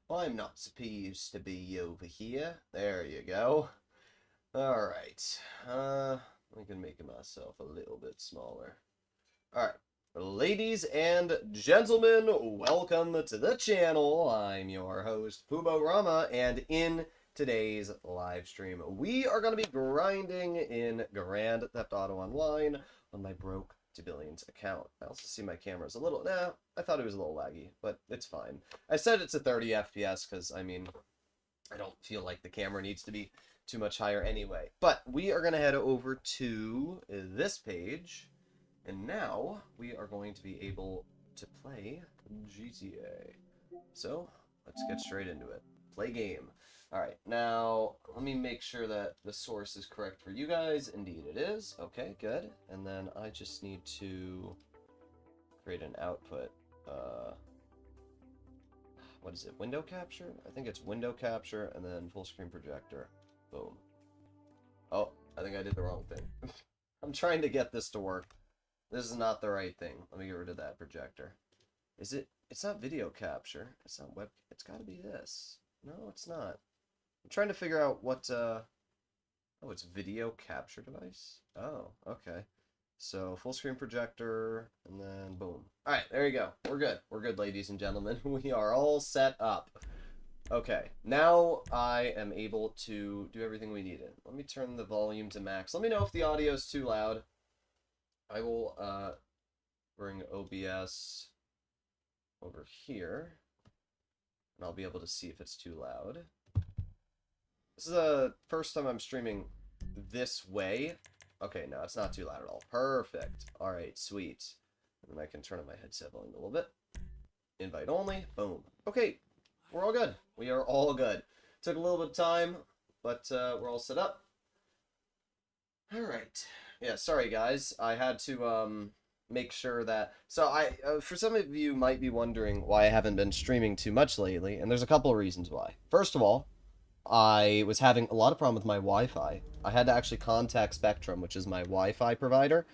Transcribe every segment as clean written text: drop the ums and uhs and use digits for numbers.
I'm not supposed to be over here. There you go. Alright. I can make myself a little bit smaller. Alright. Ladies and gentlemen, welcome to the channel. I'm your host, Fubo Rama, and in today's live stream, we are going to be grinding in Grand Theft Auto Online on my broke to billions account. I also see my camera's a little, I thought it was a little laggy, but it's fine. I said it's a 30 FPS because, I mean, I don't feel like the camera needs to be too much higher anyway. But we are going to head over to this page, and now we are going to be able to play GTA. So, let's get straight into it. Play game. Alright, now, let me make sure that the source is correct for you guys. Indeed it is. Okay, good. And then I just need to create an output. What is it? Window capture? I think it's window capture and then full screen projector. Boom. Oh, I think I did the wrong thing. I'm trying to get this to work. This is not the right thing. Let me get rid of that projector. Is it? It's not video capture. It's not web. It's got to be this. No, it's not. I'm trying to figure out what, oh, it's video capture device? Oh, okay. So, full screen projector, and then boom. Alright, there you go. We're good. We're good, ladies and gentlemen. We are all set up. Okay, now I am able to do everything we needed. Let me turn the volume to max. Let me know if the audio is too loud. I will, bring OBS over here, and I'll be able to see if it's too loud. This is the first time I'm streaming this way. Okay, no, it's not too loud at all. Perfect. Alright, sweet. And then I can turn on my headset volume a little bit. Invite only. Boom. Okay, we're all good. We are all good. Took a little bit of time, but we're all set up. Alright. Yeah, sorry guys. I had to make sure that... So for some of you might be wondering why I haven't been streaming too much lately, and there's a couple of reasons why. First of all, I was having a lot of problem with my Wi-Fi. I had to actually contact Spectrum, which is my Wi-Fi provider,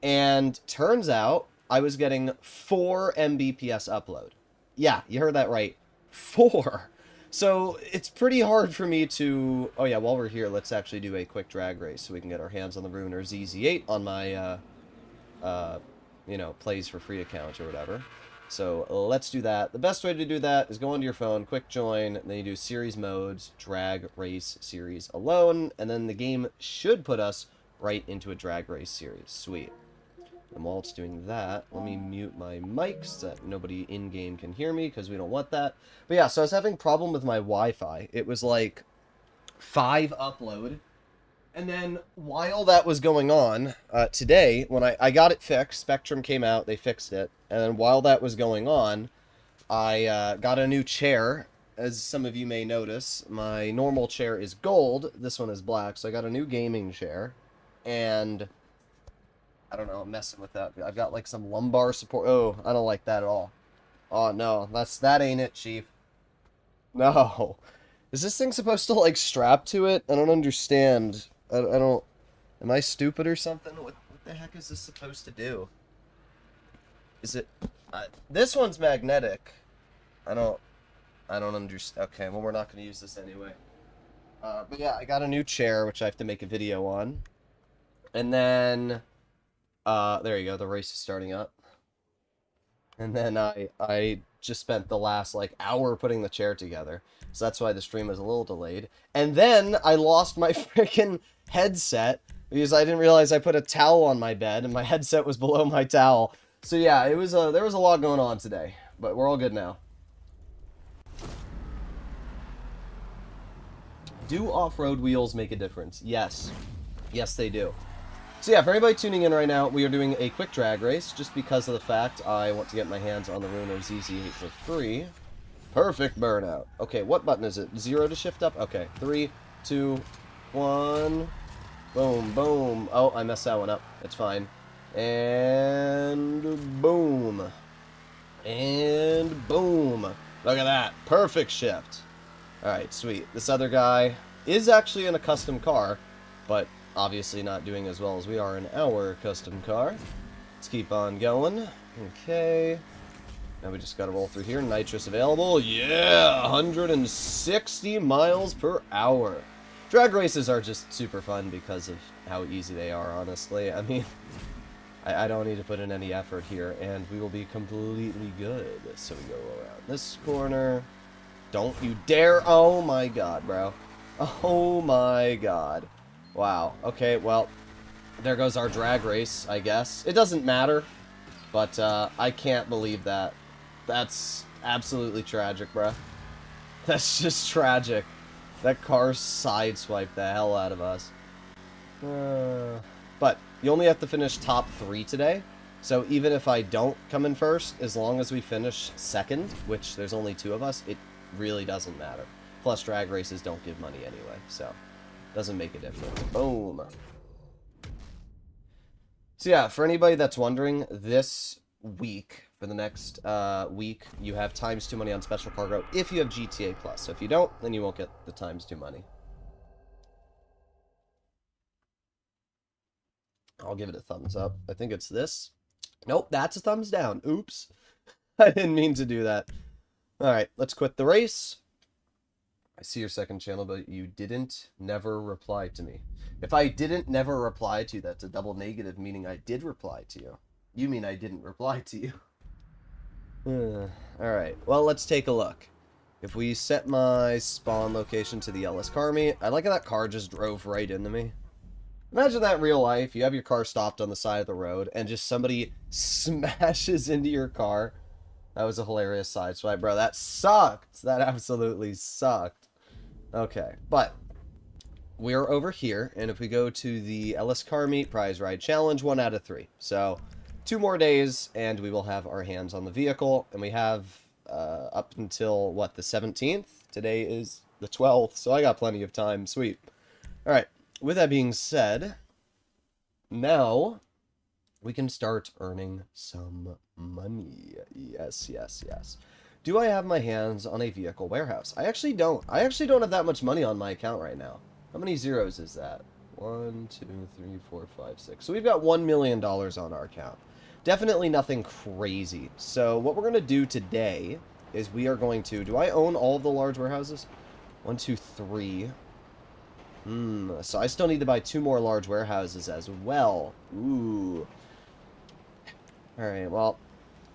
and turns out I was getting 4 Mbps upload. Yeah, you heard that right. 4! So it's pretty hard for me to... Oh yeah, while we're here, let's actually do a quick drag race so we can get our hands on the Ruiner ZZ8 on my, you know, plays for free account or whatever. So let's do that. The best way to do that is go onto your phone, quick join, and then you do series modes, drag race series alone, and then the game should put us right into a drag race series. Sweet. And while it's doing that, let me mute my mic so that nobody in-game can hear me, because we don't want that. But yeah, so I was having a problem with my Wi-Fi. It was like 5 upload. And then, while that was going on, today, when I got it fixed, Spectrum came out, they fixed it, and then while that was going on, I got a new chair. As some of you may notice, my normal chair is gold, this one is black, so I got a new gaming chair, and I don't know, I'm messing with that. I've got like some lumbar support. Oh, I don't like that at all. Oh, no, that ain't it, Chief. No. Is this thing supposed to, like, strap to it? I don't understand. I don't... Am I stupid or something? What the heck is this supposed to do? Is it... this one's magnetic. I don't understand. Okay, well, we're not going to use this anyway. But yeah, I got a new chair, which I have to make a video on. And then... there you go, the race is starting up. And then I just spent the last, like, hour putting the chair together. So that's why the stream was a little delayed. And then I lost my freaking headset because I didn't realize I put a towel on my bed and my headset was below my towel. So yeah, it was there was a lot going on today, but we're all good now. Do off-road wheels make a difference? Yes. Yes, they do. So yeah, for anybody tuning in right now, we are doing a quick drag race just because of the fact I want to get my hands on the Ruiner ZZ8 for free. Perfect burnout. Okay, what button is it? 0 to shift up? Okay, 3, 2, 1. Boom, boom. Oh, I messed that one up. It's fine. And boom. And boom. Look at that. Perfect shift. Alright, sweet. This other guy is actually in a custom car, but obviously not doing as well as we are in our custom car. Let's keep on going. Okay. Now we just gotta roll through here. Nitrous available. Yeah! 160 miles per hour. Drag races are just super fun because of how easy they are, honestly. I mean, I don't need to put in any effort here, and we will be completely good. So we go around this corner. Don't you dare! Oh my god, bro. Oh my god. Wow. Okay, well, there goes our drag race, I guess. It doesn't matter, but I can't believe that. That's absolutely tragic, bro. That's just tragic. That car sideswiped the hell out of us. But you only have to finish top 3 today. So even if I don't come in first, as long as we finish second, which there's only 2 of us, it really doesn't matter. Plus, drag races don't give money anyway, so doesn't make a difference. Boom. So yeah, for anybody that's wondering, this week, for the next week, you have ×2 money on special cargo if you have GTA Plus. So if you don't, then you won't get the ×2 money. I'll give it a thumbs up. I think it's this. Nope, that's a thumbs down. Oops. I didn't mean to do that. Alright, let's quit the race. I see your second channel, but you didn't never reply to me. If I didn't never reply to you, that's a double negative, meaning I did reply to you. You mean I didn't reply to you. Alright, well, let's take a look. If we set my spawn location to the Ellis Carmi, I like how that car just drove right into me. Imagine that in real life. You have your car stopped on the side of the road, and just somebody smashes into your car. That was a hilarious sideswipe, bro. That sucked. That absolutely sucked. Okay, but we're over here, and if we go to the Ellis Car Meet Prize Ride Challenge, 1 out of 3. So 2 more days, and we will have our hands on the vehicle, and we have up until, what, the 17th? Today is the 12th, so I got plenty of time. Sweet. All right, with that being said, now we can start earning some money. Yes, yes, yes. Do I have my hands on a vehicle warehouse? I actually don't. I actually don't have that much money on my account right now. How many zeros is that? 1, 2, 3, 4, 5, 6. So we've got $1 million on our account. Definitely nothing crazy. So what we're going to do today is we are going to... Do I own all of the large warehouses? 1, 2, 3. So I still need to buy 2 more large warehouses as well. Ooh. Alright, well,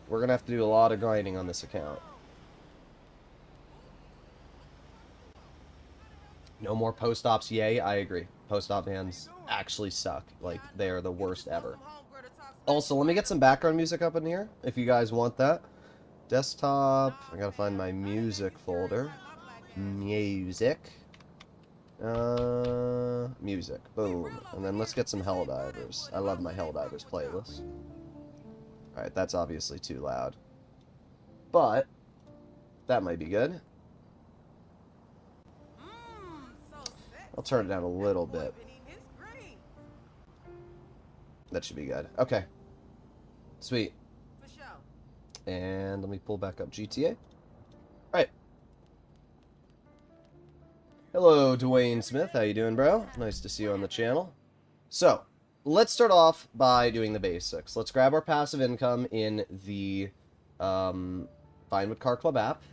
we're going to have to do a lot of grinding on this account. No more post-ops, yay, I agree. Post-op vans actually suck. Like, they are the worst ever. Also, let me get some background music up in here, if you guys want that. Desktop, I gotta find my music folder. Music. Music, boom. And then let's get some Helldivers. I love my Helldivers playlist. Alright, that's obviously too loud. But, that might be good. I'll turn it down a little bit. That should be good. Okay. Sweet. And let me pull back up GTA. Alright. Hello, Dwayne Smith. How you doing, bro? Nice to see you on the channel. So, let's start off by doing the basics. Let's grab our passive income in the Find With Car Club app.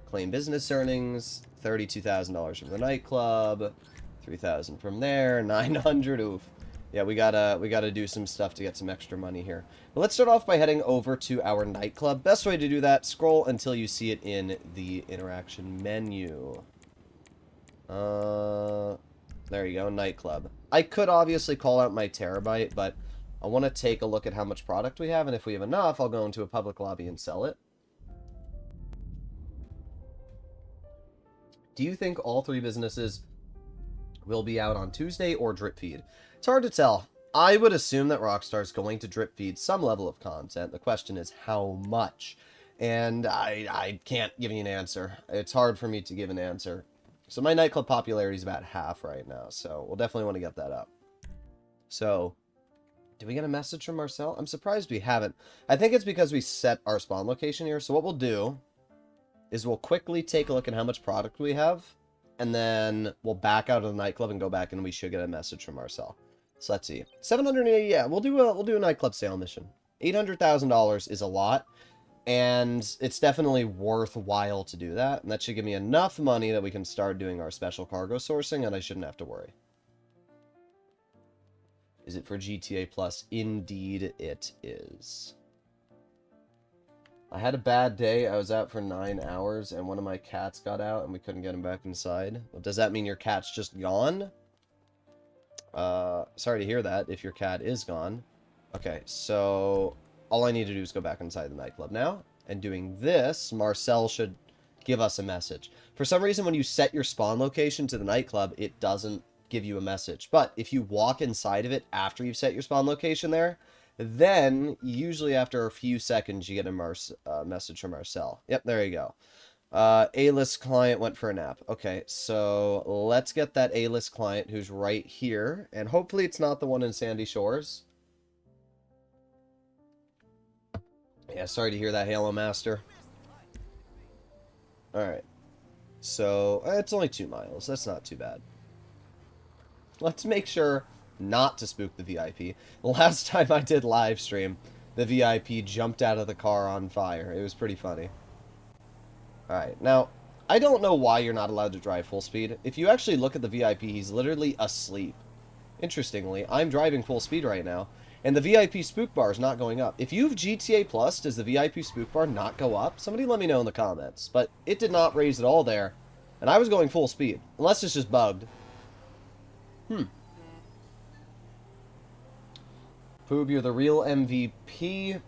Claim business earnings. $32,000 from the nightclub. 3,000 from there. 900. Oof. Yeah, we gotta do some stuff to get some extra money here. But let's start off by heading over to our nightclub. Best way to do that, scroll until you see it in the interaction menu. There you go, nightclub. I could obviously call out my terabyte, but I want to take a look at how much product we have, and if we have enough, I'll go into a public lobby and sell it. Do you think all 3 businesses will be out on Tuesday or drip feed? It's hard to tell. I would assume that Rockstar's going to drip feed some level of content. The question is how much. And I can't give you an answer. It's hard for me to give an answer. So my nightclub popularity is about half right now, so we'll definitely want to get that up. So, did we get a message from Marcel? I'm surprised we haven't. I think it's because we set our spawn location here. So what we'll do is we'll quickly take a look at how much product we have, and then we'll back out of the nightclub and go back, and we should get a message from Marcel. So let's see. 780, yeah, we'll do a nightclub sale mission. $800,000 is a lot, And it's definitely worthwhile to do that. And that should give me enough money that we can start doing our special cargo sourcing, and I shouldn't have to worry. Is it for GTA Plus? Indeed it is. I had a bad day. I was out for 9 hours, and one of my cats got out, and we couldn't get him back inside. Well, does that mean your cat's just gone? Sorry to hear that, if your cat is gone. Okay, so all I need to do is go back inside the nightclub now. And doing this, Marcel should give us a message. For some reason, when you set your spawn location to the nightclub, it doesn't give you a message. But if you walk inside of it after you've set your spawn location there, then usually after a few seconds you get a message from Marcel. Yep, there you go. A-list client went for a nap. Okay, so let's get that A-list client who's right here, and hopefully it's not the one in Sandy Shores. Yeah, sorry to hear that, Halo Master. Alright. So, it's only 2 miles. That's not too bad. Let's make sure not to spook the VIP. The last time I did live stream, the VIP jumped out of the car on fire. It was pretty funny. Alright, now, I don't know why you're not allowed to drive full speed. If you actually look at the VIP, he's literally asleep. Interestingly, I'm driving full speed right now, and the VIP spook bar is not going up. If you have GTA Plus, does the VIP spook bar not go up? Somebody let me know in the comments. But it did not raise at all there, and I was going full speed. Unless it's just bugged. Poob, you're the real MVP.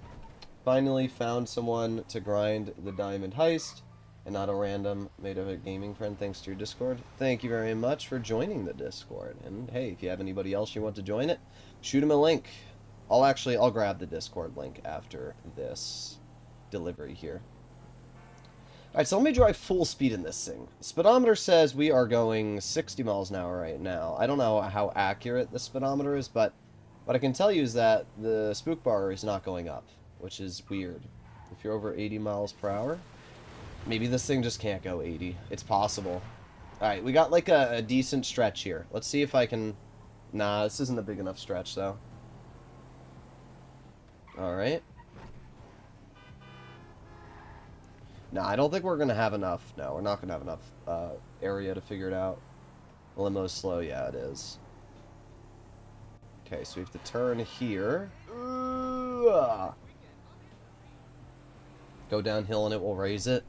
Finally found someone to grind the diamond heist, and not a random made of a gaming friend thanks to your Discord. Thank you very much for joining the Discord. And hey, if you have anybody else you want to join it, shoot them a link. I'll grab the Discord link after this delivery here. Alright, so let me drive full speed in this thing. The speedometer says we are going 60 miles an hour right now. I don't know how accurate the speedometer is, but what I can tell you is that the spook bar is not going up, which is weird. If you're over 80 miles per hour, maybe this thing just can't go 80. It's possible. Alright, we got like a decent stretch here. Let's see if I can... Nah, this isn't a big enough stretch, though. Alright. No, I don't think we're going to have enough. No, we're not going to have enough area to figure it out. The limo's slow. Yeah, it is. Okay, so we have to turn here. Go downhill and it will raise it.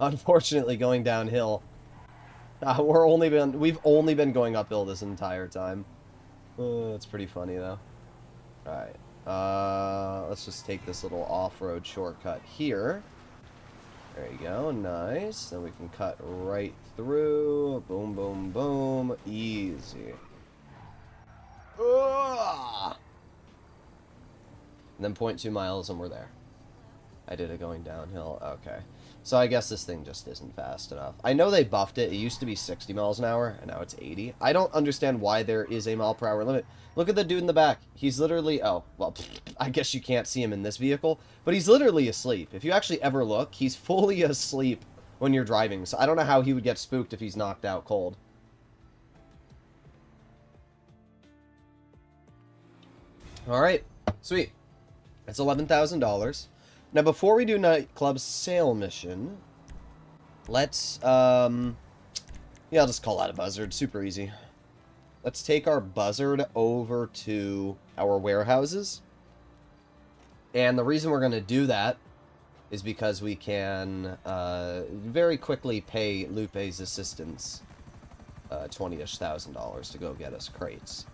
Unfortunately, going downhill. We've only been going uphill this entire time. It's pretty funny, though. Alright. Let's just take this little off-road shortcut here. There you go, nice. Then we can cut right through. Boom, boom, boom. Easy. And then 0.2 miles and we're there. I did it going downhill. Okay. So I guess this thing just isn't fast enough. I know they buffed it. It used to be 60 miles an hour, and now it's 80. I don't understand why there is a mile per hour limit. Look at the dude in the back. He's literally... Oh, well, I guess you can't see him in this vehicle, but he's literally asleep. If you actually ever look, he's fully asleep when you're driving, so I don't know how he would get spooked if he's knocked out cold. Alright, sweet. That's $11,000. Now, before we do Nightclub's sale mission, let's, yeah, I'll just call that a buzzard. Super easy. Let's take our buzzard over to our warehouses. And the reason we're going to do that is because we can very quickly pay Lupe's assistants $20-ish thousand to go get us crates.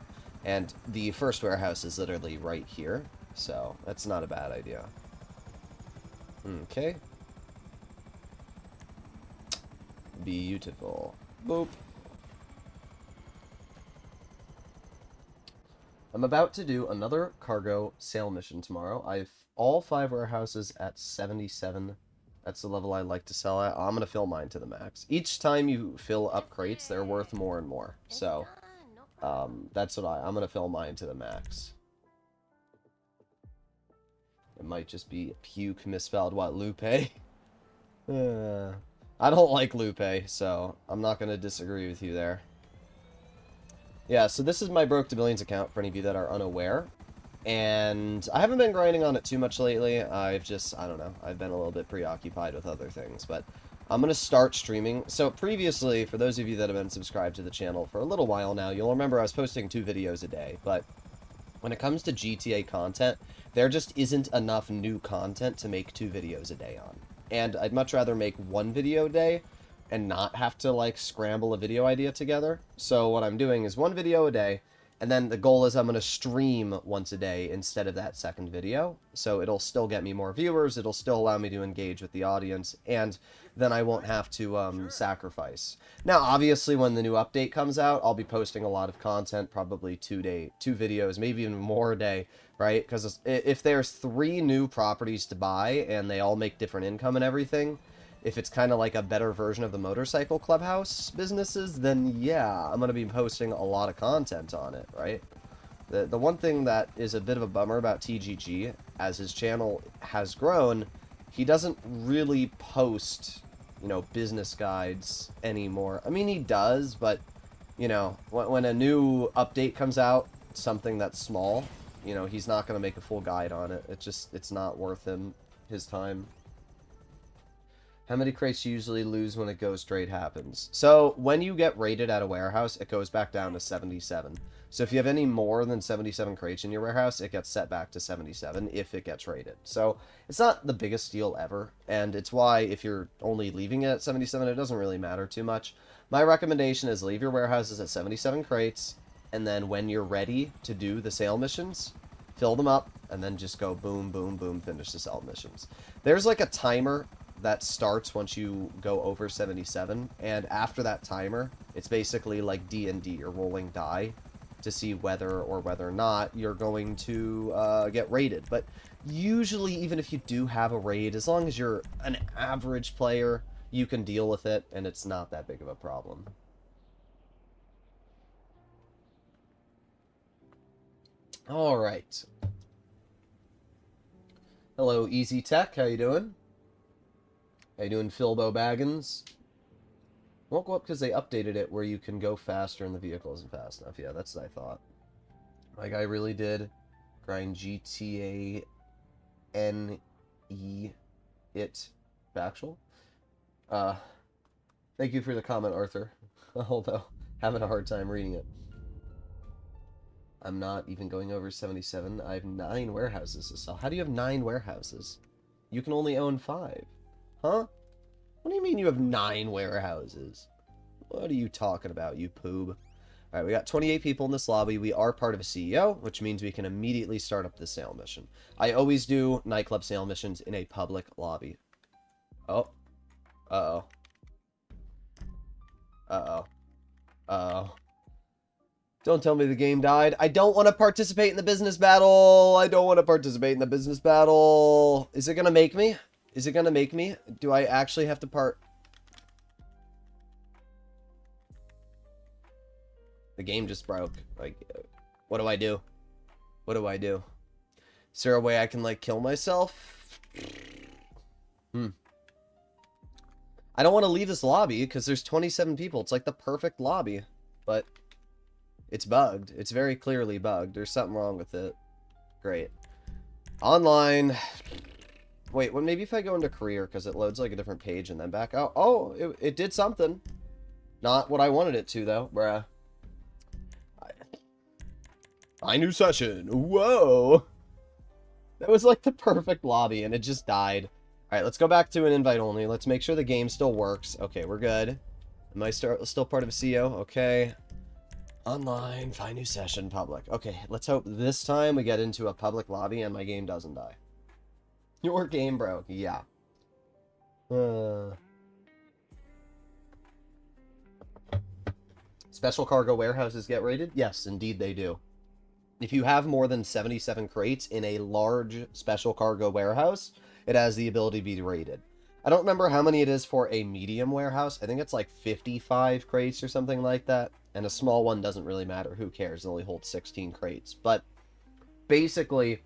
And the first warehouse is literally right here, so that's not a bad idea. Okay. Beautiful. Boop. I'm about to do another cargo sale mission tomorrow. I've all 5 warehouses at 77. That's the level I like to sell at. I'm going to fill mine to the max. Each time you fill up crates, they're worth more and more. So, that's what I'm going to fill mine to the max. It might just be puke misspelled. What, Lupe? I don't like Lupe, so I'm not going to disagree with you there. Yeah, so this is my Broke to Billions account for any of you that are unaware. And I haven't been grinding on it too much lately. I don't know, I've been a little bit preoccupied with other things, but I'm going to start streaming. So previously, for those of you that have been subscribed to the channel for a little while now, you'll remember I was posting 2 videos a day, but when it comes to GTA content, there just isn't enough new content to make 2 videos a day on. And I'd much rather make 1 video a day and not have to, like, scramble a video idea together. So what I'm doing is 1 video a day, and then the goal is I'm going to stream once a day instead of that 2nd video. So it'll still get me more viewers, it'll still allow me to engage with the audience, and then I won't have to sacrifice. Now, obviously, when the new update comes out, I'll be posting a lot of content, probably 2 videos, maybe even more a day, right? Because if there's 3 new properties to buy, and they all make different income and everything, if it's kind of like a better version of the motorcycle clubhouse businesses, then yeah, I'm going to be posting a lot of content on it, right? The one thing that is a bit of a bummer about TGG, as his channel has grown, he doesn't really post, you know, business guides anymore. I mean, he does, but, you know, when a new update comes out, something that's small, you know, he's not going to make a full guide on it. It's not worth his time. How many crates you usually lose when a ghost raid happens? So, when you get raided at a warehouse, it goes back down to 77. So if you have any more than 77 crates in your warehouse, it gets set back to 77 if it gets raided. So, it's not the biggest deal ever, and it's why if you're only leaving it at 77, it doesn't really matter too much. My recommendation is leave your warehouses at 77 crates, and then when you're ready to do the sale missions, fill them up, and then just go boom, boom, boom, finish the sale missions. There's like a timer that starts once you go over 77, and after that timer, it's basically like D&D, or rolling die, to see whether or not you're going to get raided. But usually, even if you do have a raid, as long as you're an average player, you can deal with it, and it's not that big of a problem. Alright. Hello, Easy Tech, how you doing? How you doing, Philbo Baggins? Won't go up because they updated it where you can go faster and the vehicle isn't fast enough. Yeah, that's what I thought. Like, I really did grind GTA NE it factual. Thank you for the comment, Arthur. Although, having a hard time reading it. I'm not even going over 77. I have 9 warehouses to sell. How do you have 9 warehouses? You can only own 5. Huh? What do you mean you have 9 warehouses? What are you talking about, you poob? Alright, we got 28 people in this lobby. We are part of a CEO, which means we can immediately start up the sale mission. I always do nightclub sale missions in a public lobby. Oh. Uh-oh. Uh-oh. Uh-oh. Don't tell me the game died. I don't want to participate in the business battle. I don't want to participate in the business battle. Is it going to make me? Is it going to make me? Do I actually have to The game just broke. Like, what do I do? What do I do? Is there a way I can, like, kill myself? I don't want to leave this lobby because there's 27 people. It's like the perfect lobby. But it's bugged. It's very clearly bugged. There's something wrong with it. Great. Online. Wait, well, maybe if I go into career, because it loads like a different page and then back out. Oh, it did something. Not what I wanted it to, though, bruh. I new session. Whoa. That was like the perfect lobby, and it just died. Alright, let's go back to an invite only. Let's make sure the game still works. Okay, we're good. Am I still part of a CEO? Okay. Online, find new session, public. Okay, let's hope this time we get into a public lobby and my game doesn't die. Your game broke. Yeah. Special cargo warehouses get raided? Yes, indeed they do. If you have more than 77 crates in a large special cargo warehouse, it has the ability to be raided. I don't remember how many it is for a medium warehouse. I think it's like 55 crates or something like that. And a small one doesn't really matter. Who cares? It only holds 16 crates. But basically,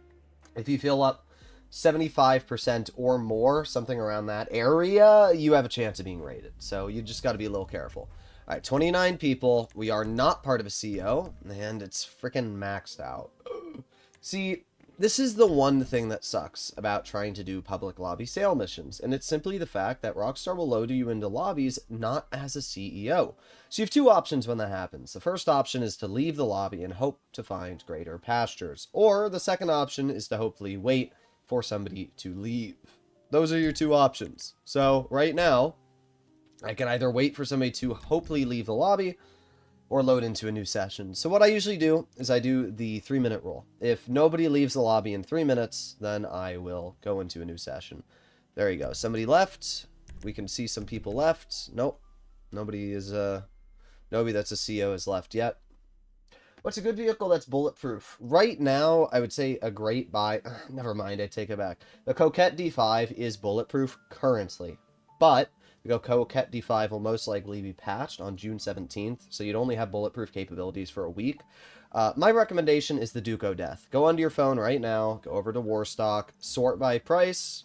if you fill up 75% or more, something around that area, you have a chance of being raided. So you just got to be a little careful. All right, 29 people. We are not part of a CEO, and it's freaking maxed out. See, This is the one thing that sucks about trying to do public lobby sale missions, and it's simply the fact that Rockstar will load you into lobbies not as a CEO. So you have two options when that happens. The first option is to leave the lobby and hope to find greater pastures, or the second option is to hopefully wait for somebody to leave. Those are your two options. So right now, I can either wait for somebody to hopefully leave the lobby, or load into a new session. So what I usually do is I do the 3-minute rule. If nobody leaves the lobby in 3 minutes, then I will go into a new session. There you go. Somebody left. We can see some people left. Nope. Nobody that's a CO has left yet. What's a good vehicle that's bulletproof? Right now, I would say a great buy. Never mind, I take it back. The Coquette D5 is bulletproof currently, but the Coquette D5 will most likely be patched on June 17th, so you'd only have bulletproof capabilities for a week. My recommendation is the Duco Death. Go onto your phone right now, go over to Warstock, sort by price.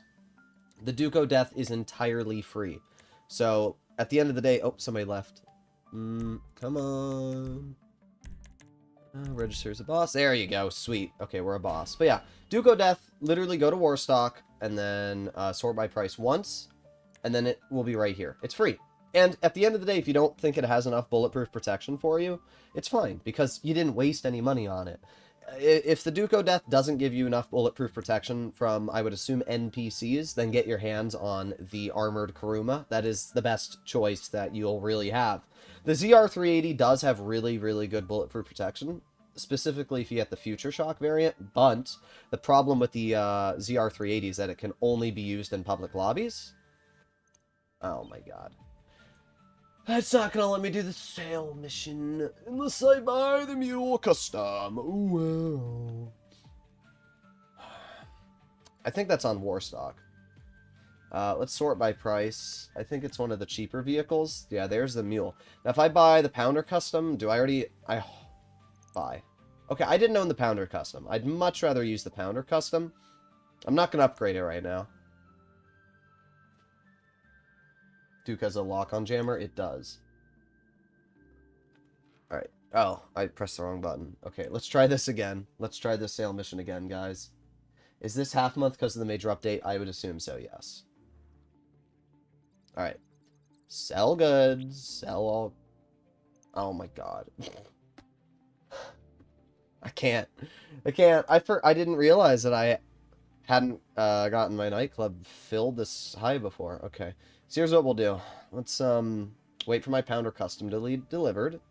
The Duco Death is entirely free. So, at the end of the day... Oh, somebody left. Come on. Register as a boss. There you go. Sweet. Okay, we're a boss. But yeah, Duco Death, literally go to Warstock, and then sort by price once. And then it will be right here. It's free. And at the end of the day, if you don't think it has enough bulletproof protection for you, it's fine, because you didn't waste any money on it. If the Duco Death doesn't give you enough bulletproof protection from, I would assume, NPCs, then get your hands on the Armored Kuruma. That is the best choice that you'll really have. The ZR380 does have really, really good bulletproof protection, specifically if you get the Future Shock variant, but the problem with the ZR380 is that it can only be used in public lobbies. Oh my god. That's not gonna let me do the sale mission unless I buy the mule custom. Ooh, wow. I think that's on Warstock. Let's sort by price. I think it's one of the cheaper vehicles. Yeah, there's the mule. Now, if I buy the Pounder custom, do I already... buy. Okay, I didn't own the Pounder custom. I'd much rather use the Pounder custom. I'm not gonna upgrade it right now. Duke has a lock-on jammer? It does. Alright. Oh, I pressed the wrong button. Okay, let's try this again. Let's try this sale mission again, guys. Is this half month because of the major update? I would assume so, yes. Alright. Sell goods. Sell all... Oh my god. I can't. I didn't realize that I hadn't gotten my nightclub filled this high before. Okay. So here's what we'll do. Let's wait for my Pounder custom to be delivered.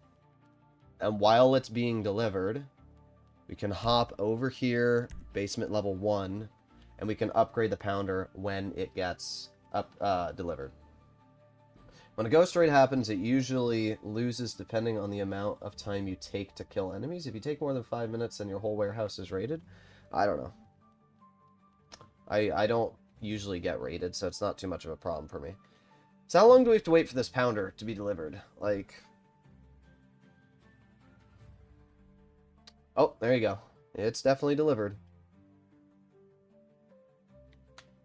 And while it's being delivered, we can hop over here, basement level 1, and we can upgrade the Pounder when it gets delivered. When a ghost raid happens, it usually loses depending on the amount of time you take to kill enemies. If you take more than 5 minutes, then your whole warehouse is raided. I don't know. I don't usually get raided, so it's not too much of a problem for me. So how long do we have to wait for this Pounder to be delivered? Like... Oh, there you go. It's definitely delivered.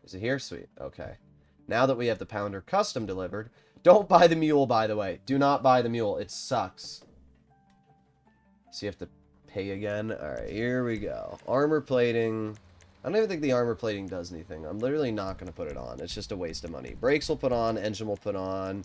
Is it here? Sweet. Okay. Now that we have the Pounder custom delivered... Don't buy the mule, by the way. Do not buy the mule. It sucks. So you have to pay again. Alright, here we go. Armor plating... I don't even think the armor plating does anything. I'm literally not going to put it on. It's just a waste of money. Brakes will put on. Engine will put on.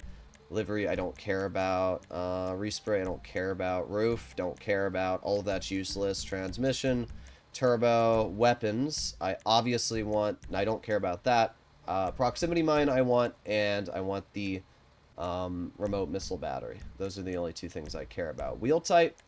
Livery, I don't care about. Respray, I don't care about. Roof, don't care about. All of that's useless. Transmission, turbo, weapons. I obviously want... I don't care about that. Proximity mine I want. And I want the remote missile battery. Those are the only two things I care about. Wheel type.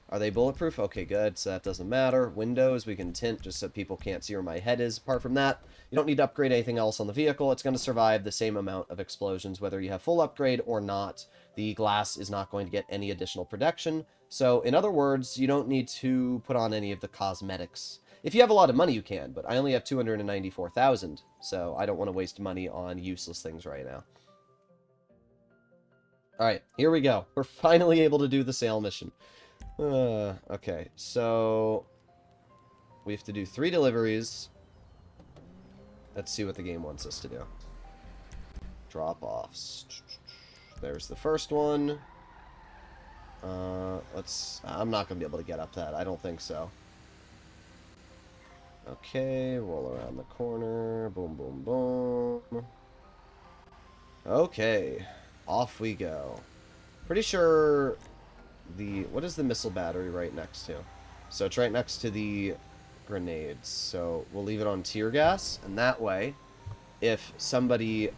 Are they bulletproof? Okay, good. So that doesn't matter. Windows, we can tint just so people can't see where my head is. Apart from that, you don't need to upgrade anything else on the vehicle. It's going to survive the same amount of explosions, whether you have full upgrade or not. The glass is not going to get any additional protection. So, in other words, you don't need to put on any of the cosmetics. If you have a lot of money, you can, but I only have 294,000, so I don't want to waste money on useless things right now. Alright, here we go. We're finally able to do the sale mission. Okay, so we have to do 3 deliveries. Let's see what the game wants us to do. Drop-offs. There's the first one. I'm not going to be able to get up that. I don't think so. Okay, roll around the corner. Boom, boom, boom. Okay, off we go. Pretty sure what is the missile battery right next to? So it's right next to the grenades. So we'll leave it on tear gas, and that way, if somebody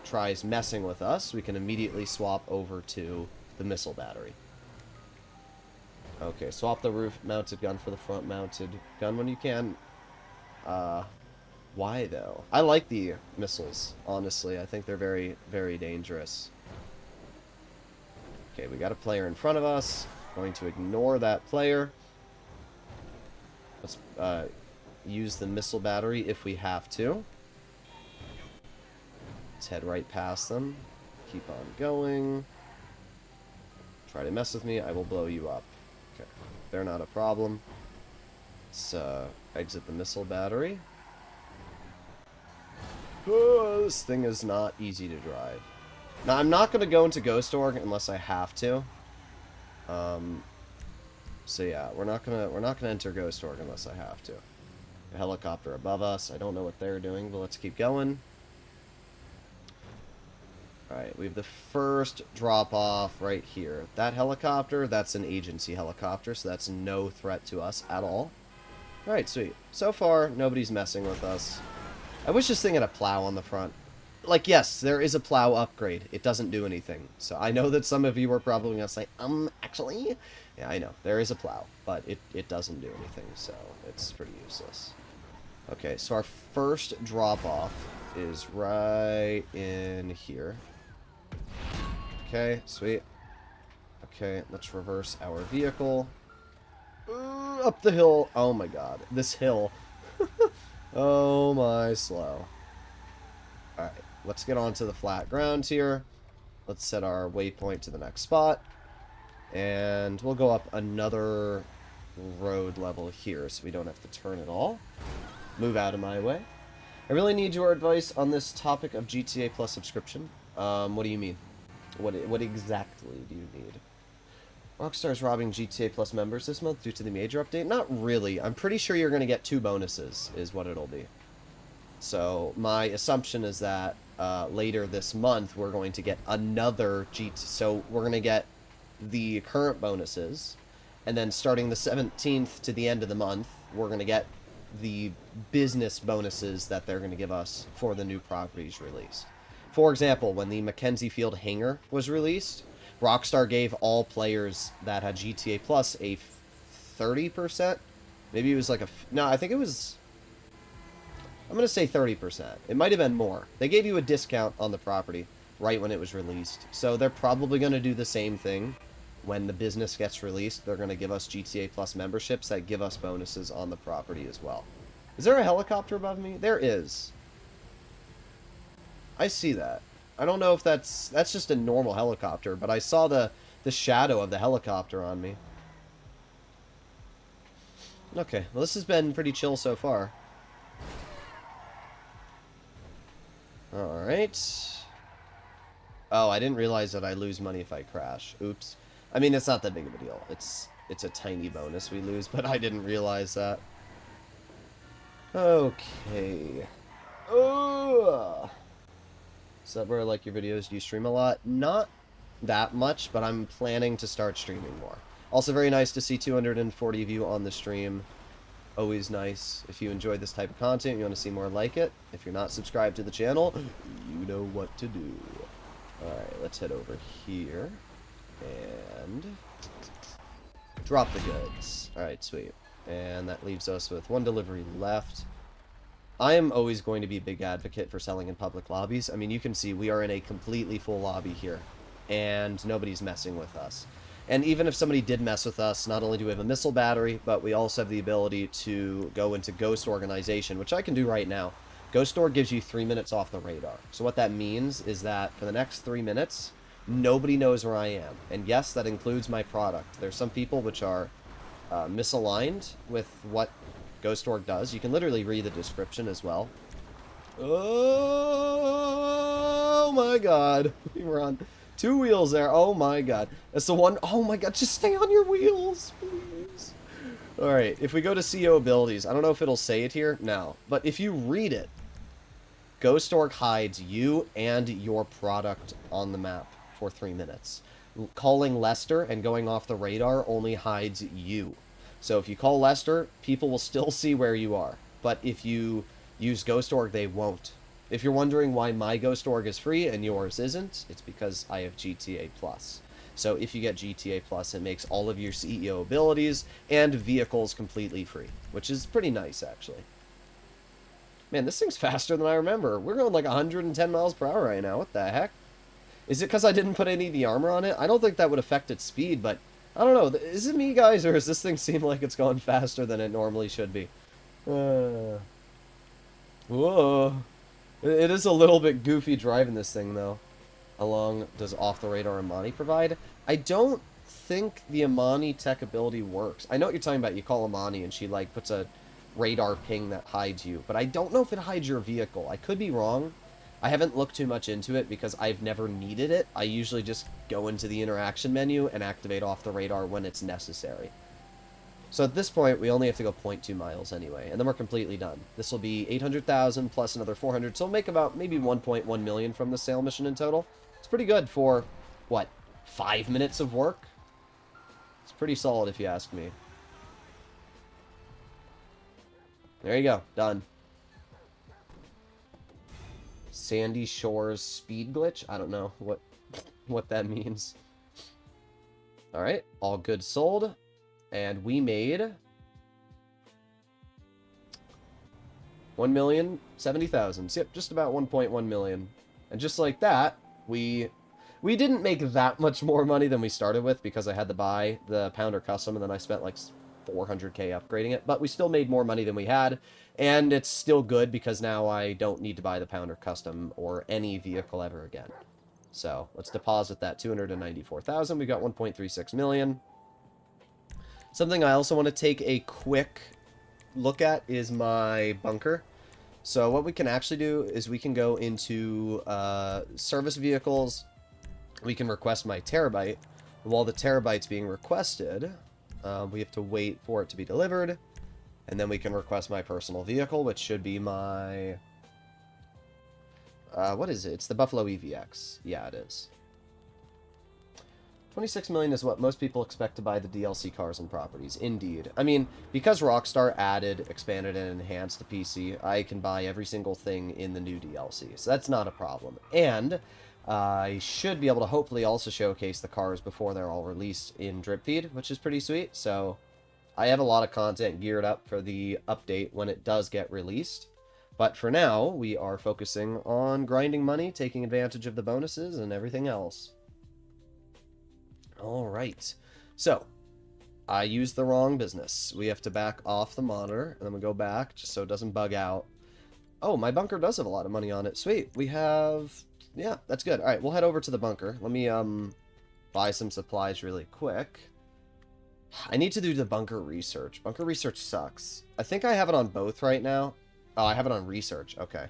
tries messing with us, we can immediately swap over to the missile battery. Okay, swap the roof-mounted gun for the front-mounted gun when you can. Why, though? I like the missiles, honestly. I think they're very, very dangerous. Okay, we got a player in front of us. Going to ignore that player. Let's use the missile battery if we have to. Let's head right past them. Keep on going. Try to mess with me, I will blow you up. Okay, they're not a problem. Let's exit the missile battery. Oh, this thing is not easy to drive. Now, I'm not going to go into Ghost Org unless I have to. So yeah, we're not gonna enter Ghost Org unless I have to. A helicopter above us. I don't know what they're doing, but let's keep going. Alright, we have the first drop-off right here. That helicopter, that's an agency helicopter, so that's no threat to us at all. Alright, sweet. So far, nobody's messing with us. I wish this thing had a plow on the front. Like, yes, there is a plow upgrade. It doesn't do anything. So I know that some of you are probably going to say, actually? Yeah, I know. There is a plow, but it doesn't do anything, so it's pretty useless. Okay, so our first drop-off is right in here. Okay, sweet. Okay, let's reverse our vehicle. Up the hill. Oh my god. This hill. Oh my slow. Alright, let's get onto the flat ground here. Let's set our waypoint to the next spot. And we'll go up another road level here so we don't have to turn at all. Move out of my way. I really need your advice on this topic of GTA Plus subscription. What do you mean? What exactly do you need? Rockstar's robbing GTA Plus members this month due to the major update? Not really. I'm pretty sure you're going to get 2 bonuses, is what it'll be. So, my assumption is that later this month, we're going to get another So, we're going to get the current bonuses, and then starting the 17th to the end of the month, we're going to get the business bonuses that they're going to give us for the new properties released. For example, when the Mackenzie Field hangar was released, Rockstar gave all players that had GTA Plus a 30%? Maybe it was like no, I think it was... I'm going to say 30%. It might have been more. They gave you a discount on the property right when it was released. So they're probably going to do the same thing when the business gets released. They're going to give us GTA Plus memberships that give us bonuses on the property as well. Is there a helicopter above me? There is. I see that. I don't know if that's just a normal helicopter, but I saw the shadow of the helicopter on me. Okay, well this has been pretty chill so far. Alright. Oh, I didn't realize that I lose money if I crash. Oops. I mean, it's not that big of a deal. It's a tiny bonus we lose, but I didn't realize that. Okay. Ugh. Is that where I like your videos? Do you stream a lot? Not that much, but I'm planning to start streaming more. Also, very nice to see 240 of you on the stream. Always nice. If you enjoy this type of content, you want to see more like it. If you're not subscribed to the channel, you know what to do. Alright, let's head over here. And drop the goods. Alright, sweet. And that leaves us with 1 delivery left. I am always going to be a big advocate for selling in public lobbies. I mean, you can see we are in a completely full lobby here, and nobody's messing with us. And even if somebody did mess with us, not only do we have a missile battery, but we also have the ability to go into Ghost Organization, which I can do right now. Ghost Org gives you 3 minutes off the radar. So what that means is that for the next 3 minutes, nobody knows where I am. And yes, that includes my product. There's some people which are misaligned with what Ghost Org does. You can literally read the description as well. Oh my god. We were on 2 wheels there. Oh my god. That's the one. Oh my god. Just stay on your wheels, please. Alright, if we go to CEO abilities, I don't know if it'll say it here. No. But if you read it, Ghost Orc hides you and your product on the map for 3 minutes. Calling Lester and going off the radar only hides you. So if you call Lester, people will still see where you are. But if you use Ghost Org, they won't. If you're wondering why my Ghost Org is free and yours isn't, it's because I have GTA Plus. So if you get GTA Plus, it makes all of your CEO abilities and vehicles completely free, which is pretty nice, actually. Man, this thing's faster than I remember. We're going like 110 miles per hour right now. What the heck? Is it because I didn't put any of the armor on it? I don't think that would affect its speed, but I don't know. Is it me, guys, or does this thing seem like it's going faster than it normally should be? Whoa. It is a little bit goofy driving this thing, though. How long does off-the-radar Amani provide? I don't think the Amani tech ability works. I know what you're talking about. You call Amani, and she, like, puts a radar ping that hides you. But I don't know if it hides your vehicle. I could be wrong. I haven't looked too much into it because I've never needed it. I usually just go into the interaction menu and activate off the radar when it's necessary. So at this point, we only have to go 0.2 miles anyway, and then we're completely done. This will be 800,000 plus another 400, so we'll make about maybe 1.1 million from the sale mission in total. It's pretty good for, what, 5 minutes of work? It's pretty solid if you ask me. There you go, done. Sandy Shores speed glitch? I don't know what that means. Alright, all goods sold. And we made 1,070,000. Yep, just about 1.1 million. And just like that, we didn't make that much more money than we started with because I had to buy the Pounder Custom and then I spent like 400k upgrading it. But we still made more money than we had. And it's still good because now I don't need to buy the Pounder Custom or any vehicle ever again. So let's deposit that 294,000. We got 1.36 million. Something I also want to take a quick look at is my bunker. So what we can actually do is we can go into service vehicles. We can request my terabyte. While the terabyte's being requested, we have to wait for it to be delivered. And then we can request my personal vehicle, which should be my... what is it? It's the Buffalo EVX. Yeah, it is. 26 million is what most people expect to buy the DLC cars and properties. Indeed. I mean, because Rockstar added, expanded, and enhanced the PC, I can buy every single thing in the new DLC. So that's not a problem. And I should be able to hopefully also showcase the cars before they're all released in Drip Feed, which is pretty sweet. So I have a lot of content geared up for the update when it does get released. But for now, we are focusing on grinding money, taking advantage of the bonuses, and everything else. Alright, so I used the wrong business. We have to back off the monitor, and then we go back just so it doesn't bug out. Oh, my bunker does have a lot of money on it. Sweet, we have... Yeah, that's good. Alright, we'll head over to the bunker. Let me buy some supplies really quick. I need to do the bunker research. Bunker research sucks. I think I have it on both right now. Oh, I have it on research. Okay.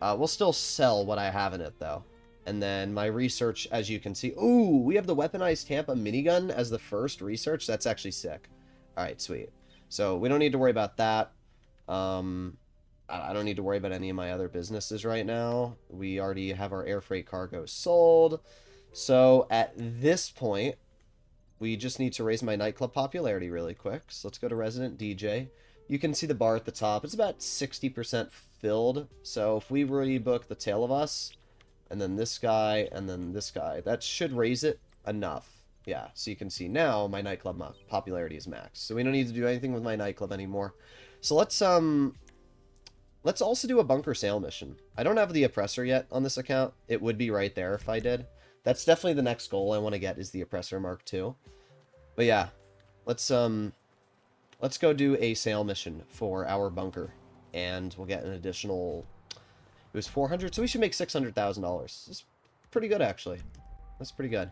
We'll still sell what I have in it, though. And then my research, as you can see... Ooh, we have the weaponized Tampa minigun as the first research. That's actually sick. Alright, sweet. So, we don't need to worry about that. I don't need to worry about any of my other businesses right now. We already have our air freight cargo sold. So, at this point, we just need to raise my nightclub popularity really quick. So, let's go to Resident DJ. You can see the bar at the top. It's about 60% filled. So, if we rebook the Tale of Us... and then this guy, and then this guy. That should raise it enough. Yeah, so you can see now my nightclub popularity is max. So we don't need to do anything with my nightclub anymore. So let's also do a bunker sale mission. I don't have the oppressor yet on this account. It would be right there if I did. That's definitely the next goal I want to get is the oppressor Mark II. But yeah, let's go do a sale mission for our bunker. And we'll get an additional... It was 400, so we should make $600,000. That's pretty good, actually. That's pretty good.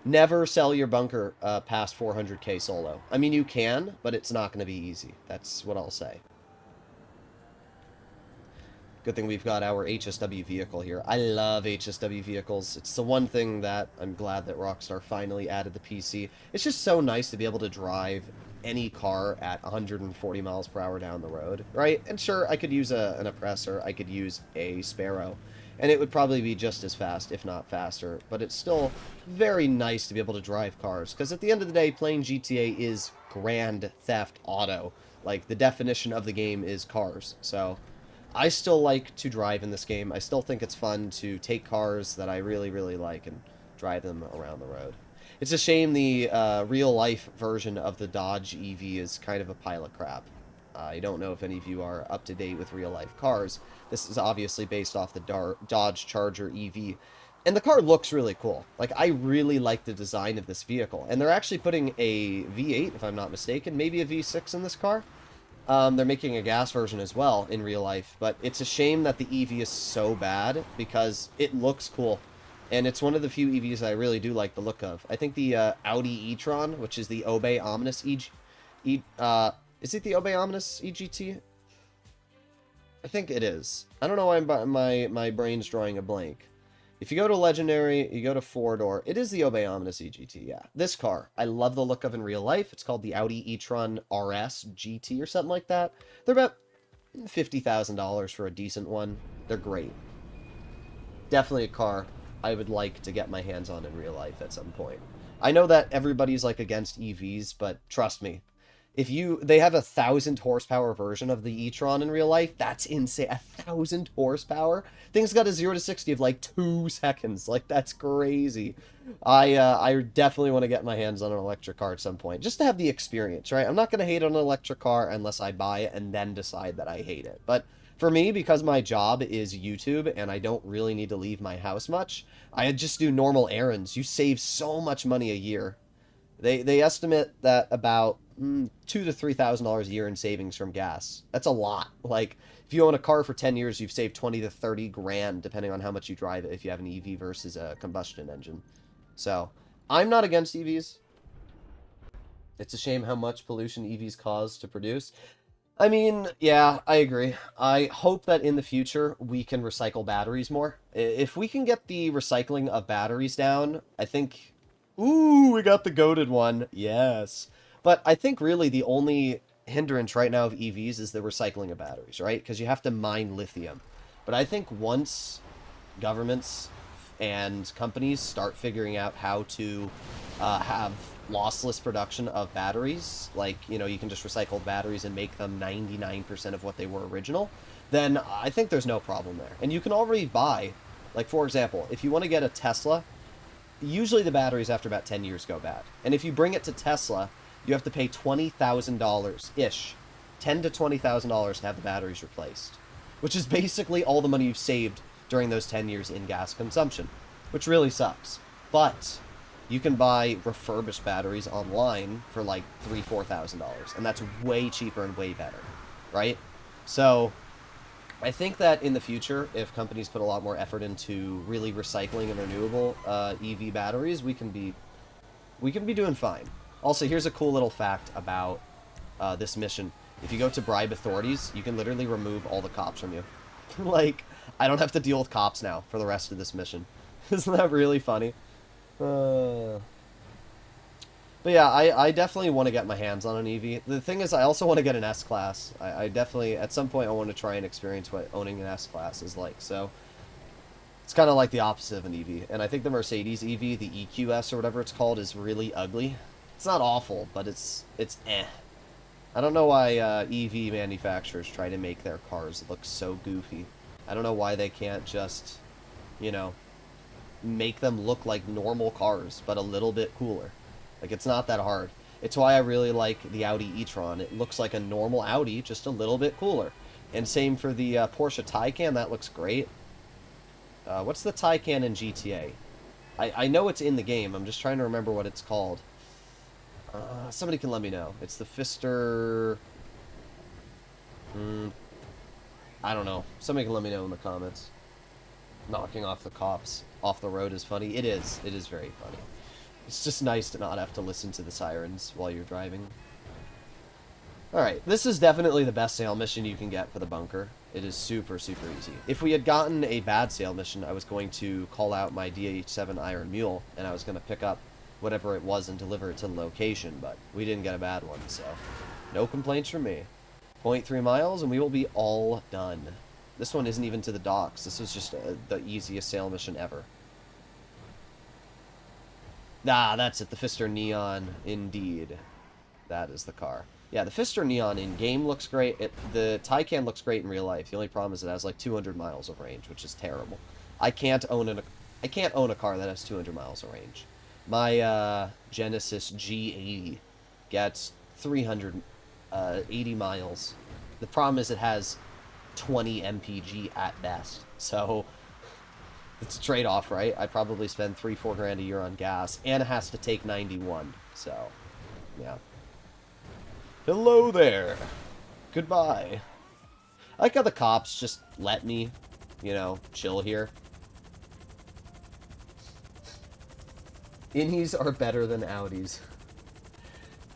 Never sell your bunker past 400k solo. I mean, you can, but it's not going to be easy. That's what I'll say. Good thing we've got our HSW vehicle here. I love HSW vehicles. It's the one thing that I'm glad that Rockstar finally added the PC. It's just so nice to be able to drive any car at 140 miles per hour down the road, right? And sure, I could use an oppressor, I could use a Sparrow, and it would probably be just as fast, if not faster, but it's still very nice to be able to drive cars, because at the end of the day, playing GTA is Grand Theft Auto. Like, the definition of the game is cars, so I still like to drive in this game. I still think it's fun to take cars that I really, really like and drive them around the road. It's a shame the real-life version of the Dodge EV is kind of a pile of crap. I don't know if any of you are up to date with real-life cars. This is obviously based off the Dodge Charger EV. And the car looks really cool. Like, I really like the design of this vehicle. And they're actually putting a V8, if I'm not mistaken, maybe a V6 in this car. They're making a gas version as well in real life. But it's a shame that the EV is so bad because it looks cool. And it's one of the few EVs I really do like the look of. I think the Audi e-tron, which is the Obey Omnis is it the Obey Omnis EGT? I think it is. I don't know why my brain's drawing a blank. If you go to Legendary, you go to 4-door, it is the Obey Omnis EGT, yeah. This car, I love the look of in real life. It's called the Audi e-tron RS GT or something like that. They're about $50,000 for a decent one. They're great. Definitely a car I would like to get my hands on in real life at some point. I know that everybody's like against EVs, but trust me, if they have a 1,000 horsepower version of the e-tron in real life, that's insane. 1,000 horsepower? Thing's got a 0 to 60 of like 2 seconds. Like, that's crazy. I definitely want to get my hands on an electric car at some point, just to have the experience, right? I'm not going to hate on an electric car unless I buy it and then decide that I hate it. But for me, because my job is YouTube and I don't really need to leave my house much, I just do normal errands. You save so much money a year. They estimate that about $2,000 to $3,000 a year in savings from gas. That's a lot. Like, if you own a car for 10 years, you've saved 20 to 30 grand, depending on how much you drive it, if you have an EV versus a combustion engine. So, I'm not against EVs. It's a shame how much pollution EVs cause to produce. I mean, yeah, I agree. I hope that in the future we can recycle batteries more. If we can get the recycling of batteries down, I think... Ooh, we got the goated one. Yes. But I think really the only hindrance right now of EVs is the recycling of batteries, right? Because you have to mine lithium. But I think once governments and companies start figuring out how to have lossless production of batteries, like, you know, you can just recycle batteries and make them 99% of what they were original, then I think there's no problem there. And you can already buy, like, for example, if you want to get a Tesla, usually the batteries after about 10 years go bad. And if you bring it to Tesla, you have to pay $20,000-ish, $10,000 to $20,000 to have the batteries replaced, which is basically all the money you've saved during those 10 years in gas consumption, which really sucks. But you can buy refurbished batteries online for like $3,000 to $4,000, and that's way cheaper and way better, right? So I think that in the future, if companies put a lot more effort into really recycling and renewable EV batteries, we can be doing fine. Also, here's a cool little fact about this mission. If you go to bribe authorities, you can literally remove all the cops from you. Like, I don't have to deal with cops now for the rest of this mission. Isn't that really funny? But yeah, I definitely want to get my hands on an EV. The thing is, I also want to get an S-Class. I definitely, at some point, I want to try and experience what owning an S-Class is like. So, it's kind of like the opposite of an EV. And I think the Mercedes EV, the EQS or whatever it's called, is really ugly. It's not awful, but it's eh. I don't know why EV manufacturers try to make their cars look so goofy. I don't know why they can't just, you know, make them look like normal cars, but a little bit cooler. Like, it's not that hard. It's why I really like the Audi e-tron. It looks like a normal Audi, just a little bit cooler. And same for the Porsche Taycan. That looks great. What's the Taycan in GTA? I know it's in the game. I'm just trying to remember what it's called. Somebody can let me know. It's the Pfister... I don't know. Somebody can let me know in the comments. Knocking off the cops off the road is funny. It is. It is very funny. It's just nice to not have to listen to the sirens while you're driving. Alright, this is definitely the best sail mission you can get for the bunker. It is super, super easy. If we had gotten a bad sail mission, I was going to call out my DH7 Iron Mule, and I was going to pick up whatever it was and deliver it to the location, but we didn't get a bad one, so no complaints from me. zero point 0.3 miles, and we will be all done. This one isn't even to the docks. This was just the easiest sail mission ever. Ah, that's it. The Fister Neon, indeed. That is the car. Yeah, the Fister Neon in-game looks great. The Taycan looks great in real life. The only problem is it has like 200 miles of range, which is terrible. I can't own a car that has 200 miles of range. My Genesis G80 gets 380 miles. The problem is it has 20 mpg at best. So it's a trade-off, right? I probably spend 3-4 grand a year on gas, and it has to take 91. So, yeah. Hello there. Goodbye. I like how the cops just let me, you know, chill here. Innies are better than Audis.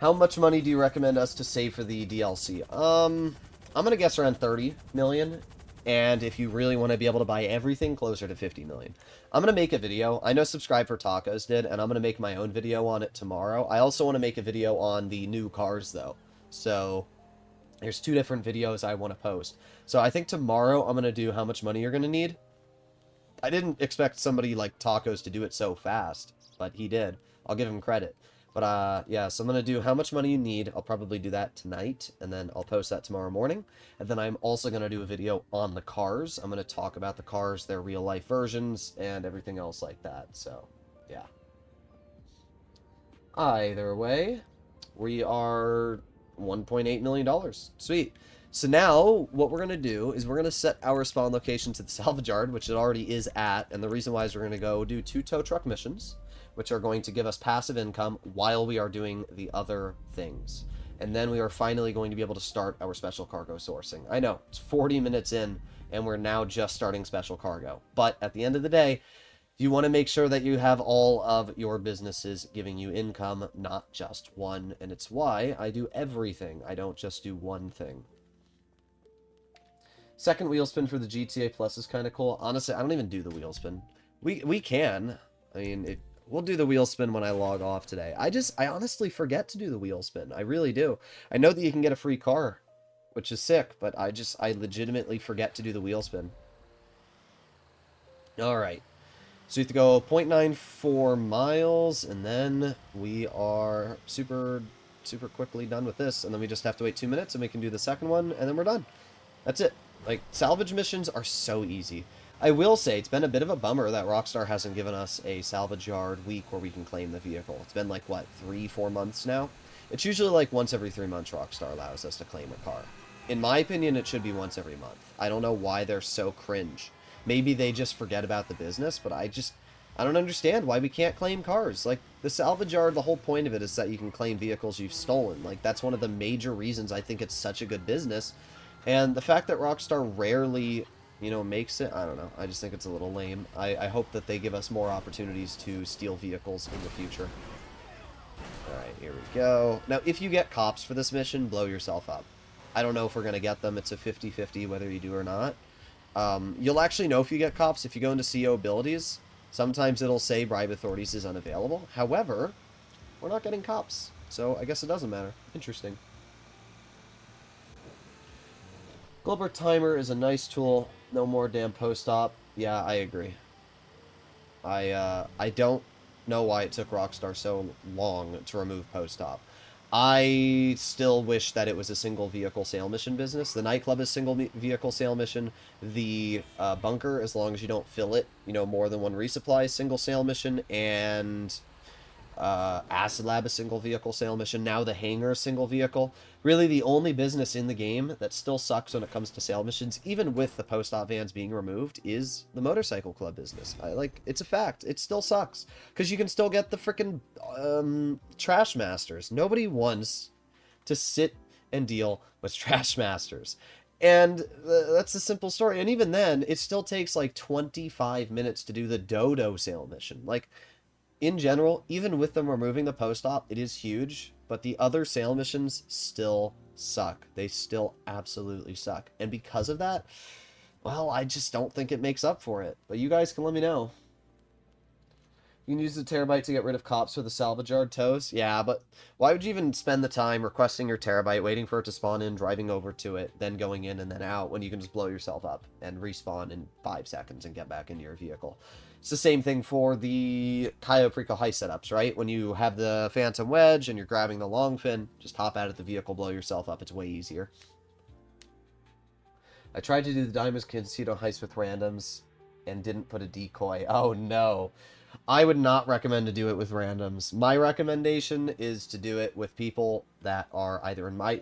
How much money do you recommend us to save for the DLC? I'm gonna guess around 30 million. And if you really want to be able to buy everything, closer to 50 million. I'm going to make a video. I know Subscribe for Tacos did, and I'm going to make my own video on it tomorrow. I also want to make a video on the new cars, though. So, there's 2 different videos I want to post. So, I think tomorrow I'm going to do how much money you're going to need. I didn't expect somebody like Tacos to do it so fast, but he did. I'll give him credit. But, yeah, so I'm going to do how much money you need. I'll probably do that tonight, and then I'll post that tomorrow morning. And then I'm also going to do a video on the cars. I'm going to talk about the cars, their real-life versions, and everything else like that. So, yeah. Either way, we are $1.8 million. Sweet. So now, what we're going to do is we're going to set our spawn location to the salvage yard, which it already is at. And the reason why is we're going to go do 2 tow truck missions, which are going to give us passive income while we are doing the other things. And then we are finally going to be able to start our special cargo sourcing. I know, it's 40 minutes in, and we're now just starting special cargo. But at the end of the day, you want to make sure that you have all of your businesses giving you income, not just one. And it's why I do everything. I don't just do one thing. Second wheel spin for the GTA Plus is kind of cool. Honestly, I don't even do the wheel spin. We can. I mean, we'll do the wheel spin when I log off today. I honestly forget to do the wheel spin. I really do. I know that you can get a free car, which is sick, but I legitimately forget to do the wheel spin. Alright. So you have to go 0.94 miles, and then we are super quickly done with this. And then we just have to wait 2 minutes, and we can do the second one, and then we're done. That's it. Like, salvage missions are so easy. I will say, it's been a bit of a bummer that Rockstar hasn't given us a salvage yard week where we can claim the vehicle. It's been like, what, 3-4 months now? It's usually like once every 3 months Rockstar allows us to claim a car. In my opinion, it should be once every month. I don't know why they're so cringe. Maybe they just forget about the business, but I don't understand why we can't claim cars. Like, the salvage yard, the whole point of it is that you can claim vehicles you've stolen. Like, that's one of the major reasons I think it's such a good business. And the fact that Rockstar rarely, you know, makes it, I don't know. I just think it's a little lame. I hope that they give us more opportunities to steal vehicles in the future. Alright, here we go. Now, if you get cops for this mission, blow yourself up. I don't know if we're going to get them. It's a 50-50 whether you do or not. You'll actually know if you get cops if you go into CO abilities. Sometimes it'll say bribe authorities is unavailable. However, we're not getting cops, so I guess it doesn't matter. Interesting. Global Timer is a nice tool. No more damn post-op. Yeah, I agree. I don't know why it took Rockstar so long to remove post-op. I still wish that it was a single vehicle sale mission business. The Nightclub is single vehicle sale mission. The bunker, as long as you don't fill it, you know, more than one resupply, single sale mission. And Acid Lab is single vehicle sale mission. Now the hangar is single vehicle. Really, the only business in the game that still sucks when it comes to sale missions, even with the post-op vans being removed, is the motorcycle club business. It's a fact. It still sucks. Because you can still get the frickin' trash masters. Nobody wants to sit and deal with trash masters. And that's a simple story. And even then, it still takes like 25 minutes to do the Dodo sale mission. Like, in general, even with them removing the post-op, it is huge, but the other sale missions still suck. They still absolutely suck. And because of that, well, I just don't think it makes up for it. But you guys can let me know. You can use the terabyte to get rid of cops with the salvage yard tows. Yeah, but why would you even spend the time requesting your terabyte, waiting for it to spawn in, driving over to it, then going in and then out, when you can just blow yourself up and respawn in 5 seconds and get back into your vehicle? It's the same thing for the Cayo Perico heist setups, right? When you have the Phantom Wedge and you're grabbing the long fin, just hop out of the vehicle, blow yourself up. It's way easier. I tried to do the Diamonds Casino heist with randoms and didn't put a decoy. Oh no. I would not recommend to do it with randoms. My recommendation is to do it with people that are either in my...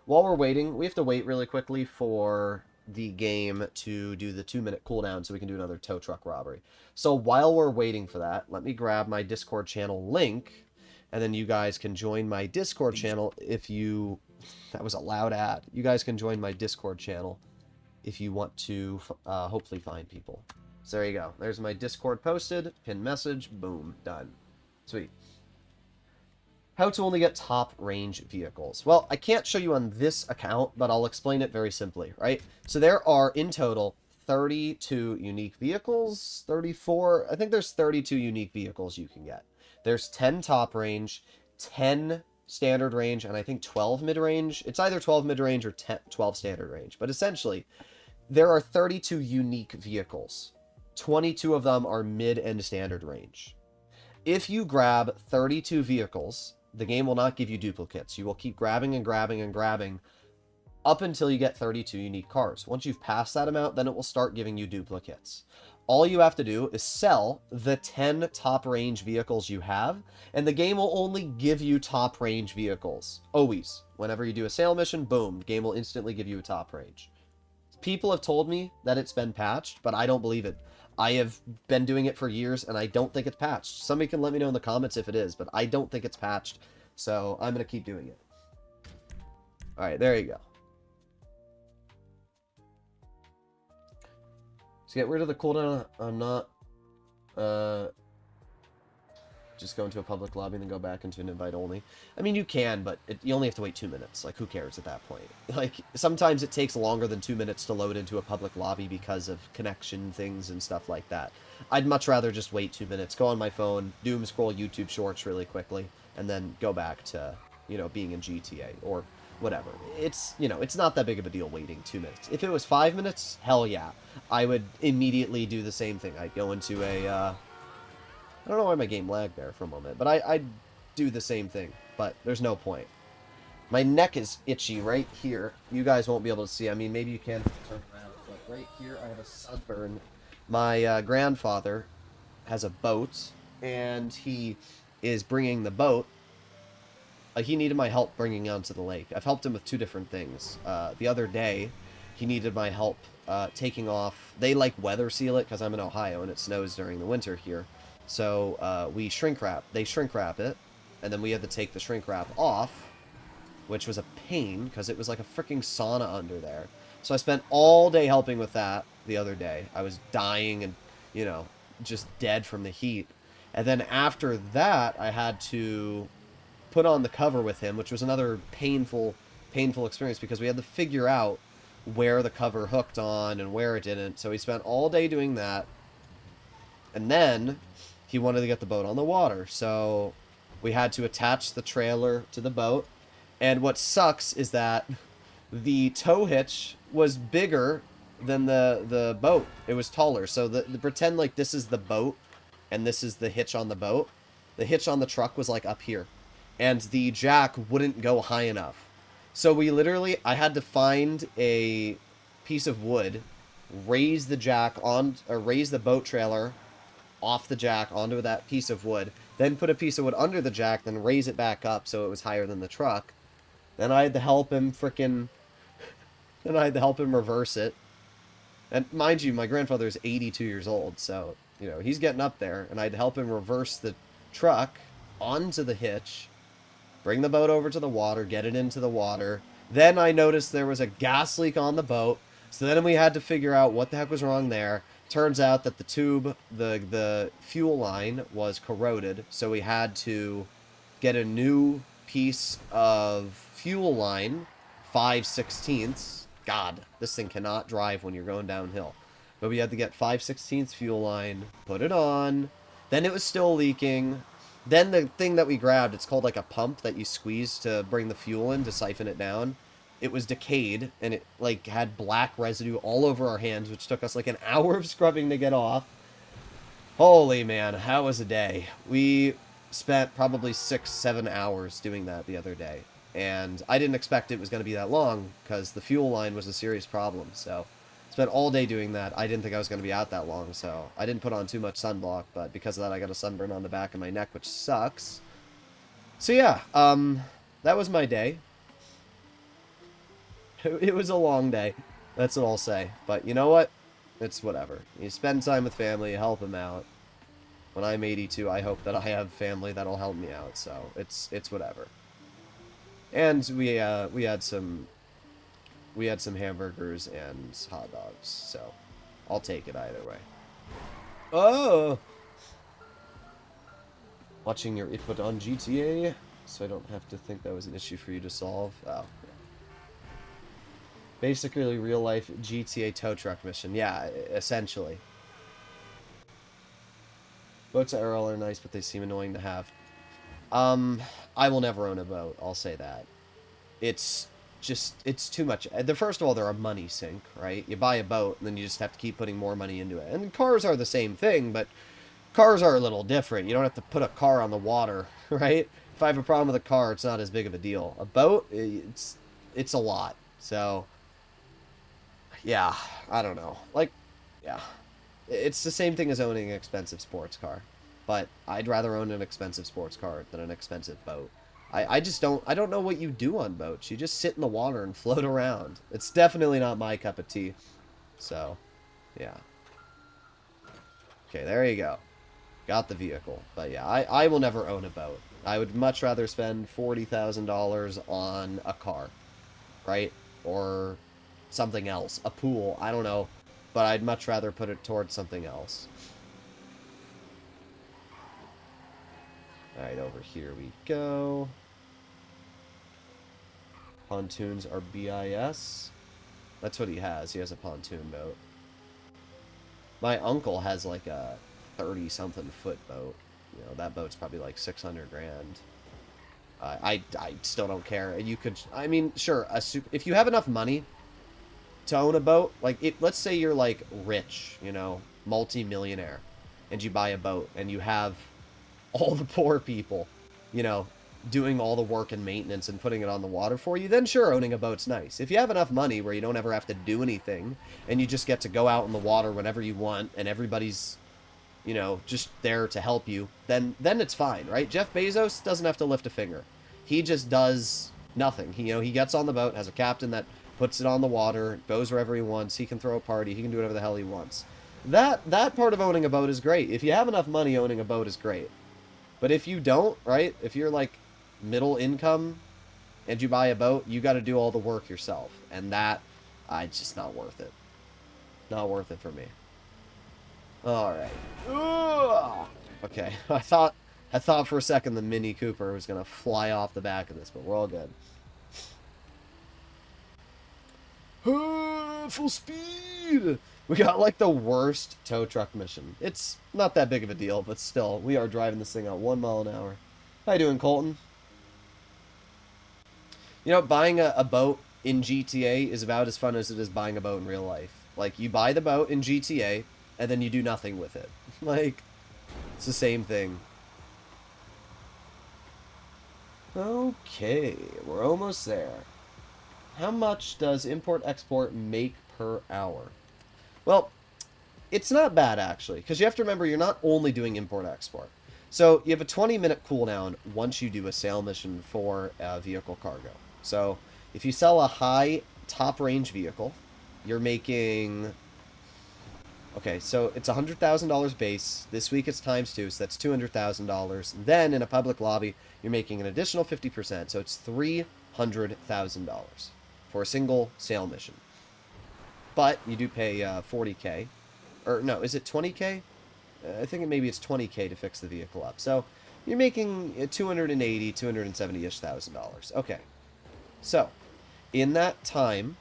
While we're waiting, we have to wait really quickly for the game to do the 2-minute cooldown so we can do another tow truck robbery. So while we're waiting for that, let me grab my Discord channel link, and then you guys can join my Discord channel if you... That was a loud ad. You guys can join my Discord channel if you want to hopefully find people. So there you go. There's my Discord posted. Pin message. Boom. Done. Sweet. How to only get top range vehicles. Well, I can't show you on this account, but I'll explain it very simply, right? So there are, in total, 32 unique vehicles. 34. I think there's 32 unique vehicles you can get. There's 10 top range, 10 standard range, and I think 12 mid-range. It's either 12 mid-range or 12 standard range. But essentially, there are 32 unique vehicles. 22 of them are mid and standard range. If you grab 32 vehicles, the game will not give you duplicates. You will keep grabbing and grabbing and grabbing up until you get 32 unique cars. Once you've passed that amount, then it will start giving you duplicates. All you have to do is sell the 10 top range vehicles you have, and the game will only give you top range vehicles. Always. Whenever you do a sale mission, boom, the game will instantly give you a top range. People have told me that it's been patched, but I don't believe it. I have been doing it for years, and I don't think it's patched. Somebody can let me know in the comments if it is, but I don't think it's patched, so I'm going to keep doing it. Alright, there you go. To get rid of the cooldown, I'm not just go into a public lobby and then go back into an invite only. I mean, you can, but you only have to wait 2 minutes. Like, who cares at that point? Like, sometimes it takes longer than 2 minutes to load into a public lobby because of connection things and stuff like that. I'd much rather just wait 2 minutes, go on my phone, doom scroll YouTube Shorts really quickly, and then go back to, you know, being in GTA or whatever. It's, you know, it's not that big of a deal waiting 2 minutes. If it was 5 minutes, hell yeah. I would immediately do the same thing. I'd go into a, I don't know why my game lagged there for a moment, but I'd do the same thing, but there's no point. My neck is itchy right here. You guys won't be able to see. I mean, maybe you can turn around, but right here I have a sunburn. My grandfather has a boat, and he is bringing the boat. He needed my help bringing it onto the lake. I've helped him with 2 different things. The other day, he needed my help taking off. They like weather seal it because I'm in Ohio and it snows during the winter here. So we shrink wrap. They shrink wrap it, and then we had to take the shrink wrap off, which was a pain because it was like a freaking sauna under there. So I spent all day helping with that the other day. I was dying and, you know, just dead from the heat. And then after that, I had to put on the cover with him, which was another painful experience because we had to figure out where the cover hooked on and where it didn't. So we spent all day doing that. And then he wanted to get the boat on the water, so we had to attach the trailer to the boat. And what sucks is that the tow hitch was bigger than the boat. It was taller. So the pretend like this is the boat and this is the hitch on the boat. The hitch on the truck was like up here, and the jack wouldn't go high enough. So we literally, I had to find a piece of wood, raise the jack on, or raise the boat trailer off the jack onto that piece of wood, then put a piece of wood under the jack, then raise it back up so it was higher than the truck. Then I had to help him reverse it. And mind you, my grandfather is 82 years old, so, you know, he's getting up there, and I had to help him reverse the truck onto the hitch, bring the boat over to the water, get it into the water. Then I noticed there was a gas leak on the boat, so then we had to figure out what the heck was wrong there. Turns out that the tube, the fuel line was corroded, so we had to get a new piece of fuel line, 5/16. God, this thing cannot drive when you're going downhill. But we had to get 5/16 fuel line, put it on, Then it was still leaking. Then the thing that we grabbed, it's called like a pump that you squeeze to bring the fuel in to siphon it down. It was decayed and it like had black residue all over our hands, which took us like an hour of scrubbing to get off. Holy man, how was a day? We spent probably 6-7 hours doing that the other day. And I didn't expect it was going to be that long because the fuel line was a serious problem. So spent all day doing that. I didn't think I was going to be out that long, so I didn't put on too much sunblock, but because of that I got a sunburn on the back of my neck, which sucks. So yeah, that was my day. It was a long day. That's what I'll say. But you know what? It's whatever. You spend time with family, you help them out. When I'm 82, I hope that I have family that'll help me out, so it's whatever. And we had some hamburgers and hot dogs, so I'll take it either way. Oh! Watching your input on GTA, so I don't have to think that was an issue for you to solve. Oh. Basically, real-life GTA tow truck mission. Yeah, essentially. Boats at Arrow are nice, but they seem annoying to have. I will never own a boat, I'll say that. It's too much. First of all, they're a money sink, right? You buy a boat, and then you just have to keep putting more money into it. And cars are the same thing, but cars are a little different. You don't have to put a car on the water, right? If I have a problem with a car, it's not as big of a deal. A boat, it's a lot. So, yeah, I don't know. Like, yeah. It's the same thing as owning an expensive sports car. But I'd rather own an expensive sports car than an expensive boat. I don't know what you do on boats. You just sit in the water and float around. It's definitely not my cup of tea. So, yeah. Okay, there you go. Got the vehicle. But yeah, I will never own a boat. I would much rather spend $40,000 on a car. Right? Or something else. A pool. I don't know. But I'd much rather put it towards something else. Alright, over here we go. Pontoons are BIS. That's what he has. He has a pontoon boat. My uncle has like a 30-something foot boat. You know, that boat's probably like 600 grand. I still don't care. You could, I mean, sure, if you have enough money to own a boat, like, let's say you're like rich, you know, multi-millionaire, and you buy a boat, and you have all the poor people, you know, doing all the work and maintenance and putting it on the water for you, then sure, owning a boat's nice. If you have enough money where you don't ever have to do anything, and you just get to go out in the water whenever you want, and everybody's, you know, just there to help you, then it's fine, right? Jeff Bezos doesn't have to lift a finger. He just does nothing. He gets on the boat, has a captain that puts it on the water, goes wherever he wants, he can throw a party, he can do whatever the hell he wants. That part of owning a boat is great. If you have enough money, owning a boat is great. But if you don't, right, if you're like middle income and you buy a boat, you got to do all the work yourself. And that, it's just not worth it. Not worth it for me. Alright. Okay, I thought for a second the Mini Cooper was going to fly off the back of this, but we're all good. Full speed! We got like the worst tow truck mission. It's not that big of a deal, but still, we are driving this thing at 1 mile an hour. How you doing, Colton? You know, buying a boat in GTA is about as fun as it is buying a boat in real life. Like, you buy the boat in GTA, and then you do nothing with it. Like, it's the same thing. Okay, we're almost there. How much does import-export make per hour? Well, it's not bad, actually, because you have to remember you're not only doing import-export. So you have a 20-minute cooldown once you do a sale mission for a vehicle cargo. So if you sell a high top-range vehicle, you're making... Okay, so it's $100,000 base. This week it's times 2, so that's $200,000. Then in a public lobby, you're making an additional 50%, so it's $300,000 for a single sale mission. But you do pay $40K. Or no, is it $20K? I think maybe it's $20K to fix the vehicle up. So you're making $280,000, $270-ish thousand. Okay. So in that time,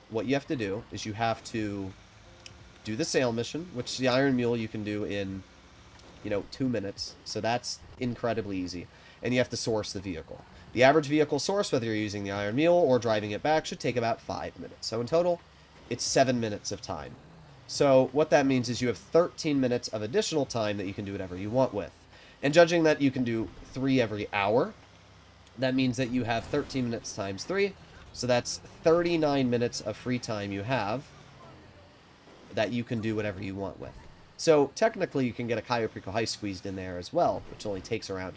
what you have to do is you have to do the sale mission, which the Iron Mule you can do in 2 minutes. So that's incredibly easy. And you have to source the vehicle. The average vehicle source, whether you're using the Iron Mule or driving it back, should take about 5 minutes. So in total, it's 7 minutes of time. So what that means is you have 13 minutes of additional time that you can do whatever you want with. And judging that you can do 3 every hour, that means that you have 13 minutes times 3. So that's 39 minutes of free time you have that you can do whatever you want with. So technically you can get a Cayo Perico heist squeezed in there as well, which only takes around,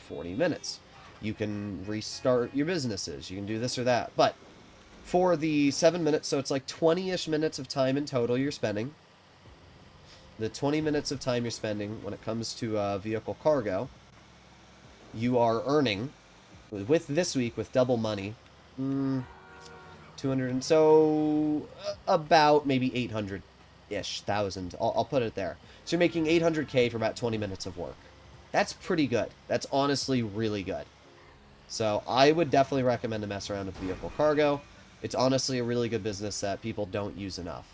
40 minutes. You can restart your businesses. You can do this or that. But for the 7 minutes, so it's like 20-ish minutes of time in total you're spending. The 20 minutes of time you're spending when it comes to vehicle cargo, you are earning, with this week, with double money, 200, and so about maybe 800-ish thousand. I'll put it there. So you're making 800K for about 20 minutes of work. That's pretty good. That's honestly really good. So I would definitely recommend to mess around with vehicle cargo. It's honestly a really good business that people don't use enough.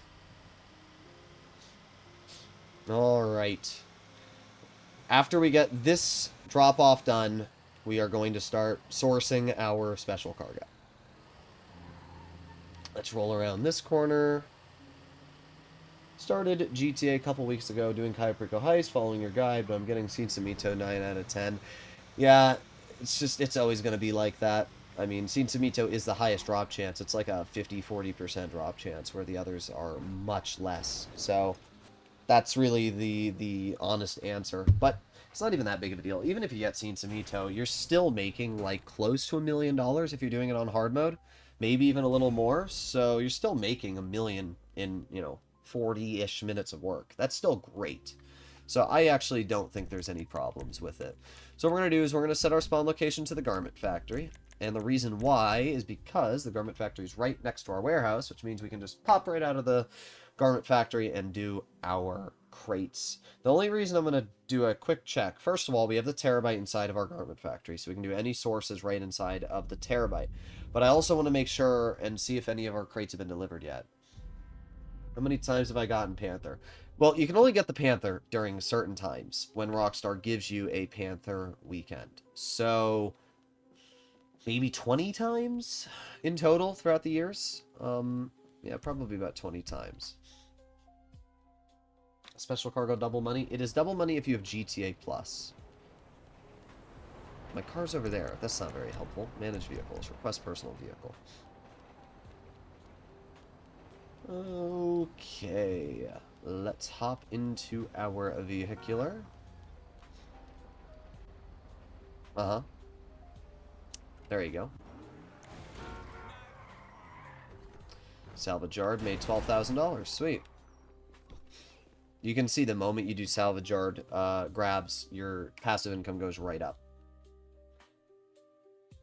Alright. After we get this drop-off done, we are going to start sourcing our special cargo. Let's roll around this corner. Started GTA a couple weeks ago doing Cayo Perico heist, following your guide, but I'm getting Sin Samito 9 out of 10. Yeah, it's always going to be like that. I mean, Sin Samito is the highest drop chance. It's like a 50-40% drop chance, where the others are much less. So that's really the honest answer. But it's not even that big of a deal. Even if you get Sin Samito, you're still making like close to $1 million if you're doing it on hard mode. Maybe even a little more. So you're still making $1 million in, 40-ish minutes of work. That's still great. So I actually don't think there's any problems with it. So what we're going to do is we're going to set our spawn location to the garment factory. And the reason why is because the garment factory is right next to our warehouse, which means we can just pop right out of the garment factory and do our crates. The only reason I'm going to do a quick check, first of all, we have the terabyte inside of our garment factory, so we can do any sources right inside of the terabyte. But I also want to make sure and see if any of our crates have been delivered yet. How many times have I gotten Panther? Well, you can only get the Panther during certain times when Rockstar gives you a Panther weekend. So maybe 20 times in total throughout the years. Yeah, probably about 20 times. Special cargo double money. It is double money if you have GTA Plus. My car's over there. That's not very helpful. Manage vehicles. Request personal vehicle. Okay. Let's hop into our vehicular. Uh-huh. There you go. Salvage yard made $12,000. Sweet. You can see the moment you do salvage yard grabs, your passive income goes right up.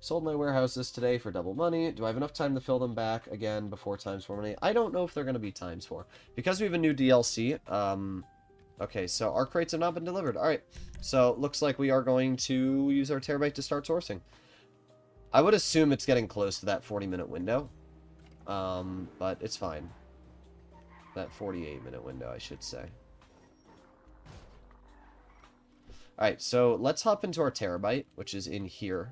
Sold my warehouses today for double money. Do I have enough time to fill them back again before times 4 money? I don't know if they're going to be times 4. Because we have a new DLC. Okay, so our crates have not been delivered. Alright, so looks like we are going to use our terabyte to start sourcing. I would assume it's getting close to that 40-minute window. But it's fine. That 48-minute window, I should say. Alright, so let's hop into our terabyte, which is in here.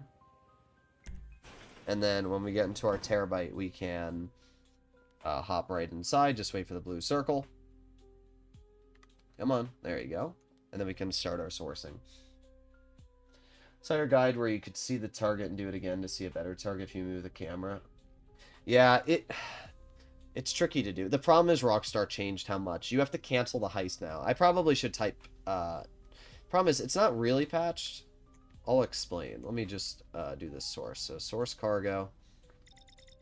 And then when we get into our terabyte, we can hop right inside. Just wait for the blue circle. Come on. There you go. And then we can start our sourcing. Center guide where you could see the target and do it again to see a better target if you move the camera. Yeah, it's tricky to do. The problem is Rockstar changed how much. You have to cancel the heist now. I probably should type... problem is, it's not really patched. I'll explain. Let me just do this source. So source cargo.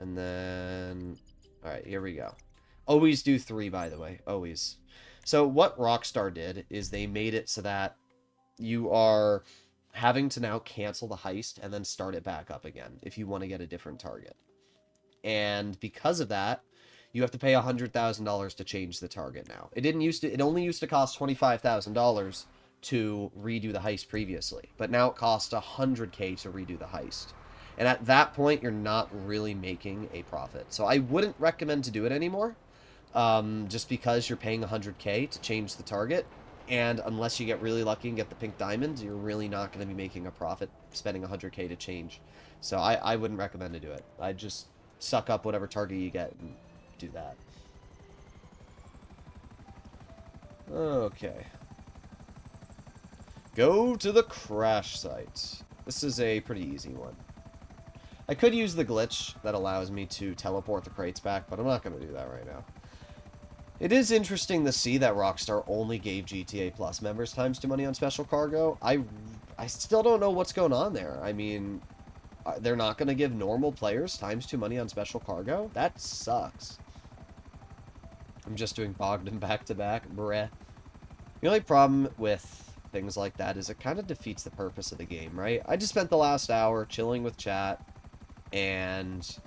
And then... Alright, here we go. Always do 3, by the way. Always. So what Rockstar did is they made it so that you are having to now cancel the heist and then start it back up again if you want to get a different target. And because of that, you have to pay $100,000 to change the target now. It only used to cost $25,000 to redo the heist previously, but now it costs $100K to redo the heist. And at that point, you're not really making a profit. So I wouldn't recommend to do it anymore, just because you're paying $100K to change the target. And unless you get really lucky and get the pink diamonds, you're really not going to be making a profit spending 100k to change. So I wouldn't recommend to do it. I'd just suck up whatever target you get and do that. Okay. Go to the crash site. This is a pretty easy one. I could use the glitch that allows me to teleport the crates back, but I'm not going to do that right now. It is interesting to see that Rockstar only gave GTA Plus members ×2 money on special cargo. I still don't know what's going on there. I mean, they're not going to give normal players ×2 money on special cargo? That sucks. I'm just doing Bogdan back-to-back. Breh. The only problem with things like that is it kind of defeats the purpose of the game, right? I just spent the last hour chilling with chat and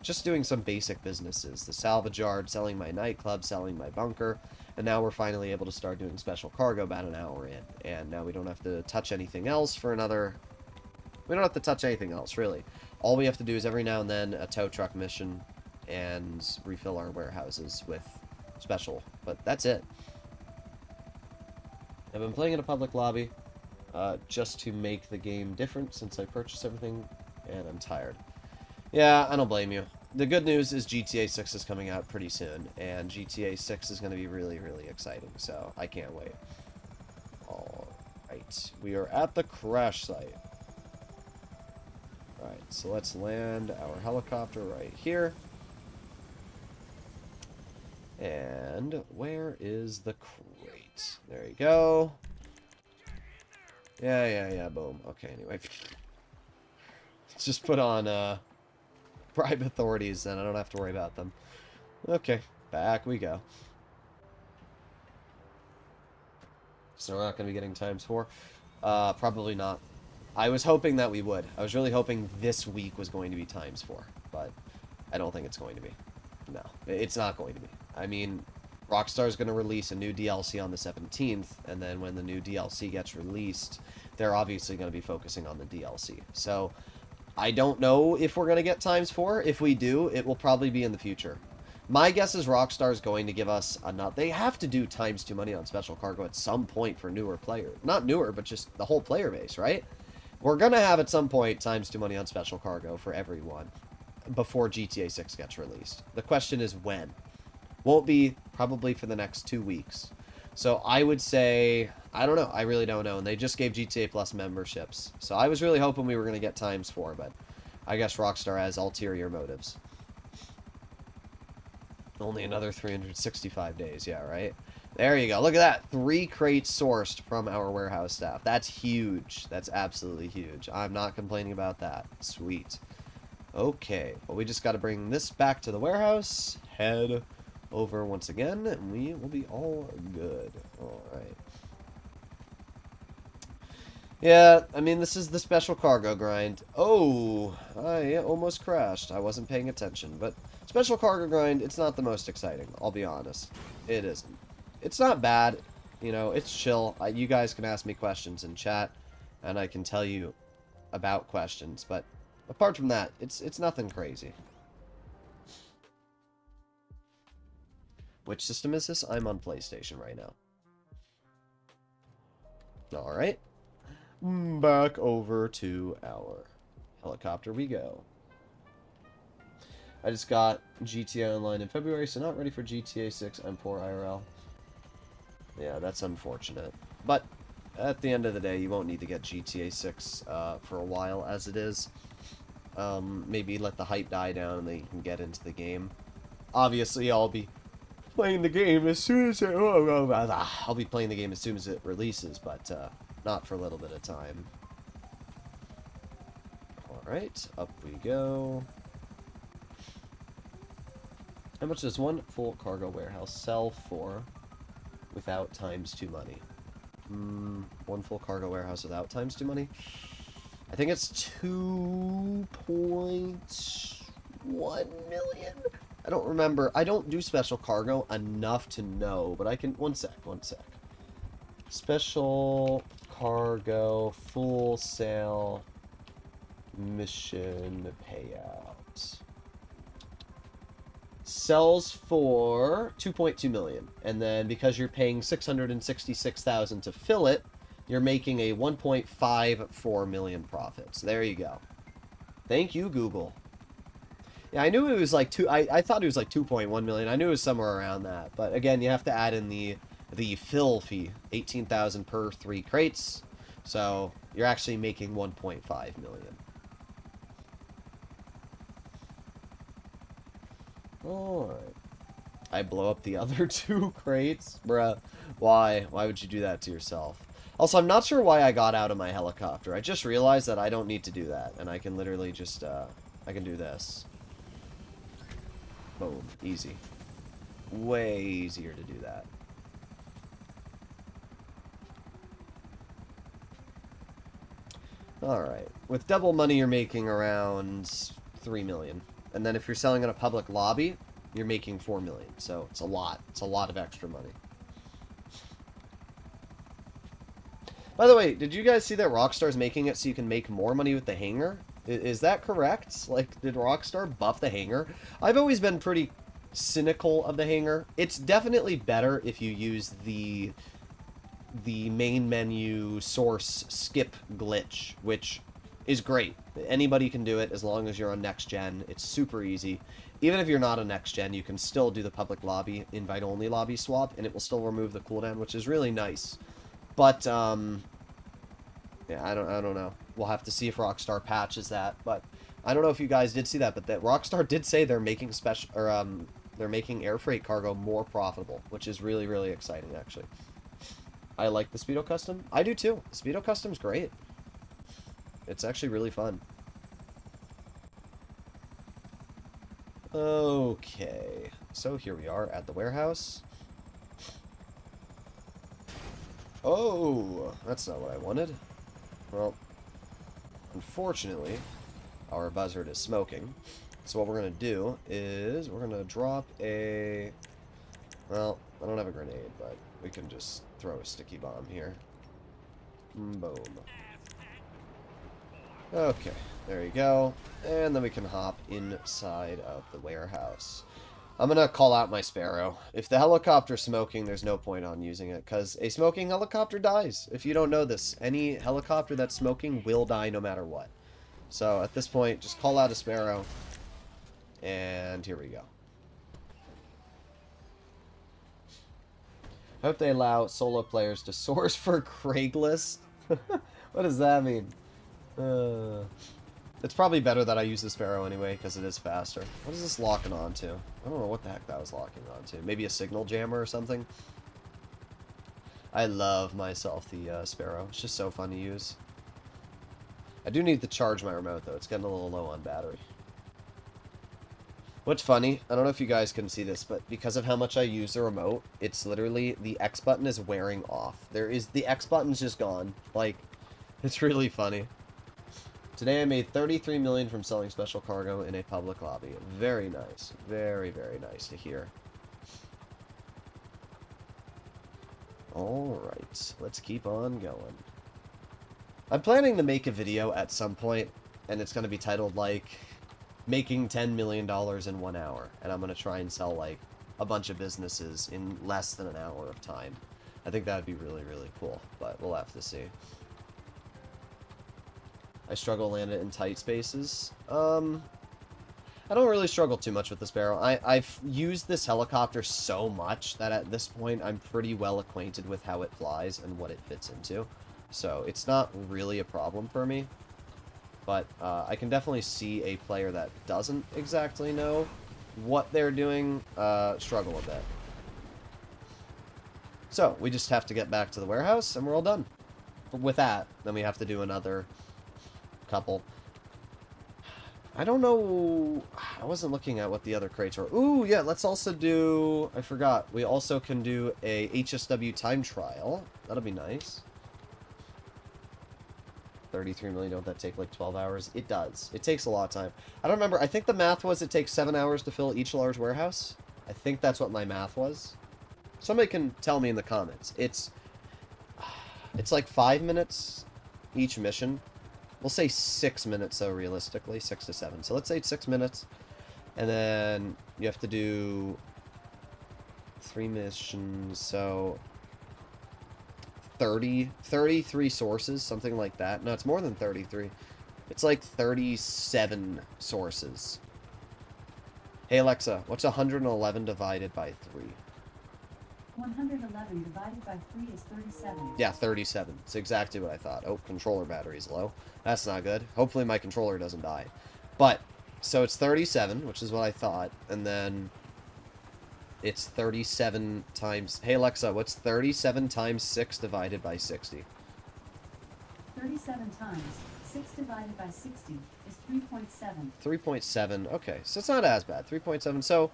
just doing some basic businesses. The salvage yard, selling my nightclub, selling my bunker, and now we're finally able to start doing special cargo about an hour in. And now we don't have to touch anything else for another... We don't have to touch anything else, really. All we have to do is every now and then a tow truck mission and refill our warehouses with special. But that's it. I've been playing in a public lobby just to make the game different since I purchased everything, and I'm tired. Yeah, I don't blame you. The good news is GTA 6 is coming out pretty soon, and GTA 6 is going to be really, really exciting, so I can't wait. Alright, we are at the crash site. Alright, so let's land our helicopter right here. And where is the crate? There you go. Yeah, boom. Okay, anyway. Let's just put on, bribe authorities, then I don't have to worry about them. Okay, back we go. So we're not going to be getting ×4? Probably not. I was hoping that we would. I was really hoping this week was going to be ×4, but I don't think it's going to be. No, it's not going to be. I mean, Rockstar's going to release a new DLC on the 17th, and then when the new DLC gets released, they're obviously going to be focusing on the DLC. So, I don't know if we're going to get ×4. If we do, it will probably be in the future. My guess is Rockstar is going to give us enough. They have to do ×2 money on special cargo at some point for newer players. Not newer, but just the whole player base, right? We're going to have at some point ×2 money on special cargo for everyone before GTA 6 gets released. The question is when. Won't be probably for the next 2 weeks. So I would say, I don't know. I really don't know. And they just gave GTA Plus memberships. So I was really hoping we were going to get ×4, but I guess Rockstar has ulterior motives. Only another 365 days, yeah, right? There you go. Look at that. 3 crates sourced from our warehouse staff. That's huge. That's absolutely huge. I'm not complaining about that. Sweet. Okay, well, we just got to bring this back to the warehouse. Head over once again, and we will be all good. Alright. Yeah, I mean, this is the special cargo grind. Oh, I almost crashed. I wasn't paying attention, but special cargo grind, it's not the most exciting, I'll be honest. It isn't. It's not bad, you know, it's chill. You guys can ask me questions in chat, and I can tell you about questions, but apart from that, it's nothing crazy. Which system is this? I'm on PlayStation right now. Alright. Back over to our helicopter we go. I just got GTA Online in February, so not ready for GTA 6. I'm poor IRL. Yeah, that's unfortunate. But at the end of the day, you won't need to get GTA 6 for a while as it is. Maybe let the hype die down and then you can get into the game. Obviously, I'll be playing the game as soon as I'll be playing the game as soon as it releases, but not for a little bit of time. Alright, up we go. How much does one full cargo warehouse sell for without ×2 money? One full cargo warehouse without ×2 money? I think it's 2.1 million? I don't remember. I don't do special cargo enough to know, but I can... One sec. Special cargo full sale mission payout. sells for 2.2 million, and then because you're paying 666,000 to fill it, you're making a 1.54 million profit. So there you go. Thank you, Google. Yeah, I knew it was like I thought it was like 2.1 million. I knew it was somewhere around that, but again, you have to add in the fill fee, 18,000 per 3 crates. So you're actually making 1.5 million. Alright. I blow up the other 2 crates? Bruh. Why? Why would you do that to yourself? Also, I'm not sure why I got out of my helicopter. I just realized that I don't need to do that. And I can literally just, I can do this. Boom. Easy. Way easier to do that. Alright. With double money, you're making around 3 million. And then if you're selling in a public lobby, you're making 4 million. So it's a lot. It's a lot of extra money. By the way, did you guys see that Rockstar's making it so you can make more money with the hangar? Is that correct? Like, did Rockstar buff the hangar? I've always been pretty cynical of the hangar. It's definitely better if you use the main menu source skip glitch, which is great. Anybody can do it as long as you're on next gen. It's super easy. Even if you're not on next gen, you can still do the public lobby invite only lobby swap, and it will still remove the cooldown, which is really nice. But yeah, I don't know. We'll have to see if Rockstar patches that. But I don't know if you guys did see that, but that Rockstar did say they're making they're making air freight cargo more profitable, which is really, really exciting actually. I like the Speedo Custom. I do too. The Speedo Custom's great. It's actually really fun. Okay, so here we are at the warehouse. Oh, that's not what I wanted. Well, unfortunately, our buzzard is smoking. So what we're going to do is we're going to drop a... Well, I don't have a grenade, but we can just throw a sticky bomb here. Boom. Okay, there you go. And then we can hop inside of the warehouse. I'm going to call out my Sparrow. If the helicopter's smoking, there's no point on using it, because a smoking helicopter dies. If you don't know this, any helicopter that's smoking will die no matter what. So at this point, just call out a Sparrow. And here we go. I hope they allow solo players to source for Craigslist. What does that mean? It's probably better that I use the Sparrow anyway, because it is faster. What is this locking onto? I don't know what the heck that was locking onto. Maybe a signal jammer or something? I love myself the Sparrow. It's just so fun to use. I do need to charge my remote, though. It's getting a little low on battery. What's funny, I don't know if you guys can see this, but because of how much I use the remote, it's literally, the X button is wearing off. The X button's just gone. Like, it's really funny. Today I made 33 million from selling special cargo in a public lobby. Very nice. Very, very nice to hear. Alright, let's keep on going. I'm planning to make a video at some point, and it's going to be titled, like, making $10 million in 1 hour. And I'm going to try and sell, like, a bunch of businesses in less than an hour of time. I think that would be really, really cool, but we'll have to see. I struggle to land it in tight spaces. I don't really struggle too much with the Sparrow. I've used this helicopter so much that at this point I'm pretty well acquainted with how it flies and what it fits into. So it's not really a problem for me. But I can definitely see a player that doesn't exactly know what they're doing struggle a bit. So we just have to get back to the warehouse and we're all done. With that, then we have to do another couple. I don't know. I wasn't looking at what the other crates were. Ooh, yeah, let's also do... I forgot. We also can do a HSW time trial. That'll be nice. 33 million, don't that take like 12 hours? It does. It takes a lot of time. I don't remember. I think the math was it takes 7 hours to fill each large warehouse. I think that's what my math was. Somebody can tell me in the comments. It's like 5 minutes each mission. We'll say 6 minutes, though, realistically. 6 to 7. So let's say 6 minutes. And then you have to do 3 missions, so 33 sources, something like that. No, it's more than 33. It's like 37 sources. Hey Alexa, what's 111 divided by 3? 111 divided by 3 is 37. Yeah, 37. It's exactly what I thought. Oh, controller battery's low. That's not good. Hopefully my controller doesn't die. But, so it's 37, which is what I thought. And then it's 37 times... Hey Alexa, what's 37 times 6 divided by 60? 37 times 6 divided by 60 is 3.7. 3.7. Okay, so it's not as bad. 3.7. So,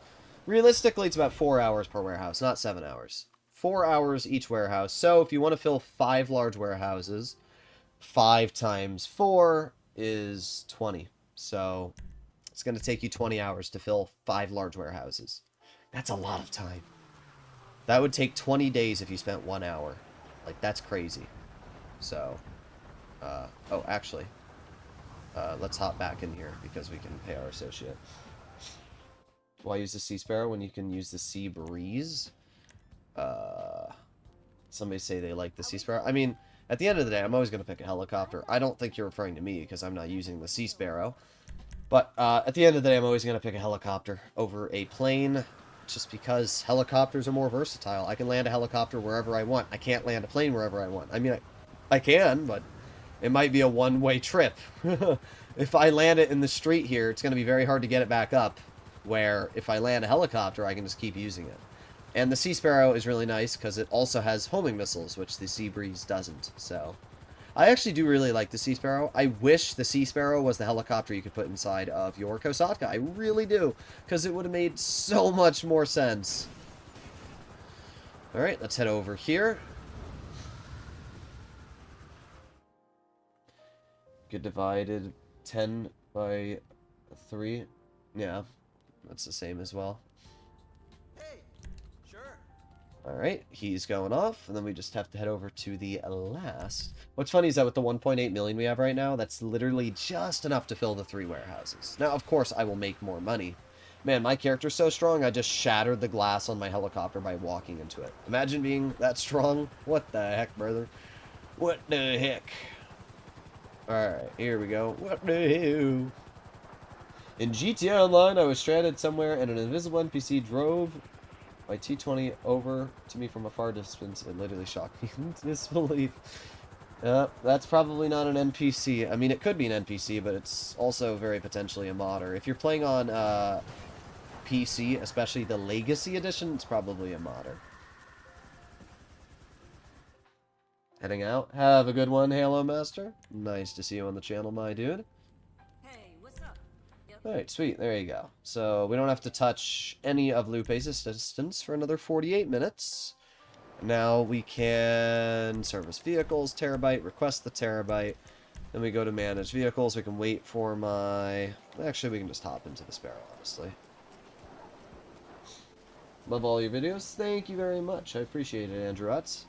realistically, it's about 4 hours per warehouse, not 7 hours. 4 hours each warehouse. So, if you want to fill 5 large warehouses, 5 times 4 is 20. So, it's going to take you 20 hours to fill 5 large warehouses. That's a lot of time. That would take 20 days if you spent 1 hour. Like, that's crazy. So, oh, actually, let's hop back in here because we can pay our associate. Why use the Sea Sparrow when you can use the Sea Breeze? Somebody say they like the Sea Sparrow. I mean, at the end of the day, I'm always going to pick a helicopter. I don't think you're referring to me because I'm not using the Sea Sparrow. But at the end of the day, I'm always going to pick a helicopter over a plane just because helicopters are more versatile. I can land a helicopter wherever I want. I can't land a plane wherever I want. I mean, I can, but it might be a one-way trip. If I land it in the street here, it's going to be very hard to get it back up. Where if I land a helicopter, I can just keep using it. And the Sea Sparrow is really nice because it also has homing missiles, which the Sea Breeze doesn't. So, I actually do really like the Sea Sparrow. I wish the Sea Sparrow was the helicopter you could put inside of your Kosatka. I really do, because it would have made so much more sense. Alright, let's head over here. Get divided 10 by 3. Yeah, that's the same as well. Hey, sure. Alright, he's going off, and then we just have to head over to the last. What's funny is that with the 1.8 million we have right now, that's literally just enough to fill the 3 warehouses. Now, of course, I will make more money. Man, my character's so strong, I just shattered the glass on my helicopter by walking into it. Imagine being that strong. What the heck, brother? What the heck? Alright, here we go. What the hell? In GTA Online, I was stranded somewhere and an invisible NPC drove my T-20 over to me from a far distance. It literally shocked me into disbelief. That's probably not an NPC. I mean, it could be an NPC, but it's also very potentially a modder. If you're playing on PC, especially the Legacy Edition, it's probably a modder. Heading out. Have a good one, Halo Master. Nice to see you on the channel, my dude. Hey, what's up? Yep. Alright, sweet. There you go. So, we don't have to touch any of Lupe's assistants for another 48 minutes. Now we can service vehicles, terabyte, request the terabyte. Then we go to manage vehicles. We can wait for my... Actually, we can just hop into the Sparrow, honestly. Love all your videos. Thank you very much. I appreciate it, Andrew Utz.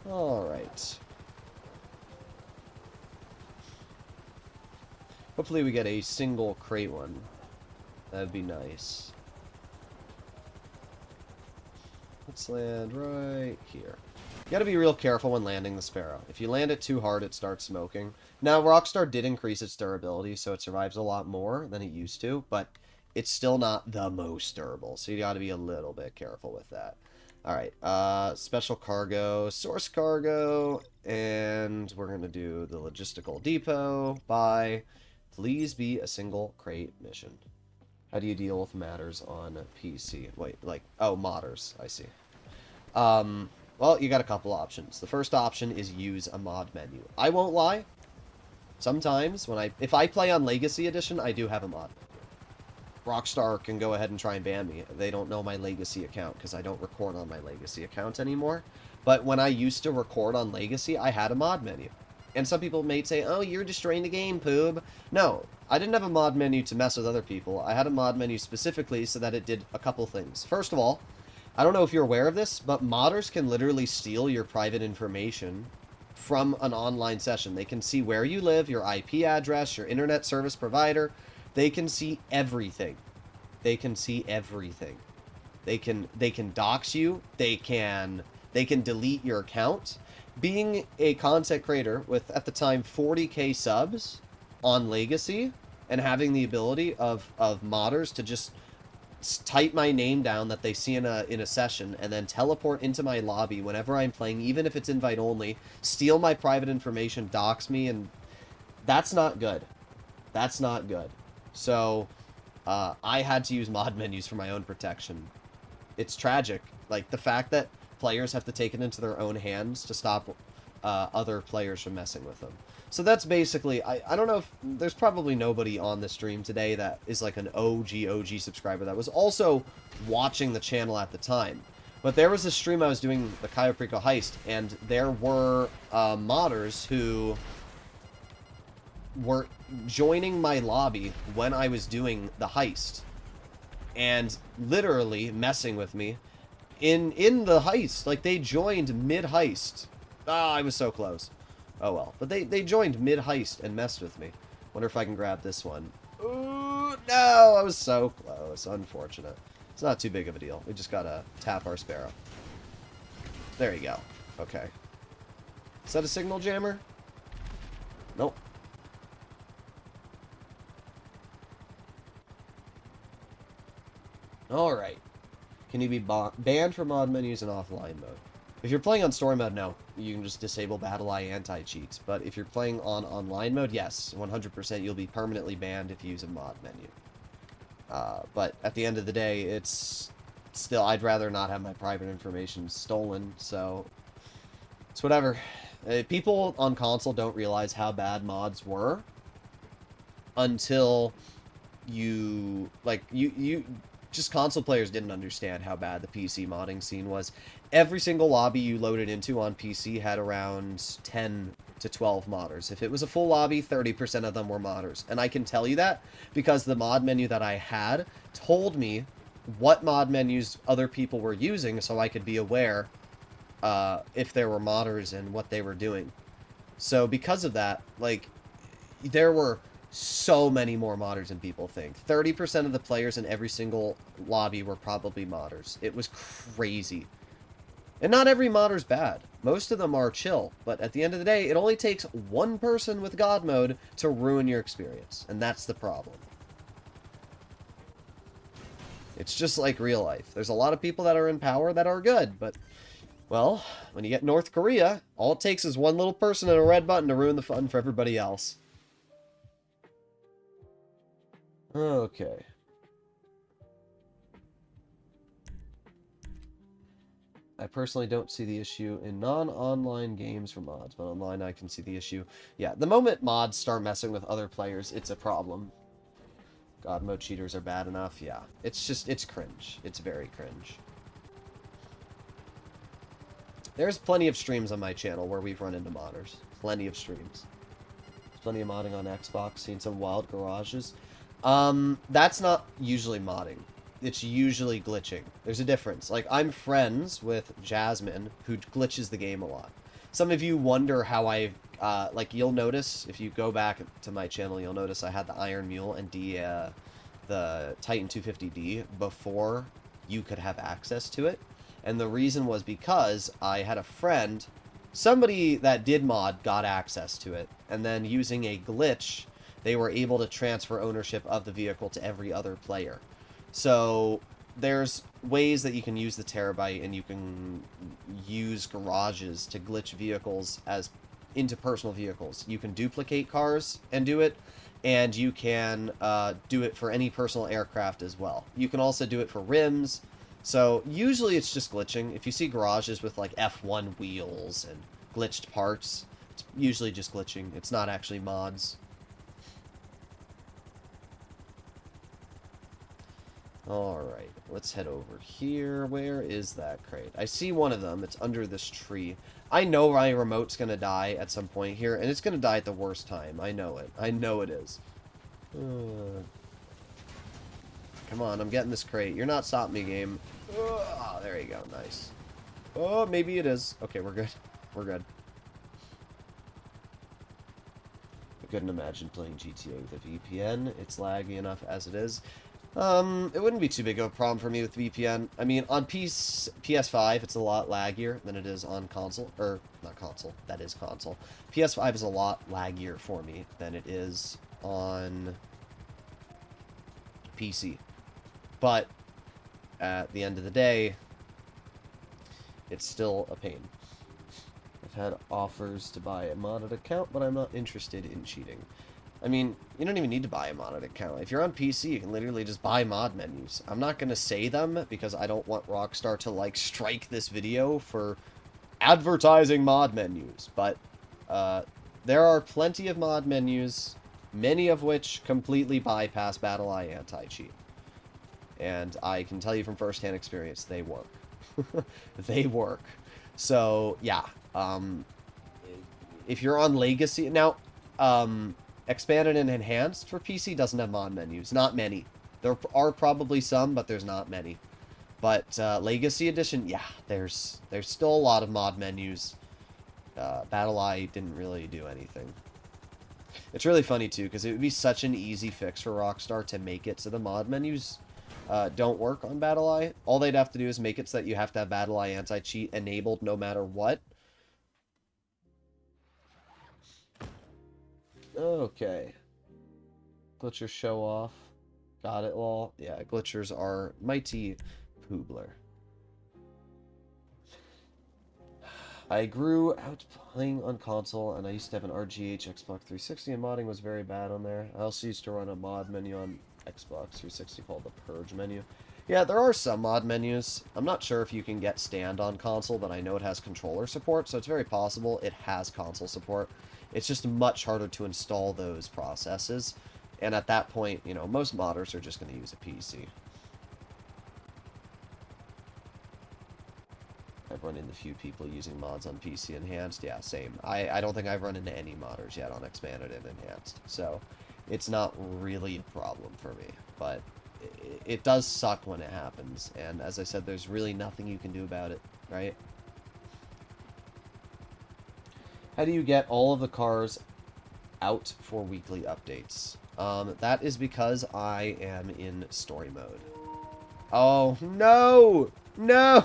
Alright. Hopefully we get a single crate one. That'd be nice. Let's land right here. You gotta be real careful when landing the Sparrow. If you land it too hard, it starts smoking. Now, Rockstar did increase its durability, so it survives a lot more than it used to, but it's still not the most durable, so you gotta be a little bit careful with that. Alright, special cargo, source cargo, and we're gonna do the logistical depot. Bye. Please be a single crate mission. How do you deal with matters on PC? Wait, like, oh, modders, I see. Well, you got a couple options. The first option is use a mod menu. I won't lie. Sometimes, if I play on Legacy Edition, I do have a mod menu. Rockstar can go ahead and try and ban me. They don't know my Legacy account, because I don't record on my Legacy account anymore. But when I used to record on Legacy, I had a mod menu. And some people may say, oh, you're destroying the game, Poob. No, I didn't have a mod menu to mess with other people. I had a mod menu specifically so that it did a couple things. First of all, I don't know if you're aware of this, but modders can literally steal your private information from an online session. They can see where you live, your IP address, your internet service provider. They can see everything. They can see everything. They can dox you. They can delete your account. Being a content creator with, at the time, 40k subs on Legacy, and having the ability of modders to just type my name down that they see in a session and then teleport into my lobby whenever I'm playing, even if it's invite only, steal my private information, dox me, and that's not good. That's not good. So I had to use mod menus for my own protection. It's tragic. Like, the fact that players have to take it into their own hands to stop other players from messing with them. So that's basically, I don't know if, there's probably nobody on the stream today that is like an OG subscriber that was also watching the channel at the time. But there was a stream I was doing, the Cayo Perico heist, and there were modders who were joining my lobby when I was doing the heist. And literally messing with me in the heist. Like, they joined mid-heist. Ah, I was so close. Oh well. But they joined mid-heist and messed with me. Wonder if I can grab this one. Ooh, no! I was so close. Unfortunate. It's not too big of a deal. We just gotta tap our sparrow. There you go. Okay. Is that a signal jammer? Nope. Alright. Can you be banned from mod menus in offline mode? If you're playing on story mode, no. You can just disable Battle Eye anti-cheats. But if you're playing on online mode, yes. 100% you'll be permanently banned if you use a mod menu. But at the end of the day, it's still, I'd rather not have my private information stolen, so it's whatever. People on console don't realize how bad mods were until you, like, just console players didn't understand how bad the PC modding scene was. Every single lobby you loaded into on PC had around 10 to 12 modders. If it was a full lobby, 30% of them were modders. And I can tell you that because the mod menu that I had told me what mod menus other people were using, so I could be aware if there were modders and what they were doing. So because of that, like, there were so many more modders than people think. 30% of the players in every single lobby were probably modders. It was crazy. And not every modder's bad. Most of them are chill. But at the end of the day, it only takes one person with God mode to ruin your experience. And that's the problem. It's just like real life. There's a lot of people that are in power that are good. But, well, when you get North Korea, all it takes is one little person and a red button to ruin the fun for everybody else. Okay. I personally don't see the issue in non-online games for mods, but online I can see the issue. Yeah, the moment mods start messing with other players, it's a problem. God mode cheaters are bad enough, yeah. It's just, it's cringe. It's very cringe. There's plenty of streams on my channel where we've run into modders. Plenty of streams. There's plenty of modding on Xbox, seen some wild garages. That's not usually modding. It's usually glitching. There's a difference. Like, I'm friends with Jasmine, who glitches the game a lot. Some of you wonder how I, like, you'll notice, if you go back to my channel, you'll notice I had the Iron Mule and the Titan 250D before you could have access to it. And the reason was because I had a friend, somebody that did mod got access to it, and then using a glitch, they were able to transfer ownership of the vehicle to every other player. So there's ways that you can use the terabyte, and you can use garages to glitch vehicles as into personal vehicles. You can duplicate cars and do it, and you can do it for any personal aircraft as well. You can also do it for rims. So usually it's just glitching. If you see garages with like F1 wheels and glitched parts, it's usually just glitching. It's not actually mods. Alright, let's head over here. Where is that crate? I see one of them. It's under this tree. I know my remote's gonna die at some point here, and it's gonna die at the worst time. I know it. I know it is. Come on, I'm getting this crate. You're not stopping me, game. Oh, there you go. Nice. Oh, maybe it is. Okay, we're good. We're good. I couldn't imagine playing GTA with a VPN. It's laggy enough as it is. It wouldn't be too big of a problem for me with VPN. I mean, on PS5, it's a lot laggier than it is on console. Or, not console. That is console. PS5 is a lot laggier for me than it is on PC. But, at the end of the day, it's still a pain. I've had offers to buy a modded account, but I'm not interested in cheating. I mean, you don't even need to buy a modded account. If you're on PC, you can literally just buy mod menus. I'm not going to say them because I don't want Rockstar to, like, strike this video for advertising mod menus. But there are plenty of mod menus, many of which completely bypass BattleEye anti-cheat. And I can tell you from firsthand experience, they work. They work. So, yeah. If you're on Legacy... Now, Expanded and Enhanced for PC doesn't have mod menus. Not many. There are probably some, but there's not many. But Legacy Edition, yeah, there's still a lot of mod menus. BattleEye didn't really do anything. It's really funny, too, because it would be such an easy fix for Rockstar to make it so the mod menus don't work on BattleEye. All they'd have to do is make it so that you have to have BattleEye anti-cheat enabled no matter what. Okay. Glitcher show off. Got it, lol. Yeah, glitchers are mighty poobler. I grew out playing on console, and I used to have an RGH Xbox 360, and modding was very bad on there. I also used to run a mod menu on Xbox 360 called the Purge menu. Yeah, there are some mod menus. I'm not sure if you can get stand on console, but I know it has controller support, so it's very possible it has console support. It's just much harder to install those processes. And at that point, you know, most modders are just going to use a PC. I've run into a few people using mods on PC Enhanced. Yeah, same. I don't think I've run into any modders yet on Expanded and Enhanced. So, it's not really a problem for me. But it does suck when it happens. And as I said, there's really nothing you can do about it, right? How do you get all of the cars out for weekly updates? That is because I am in story mode. Oh, no! No!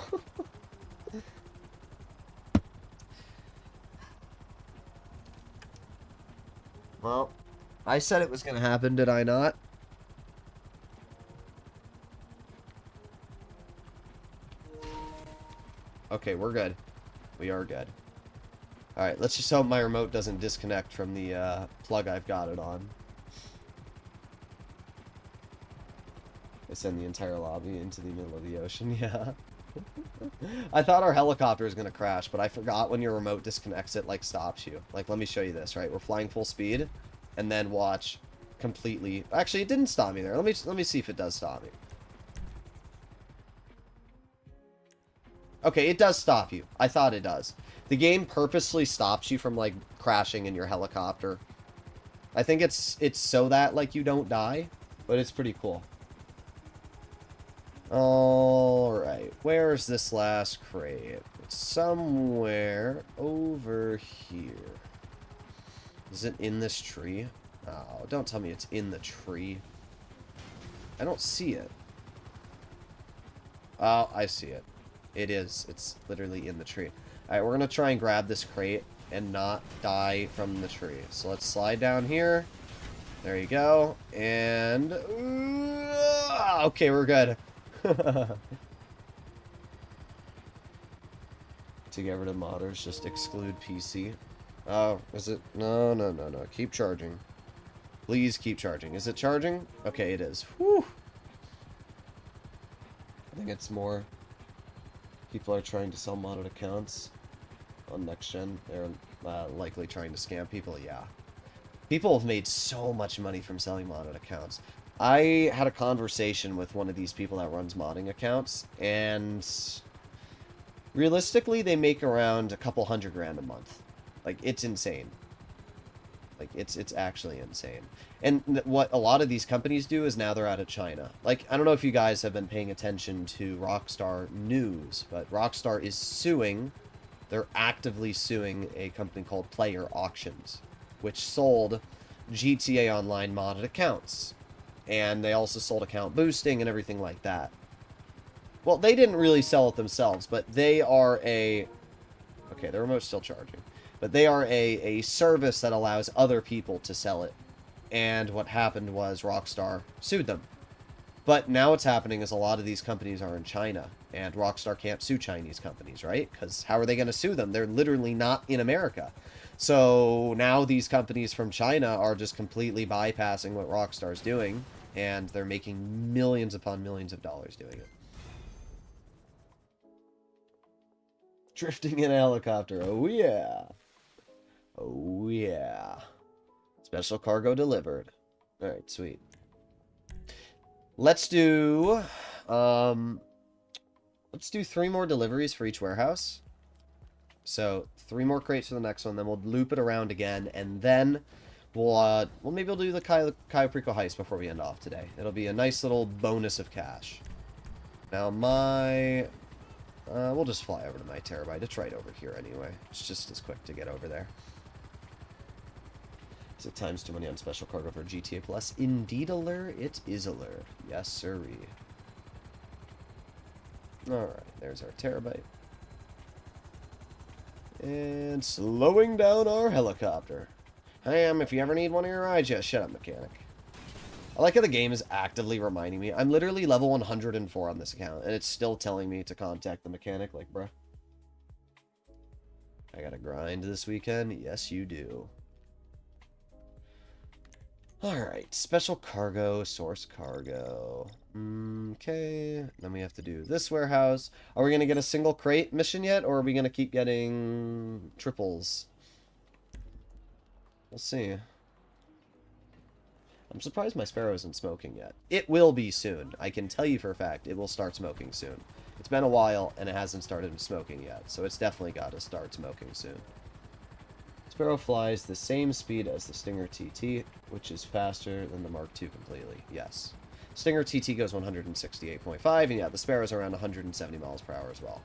Well, I said it was going to happen, did I not? Okay, we're good. We are good. Alright, let's just hope my remote doesn't disconnect from the plug I've got it on. I send the entire lobby into the middle of the ocean, yeah. I thought our helicopter was going to crash, but I forgot when your remote disconnects, it, like, stops you. Like, let me show you this, right? We're flying full speed, and then watch completely... Actually, it didn't stop me there. Let me see if it does stop me. Okay, it does stop you. I thought it does. The game purposely stops you from, like, crashing in your helicopter. I think it's so that, like, you don't die, but it's pretty cool. Alright, where's this last crate? It's somewhere over here. Is it in this tree? Oh, don't tell me it's in the tree. I don't see it. Oh, I see it. It is. It's literally in the tree. Alright, we're going to try and grab this crate and not die from the tree. So let's slide down here. There you go. And... okay, we're good. To get rid of modders, just exclude PC. Oh, is it? No, no, no, no. Keep charging. Please keep charging. Is it charging? Okay, it is. Whew. I think it's more... People are trying to sell modded accounts on next gen. They're likely trying to scam people. Yeah. People have made so much money from selling modded accounts. I had a conversation with one of these people that runs modding accounts, and realistically, they make around a couple $100 grand a month. Like, it's insane. Like, it's actually insane. And what a lot of these companies do is now they're out of China. Like, I don't know if you guys have been paying attention to Rockstar news, but Rockstar is suing, they're actively suing a company called Player Auctions, which sold GTA Online modded accounts. And they also sold account boosting and everything like that. Well, they didn't really sell it themselves, but they are a... Okay, the remote's still charging. But they are a service that allows other people to sell it. And what happened was Rockstar sued them. But now what's happening is a lot of these companies are in China. And Rockstar can't sue Chinese companies, right? Because how are they going to sue them? They're literally not in America. So now these companies from China are just completely bypassing what Rockstar's doing. And they're making millions upon millions of dollars doing it. Drifting in a helicopter. Oh, yeah. Oh, yeah. Special cargo delivered. Alright, sweet. Let's do 3 more deliveries for each warehouse. So 3 more crates for the next one, then we'll loop it around again, and then we'll maybe we'll do the Cayo Perico heist before we end off today. It'll be a nice little bonus of cash. Now we'll just fly over to my terabyte. It's right over here anyway. It's just as quick to get over there. Is it times 2 money on special cargo for GTA Plus? Indeed, alert. It is alert. Yes, sirree. Alright, there's our terabyte. And slowing down our helicopter. If you ever need one of your rides, yeah, shut up, mechanic. I like how the game is actively reminding me. I'm literally level 104 on this account, and it's still telling me to contact the mechanic. Like, bruh, I gotta grind this weekend. Yes, you do. Alright, special cargo, source cargo. Okay, then we have to do this warehouse. Are we gonna get a single crate mission yet, or are we gonna keep getting triples? We'll see. I'm surprised my Sparrow isn't smoking yet. It will be soon. I can tell you for a fact it will start smoking soon. It's been a while, and it hasn't started smoking yet, so it's definitely got to start smoking soon. Sparrow flies the same speed as the Stinger TT, which is faster than the Mark II completely. Yes. Stinger TT goes 168.5, and yeah, the Sparrow's around 170 miles per hour as well.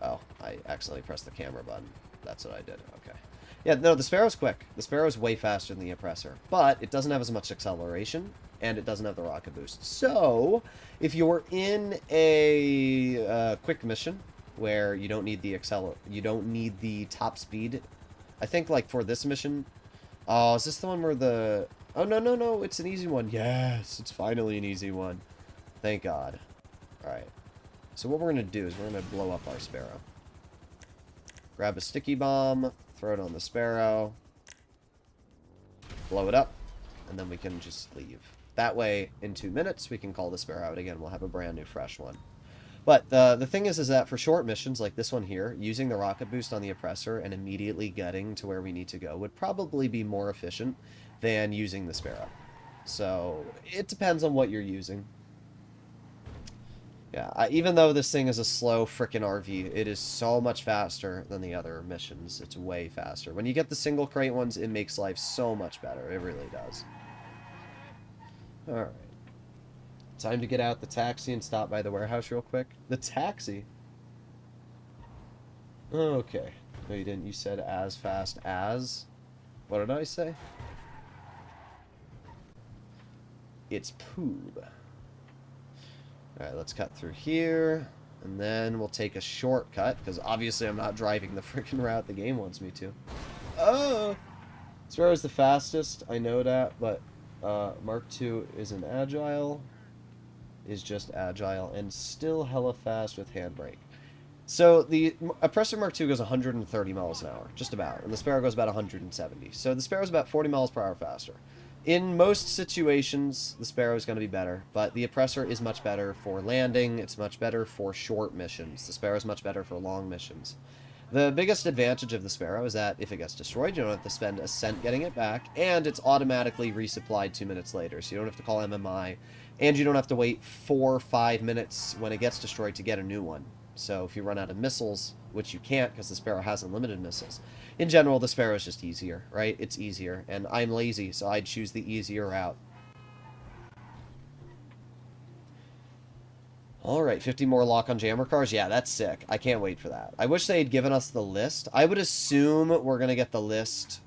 Oh, I accidentally pressed the camera button. That's what I did. Okay. Yeah, no, the Sparrow's quick. The Sparrow's way faster than the Oppressor, but it doesn't have as much acceleration, and it doesn't have the rocket boost. So, if you're in a quick mission where you don't need the top speed, I think like for this mission, oh, is this the one where the? Oh no, it's an easy one. Yes, it's finally an easy one. Thank God. All right. So what we're gonna do is we're gonna blow up our Sparrow. Grab a sticky bomb. Throw it on the Sparrow, blow it up, and then we can just leave. That way, in 2 minutes, we can call the Sparrow out again. We'll have a brand new, fresh one. But the thing is that for short missions like this one here, using the rocket boost on the Oppressor and immediately getting to where we need to go would probably be more efficient than using the Sparrow. So, it depends on what you're using. Yeah, even though this thing is a slow frickin' RV, it is so much faster than the other missions. It's way faster. When you get the single crate ones, it makes life so much better. It really does. Alright. Time to get out the taxi and stop by the warehouse real quick. The taxi? Okay. No, you didn't. You said as fast as... What did I say? It's Poob. Alright, let's cut through here, and then we'll take a shortcut, because obviously I'm not driving the freaking route the game wants me to. Oh! Sparrow's the fastest, I know that, but Mark II isn't agile, is just agile, and still hella fast with handbrake. So the Oppressor Mark II goes 130 miles an hour, just about, and the Sparrow goes about 170. So the Sparrow's about 40 miles per hour faster. In most situations, the Sparrow is going to be better, but the Oppressor is much better for landing. It's much better for short missions. The Sparrow is much better for long missions. The biggest advantage of the Sparrow is that if it gets destroyed, you don't have to spend a cent getting it back, and it's automatically resupplied 2 minutes later, so you don't have to call MMI, and you don't have to wait 4 or 5 minutes when it gets destroyed to get a new one. So if you run out of missiles, which you can't because the Sparrow has unlimited missiles, in general, the Sparrow is just easier, right? It's easier, and I'm lazy, so I'd choose the easier route. Alright, 50 more lock-on jammer cars? Yeah, that's sick. I can't wait for that. I wish they had given us the list. I would assume we're going to get the list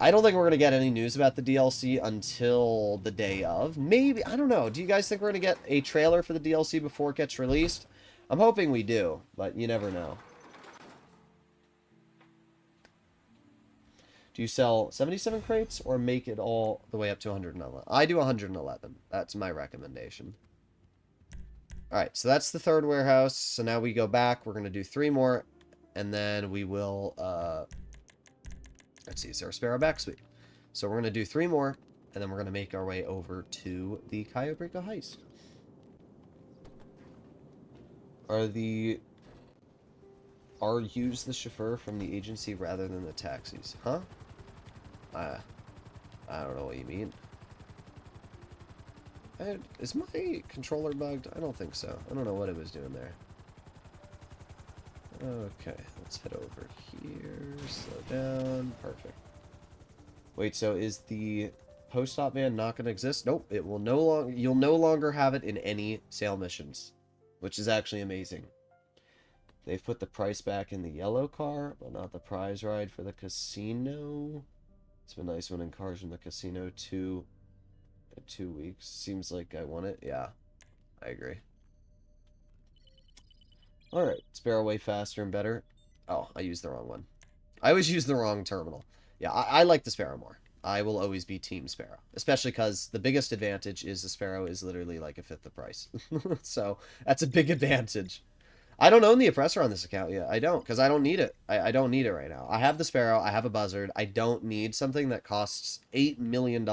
I don't think we're going to get any news about the DLC until the day of. Maybe, I don't know. Do you guys think we're going to get a trailer for the DLC before it gets released? I'm hoping we do, but you never know. Do you sell 77 crates or make it all the way up to 111? I do 111. That's my recommendation. Alright, so that's the third warehouse. So now we go back. We're going to do 3 more. And then we will... let's see, is there a sparrow back? Sweet. So we're going to do 3 more. And then we're going to make our way over to the Cayo Perico heist. Are use the chauffeur from the agency rather than the taxis? Huh? I don't know what you mean. Is my controller bugged? I don't think so. I don't know what it was doing there. Okay, let's head over here. Slow down. Perfect. Wait, so is the post-op van not going to exist? Nope. It will no longer. You'll no longer have it in any sale missions, which is actually amazing. They've put the price back in the yellow car, but not the prize ride for the casino. It's been nice winning cars in the casino too. 2 weeks. Seems like I want it. Yeah, I agree. Alright, Sparrow way faster and better. Oh, I used the wrong one. I always use the wrong terminal. Yeah, I like the Sparrow more. I will always be Team Sparrow. Especially because the biggest advantage is the Sparrow is literally like a fifth the price. So, that's a big advantage. I don't own the oppressor on this account yet. I don't, because I don't need it. I don't need it right now. I have the Sparrow. I have a Buzzard. I don't need something that costs $8 million.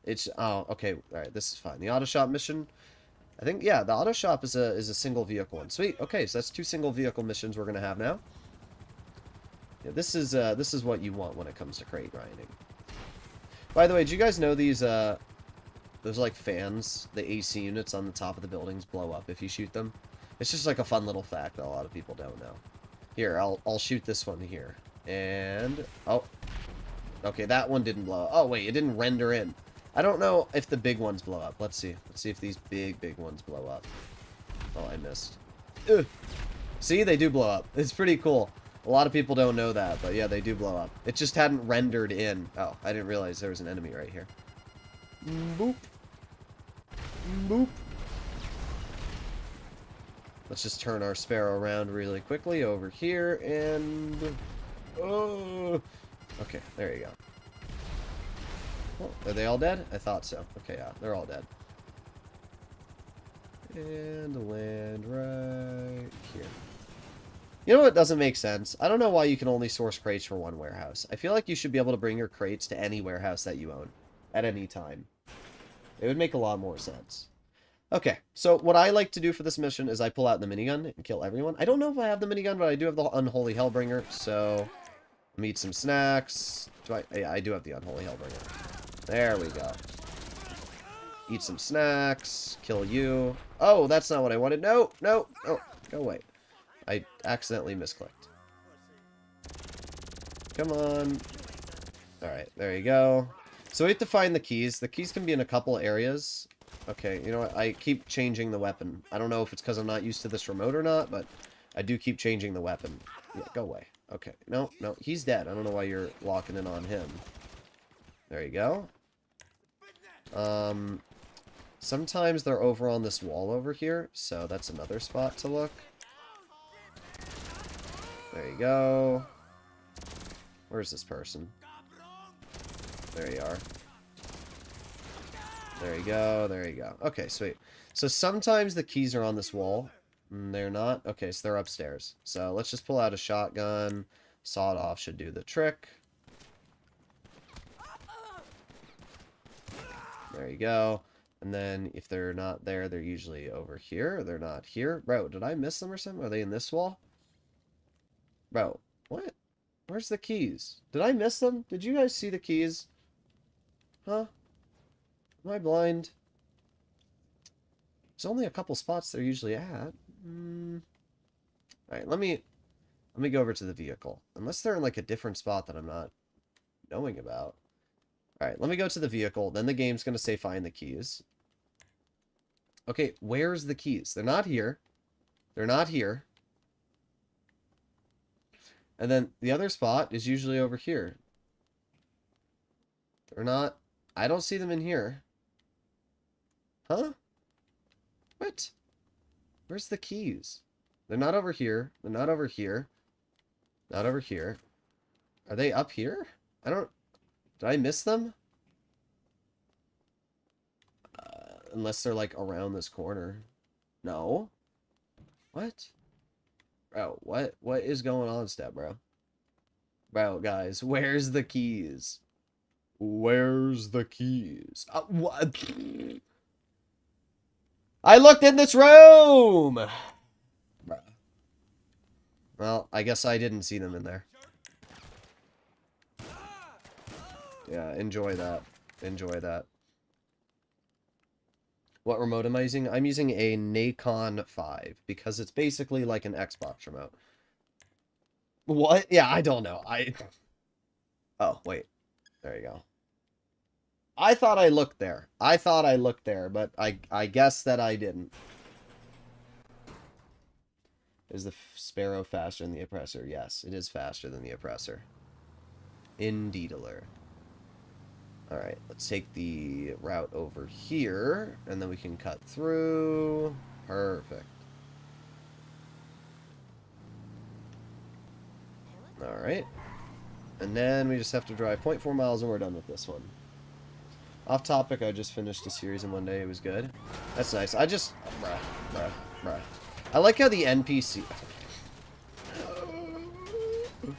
It's, oh, okay, alright, this is fine. The auto shop mission, I think, yeah, the auto shop is a single vehicle one. Sweet, okay, so that's 2 single vehicle missions we're going to have now. Yeah, this is what you want when it comes to crate grinding. By the way, do you guys know these, those, like, fans, the AC units on the top of the buildings blow up if you shoot them? It's just, like, a fun little fact that a lot of people don't know. Here, I'll shoot this one here. And, oh, okay, that one didn't blow up. Oh, wait, it didn't render in. I don't know if the big ones blow up. Let's see. Let's see if these big ones blow up. Oh, I missed. Ugh. See, they do blow up. It's pretty cool. A lot of people don't know that, but yeah, they do blow up. It just hadn't rendered in. Oh, I didn't realize there was an enemy right here. Boop. Boop. Let's just turn our Sparrow around really quickly over here, and... Oh! Okay, there you go. Oh, are they all dead? I thought so. Okay, yeah, they're all dead. And land right here. You know what doesn't make sense? I don't know why you can only source crates for one warehouse. I feel like you should be able to bring your crates to any warehouse that you own. At any time. It would make a lot more sense. Okay, so what I like to do for this mission is I pull out the minigun and kill everyone. I don't know if I have the minigun, but I do have the Unholy Hellbringer, so... Let me eat some snacks. Yeah, I do have the Unholy Hellbringer. There we go. Eat some snacks. Kill you. Oh, that's not what I wanted. No, no. Oh, go away. I accidentally misclicked. Come on. Alright, there you go. So we have to find the keys. The keys can be in a couple areas. Okay, you know what? I keep changing the weapon. I don't know if it's because I'm not used to this remote or not, but I do keep changing the weapon. Yeah, go away. Okay. No, no. He's dead. I don't know why you're locking in on him. There you go. Sometimes they're over on this wall over here, so that's another spot to look. There you go. Where's this person? There you are. There you go, there you go. Okay, sweet. So sometimes the keys are on this wall. They're not? Okay, so they're upstairs. So let's just pull out a shotgun. Sawed off should do the trick. There you go. And then if they're not there, they're usually over here. They're not here. Bro, did I miss them or something? Are they in this wall? Bro, what? Where's the keys? Did I miss them? Did you guys see the keys? Huh? Am I blind? There's only a couple spots they're usually at. Alright, let me go over to the vehicle. Unless they're in like a different spot that I'm not knowing about. Alright, let me go to the vehicle. Then the game's going to say find the keys. Okay, where's the keys? They're not here. They're not here. And then the other spot is usually over here. They're not... I don't see them in here. Huh? What? Where's the keys? They're not over here. They're not over here. Not over here. Are they up here? I don't... Did I miss them? Unless they're, like, around this corner. No. What? Bro, what is going on, Step, bro? Bro, guys, where's the keys? Where's the keys? What? I looked in this room! Bruh. Well, I guess I didn't see them in there. Yeah, enjoy that. Enjoy that. What remote am I using? I'm using a Nacon 5 because it's basically like an Xbox remote. What? Yeah, I don't know. Oh, wait. There you go. I thought I looked there. I thought I looked there, but I guess that I didn't. Is the Sparrow faster than the Oppressor? Yes, it is faster than the Oppressor. Indeedler. Alright, let's take the route over here, and then we can cut through. Perfect. Alright. And then we just have to drive 0.4 miles and we're done with this one. Off topic, I just finished a series in one day. It was good. That's nice. I just... Bruh. I like how the NPC...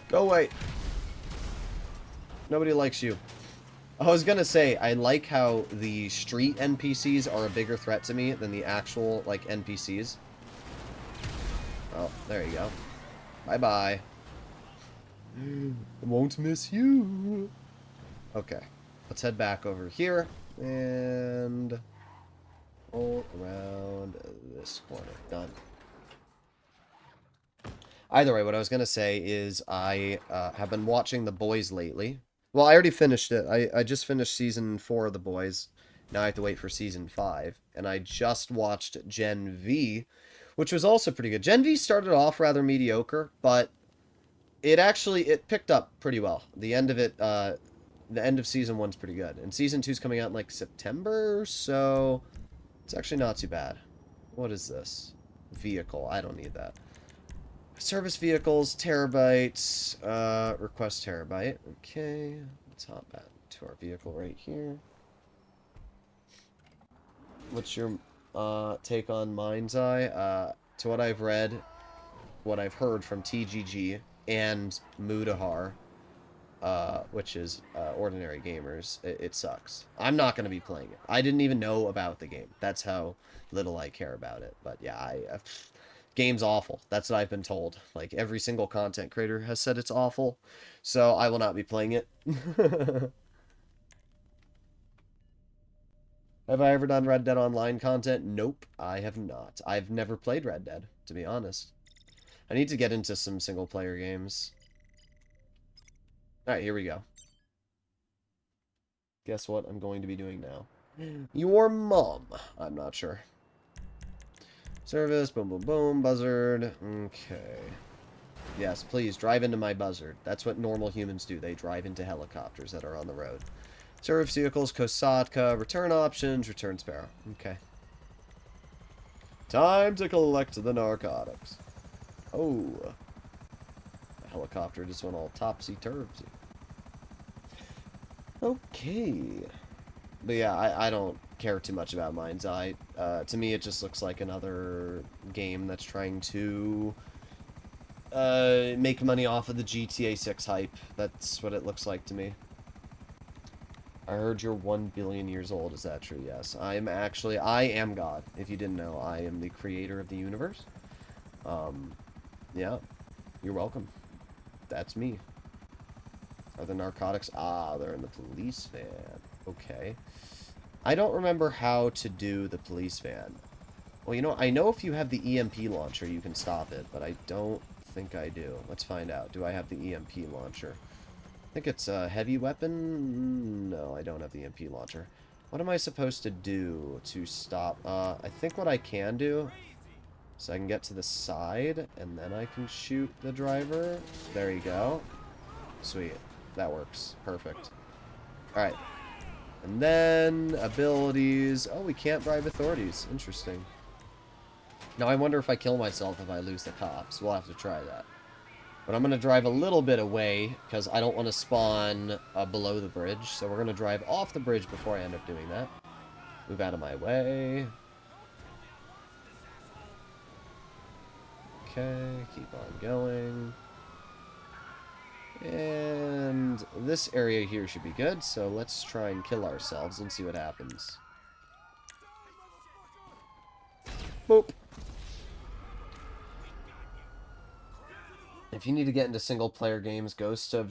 Go away. Nobody likes you. I was gonna say, I like how the street NPCs are a bigger threat to me than the actual, like, NPCs. Oh, there you go. Bye-bye. I won't miss you. Okay. Let's head back over here. And... all around this corner. Done. Either way, what I was gonna say is I have been watching The Boys lately. Well, I already finished it. I just finished season 4 of The Boys. Now I have to wait for season 5. And I just watched Gen V, which was also pretty good. Gen V started off rather mediocre, but it picked up pretty well. The end of it, the end of season 1's pretty good. And season 2's coming out in like September, so it's actually not too bad. What is this? Vehicle. I don't need that. Service vehicles, terabytes, request terabyte. Okay, let's hop back to our vehicle right here. What's your take on Mind's Eye? To what I've read, what I've heard from TGG and Mudahar, which is Ordinary Gamers, it sucks. I'm not going to be playing it. I didn't even know about the game. That's how little I care about it. But yeah, game's awful. That's what I've been told. Like, every single content creator has said it's awful. So, I will not be playing it. Have I ever done Red Dead Online content? Nope, I have not. I've never played Red Dead, to be honest. I need to get into some single-player games. Alright, here we go. Guess what I'm going to be doing now? Your mom. I'm not sure. Service, boom, boom, boom, buzzard. Okay. Yes, please, drive into my buzzard. That's what normal humans do. They drive into helicopters that are on the road. Service vehicles, Kosatka, return options, return Sparrow. Okay. Time to collect the narcotics. Oh. The helicopter just went all topsy-turvy. Okay. But yeah, I don't care too much about Mind's Eye. To me, it just looks like another game that's trying to make money off of the GTA 6 hype. That's what it looks like to me. I heard you're 1 billion years old. Is that true? Yes. I am God. If you didn't know, I am the creator of the universe. Yeah. You're welcome. That's me. Are the narcotics? Ah, they're in the police van. Okay. I don't remember how to do the police van. Well, you know, I know if you have the EMP launcher, you can stop it, but I don't think I do. Let's find out. Do I have the EMP launcher? I think it's a heavy weapon. No, I don't have the EMP launcher. What am I supposed to do to stop? I think what I can do is I can get to the side, and then I can shoot the driver. There you go. Sweet. That works. Perfect. Alright. And then abilities. Oh, we can't bribe authorities. Interesting. Now, I wonder if I kill myself if I lose the cops. We'll have to try that. But I'm going to drive a little bit away because I don't want to spawn below the bridge. So we're going to drive off the bridge before I end up doing that. Move out of my way. Okay, keep on going. And this area here should be good, so let's try and kill ourselves and see what happens. Boop. If you need to get into single-player games, Ghost of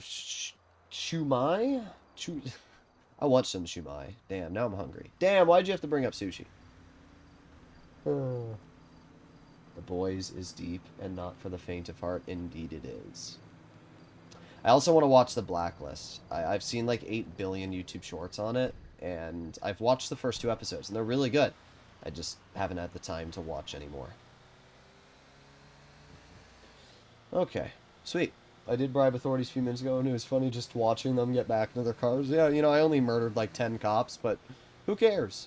Shumai? I want some Shumai. Damn, now I'm hungry. Damn, why'd you have to bring up sushi? The Boys is deep and not for the faint of heart. Indeed it is. I also want to watch The Blacklist. I've seen like 8 billion YouTube shorts on it, and I've watched the first 2 episodes, and they're really good. I just haven't had the time to watch anymore. Okay, sweet. I did bribe authorities a few minutes ago, and it was funny just watching them get back into their cars. Yeah, you know, I only murdered like 10 cops, but who cares?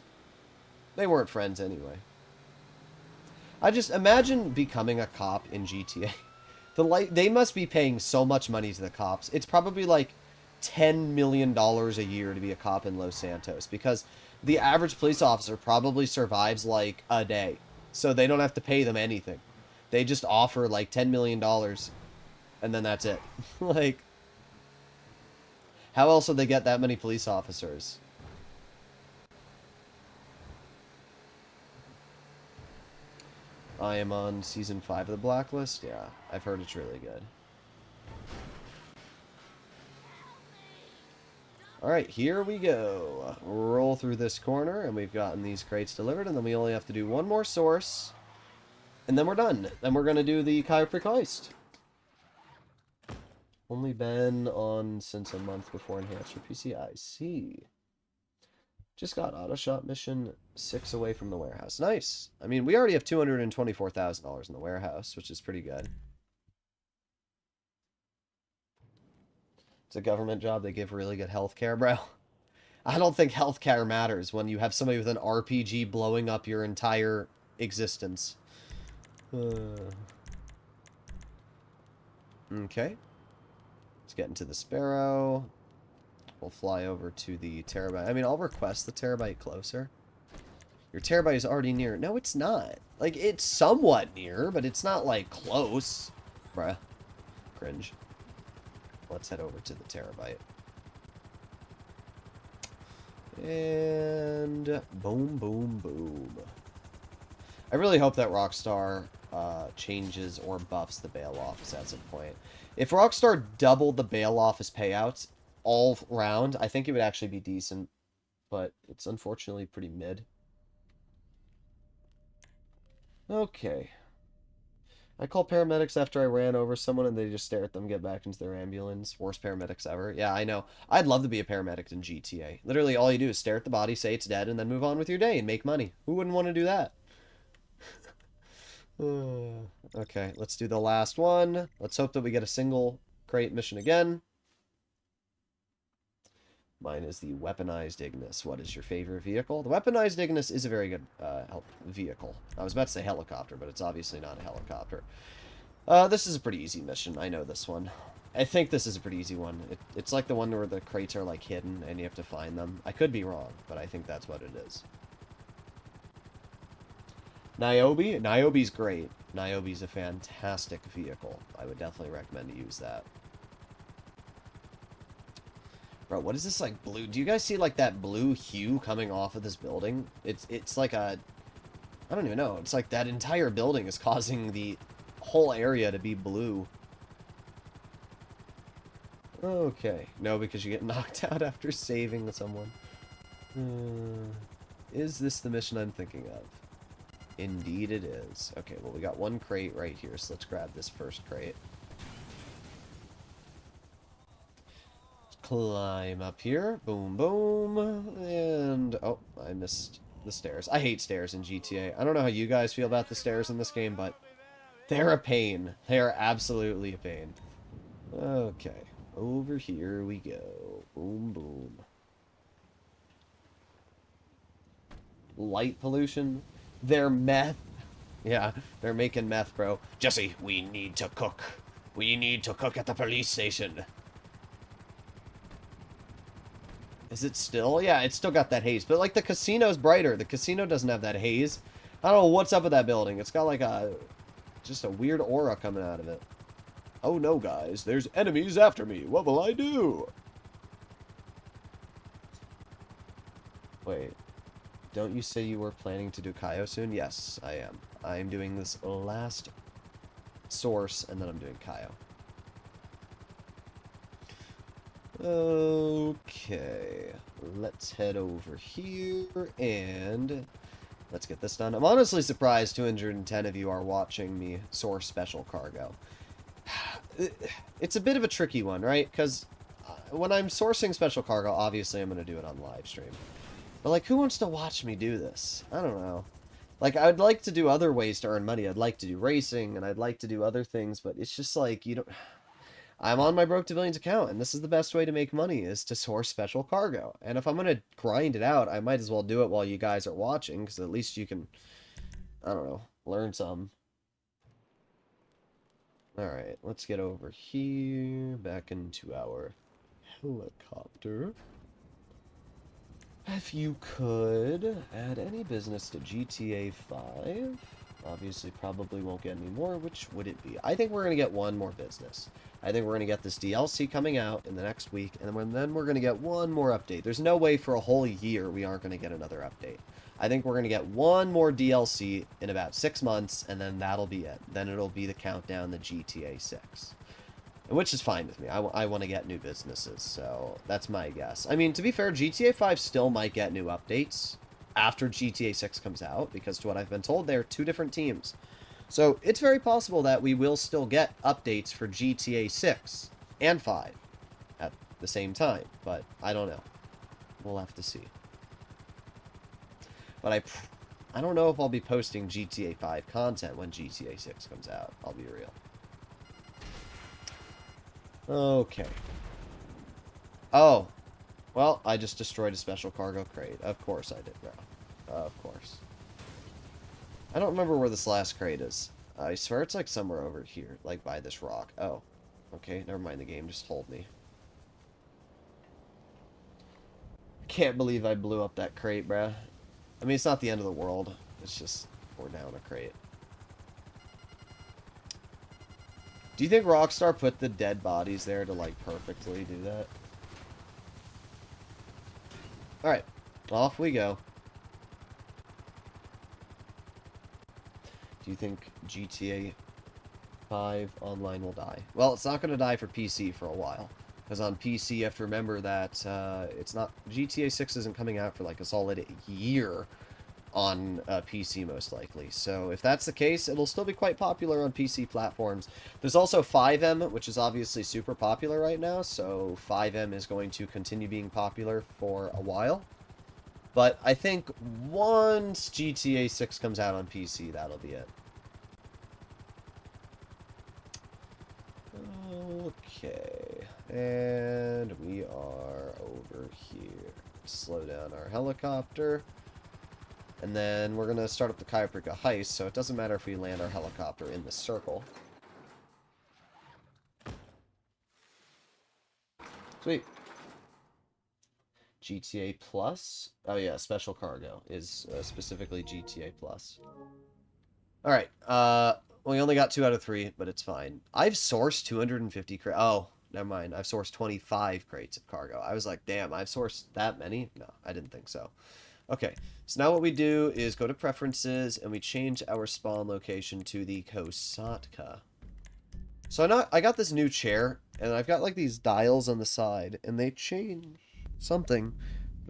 They weren't friends anyway. I just imagine becoming a cop in GTA. They must be paying so much money to the cops. It's probably like $10 million a year to be a cop in Los Santos, because the average police officer probably survives like a day. So they don't have to pay them anything. They just offer like $10 million and then that's it. Like, how else would they get that many police officers? I am on season 5 of The Blacklist. Yeah, I've heard it's really good. Alright, here we go. Roll through this corner, and we've gotten these crates delivered, and then we only have to do one more source, and then we're done. Then we're going to do the Cayo Perico heist. Only been on since a month before enhanced for PC. I see. Just got auto shop mission 6 away from the warehouse. Nice. I mean, we already have $224,000 in the warehouse, which is pretty good. It's a government job. They give really good health care, bro. I don't think health care matters when you have somebody with an RPG blowing up your entire existence. Okay. Let's get into the Sparrow. We'll fly over to the Terabyte. I mean, I'll request the Terabyte closer. Your Terabyte is already near. No, it's not. Like, it's somewhat near, but it's not, like, close. Bruh. Cringe. Let's head over to the Terabyte. And boom, boom, boom. I really hope that Rockstar changes or buffs the bail office at some point. If Rockstar doubled the bail office payouts all round, I think it would actually be decent, but it's unfortunately pretty mid. Okay. I called paramedics after I ran over someone and they just stare at them, get back into their ambulance. Worst paramedics ever. Yeah, I know. I'd love to be a paramedic in GTA. Literally all you do is stare at the body, say it's dead, and then move on with your day and make money. Who wouldn't want to do that? Okay, let's do the last one. Let's hope that we get a single crate mission again. Mine is the weaponized Ignis. What is your favorite vehicle? The weaponized Ignis is a very good vehicle. I was about to say helicopter, but it's obviously not a helicopter. This is a pretty easy mission. I know this one. I think this is a pretty easy one. It's like the one where the crates are like hidden and you have to find them. I could be wrong, but I think that's what it is. Niobe? Niobe's great. Niobe's a fantastic vehicle. I would definitely recommend to use that. Bro, what is this, like, blue? Do you guys see, like, that blue hue coming off of this building? It's like a... I don't even know. It's like that entire building is causing the whole area to be blue. Okay. No, because you get knocked out after saving someone. Is this the mission I'm thinking of? Indeed it is. Okay, well, we got one crate right here, so let's grab this first crate. Climb up here. Boom, boom. And... oh, I missed the stairs. I hate stairs in GTA. I don't know how you guys feel about the stairs in this game, but they're a pain. They are absolutely a pain. Okay. Over here we go. Boom, boom. light pollution. They're meth. Yeah, they're making meth, bro. Jesse, we need to cook. We need to cook at the police station. Is it still? Yeah, it's still got that haze. But, like, the casino's brighter. The casino doesn't have that haze. I don't know what's up with that building. It's got, like, just a weird aura coming out of it. Oh, no, guys. There's enemies after me. What will I do? Wait. Don't you say you were planning to do Cayo soon? Yes, I am. I'm doing this last source, and then I'm doing Cayo. Okay, let's head over here, and let's get this done. I'm honestly surprised 210 of you are watching me source special cargo. It's a bit of a tricky one, right? Because when I'm sourcing special cargo, obviously I'm going to do it on live stream. But, like, who wants to watch me do this? I don't know. Like, I'd like to do other ways to earn money. I'd like to do racing, and I'd like to do other things, but it's just like, you don't... I'm on my Broke to Billions account, and this is the best way to make money, is to source special cargo. And if I'm going to grind it out, I might as well do it while you guys are watching, because at least you can, I don't know, learn some. Alright, let's get over here, back into our helicopter. If you could add any business to GTA 5, obviously probably won't get any more. Which would it be? I think we're going to get one more business. I think we're going to get this DLC coming out in the next week, and then we're going to get one more update. There's no way for a whole year we aren't going to get another update. I think we're going to get one more DLC in about 6 months, and then that'll be it. Then it'll be the countdown to GTA 6. Which is fine with me. I want to get new businesses, so that's my guess. I mean, to be fair, GTA 5 still might get new updates after GTA 6 comes out, because to what I've been told, they're two different teams. So it's very possible that we will still get updates for GTA 6 and 5 at the same time, but I don't know. We'll have to see. But I don't know if I'll be posting GTA 5 content when GTA 6 comes out. I'll be real. Okay. Oh. Well, I just destroyed a special cargo crate. Of course I did, bro. Of course. I don't remember where this last crate is. I swear it's like somewhere over here, like by this rock. Oh. Okay, never mind the game. Just hold me. Can't believe I blew up that crate, bruh. I mean, it's not the end of the world. It's just we're down a crate. Do you think Rockstar put the dead bodies there to, like, perfectly do that? Alright. Off we go. Do you think GTA 5 Online will die? Well, it's not going to die for PC for a while. Because on PC, you have to remember that it's not... GTA 6 isn't coming out for, like, a solid year on PC, most likely. So if that's the case, it'll still be quite popular on PC platforms. There's also 5M, which is obviously super popular right now, so 5M is going to continue being popular for a while. But I think once GTA 6 comes out on PC, that'll be it. Okay, and we are over here. Slow down our helicopter. And then we're going to start up the Cayo Perico heist, so it doesn't matter if we land our helicopter in the circle. Sweet. GTA Plus? Oh yeah, special cargo is specifically GTA Plus. Alright, we only got 2 out of 3, but it's fine. I've sourced 250 crates. Oh, never mind. I've sourced 25 crates of cargo. I was like, damn, I've sourced that many? No, I didn't think so. Okay, so now what we do is go to preferences and we change our spawn location to the Kosatka. So I got this new chair and I've got like these dials on the side and they change something.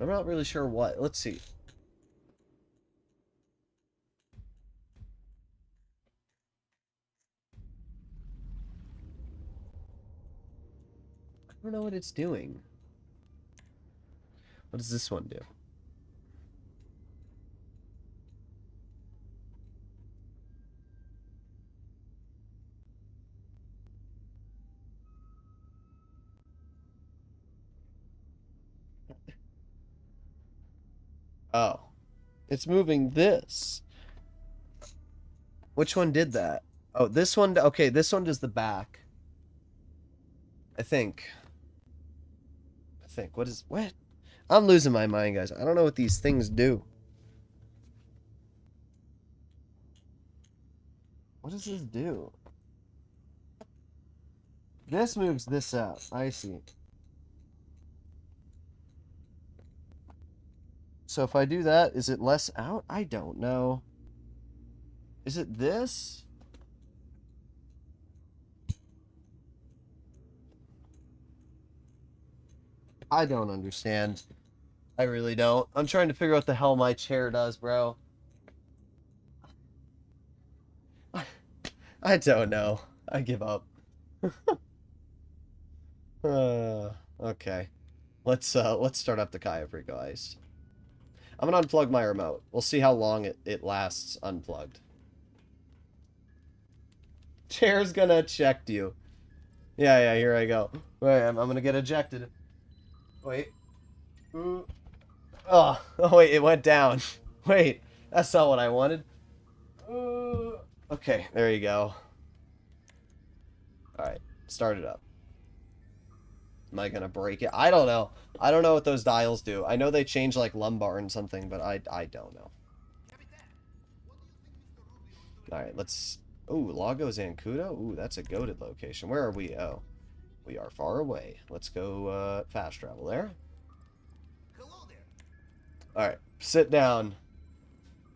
I'm not really sure what. Let's see. I don't know what it's doing. What does this one do? Oh. It's moving this. Which one did that? Oh, this one. Okay, this one does the back. I think. What? I'm losing my mind, guys. I don't know what these things do. What does this do? This moves this out. I see. So if I do that, is it less out? I don't know. Is it this? I don't understand. I really don't. I'm trying to figure out what the hell my chair does, bro. I don't know. I give up. Okay. Let's start up the Cayo Perico heist. I'm gonna unplug my remote. We'll see how long it lasts unplugged. Chair's gonna eject you. Yeah, here I go. Wait, I'm gonna get ejected. Wait. Oh, wait, it went down. Wait, that's not what I wanted. Okay, there you go. Alright, start it up. Am I gonna break it? I don't know. I don't know what those dials do. I know they change like lumbar and something, but I don't know. Alright, let's... Ooh, Lago Zancudo? Ooh, that's a goated location. Where are we? Oh. We are far away. Let's go fast travel there. Alright, sit down.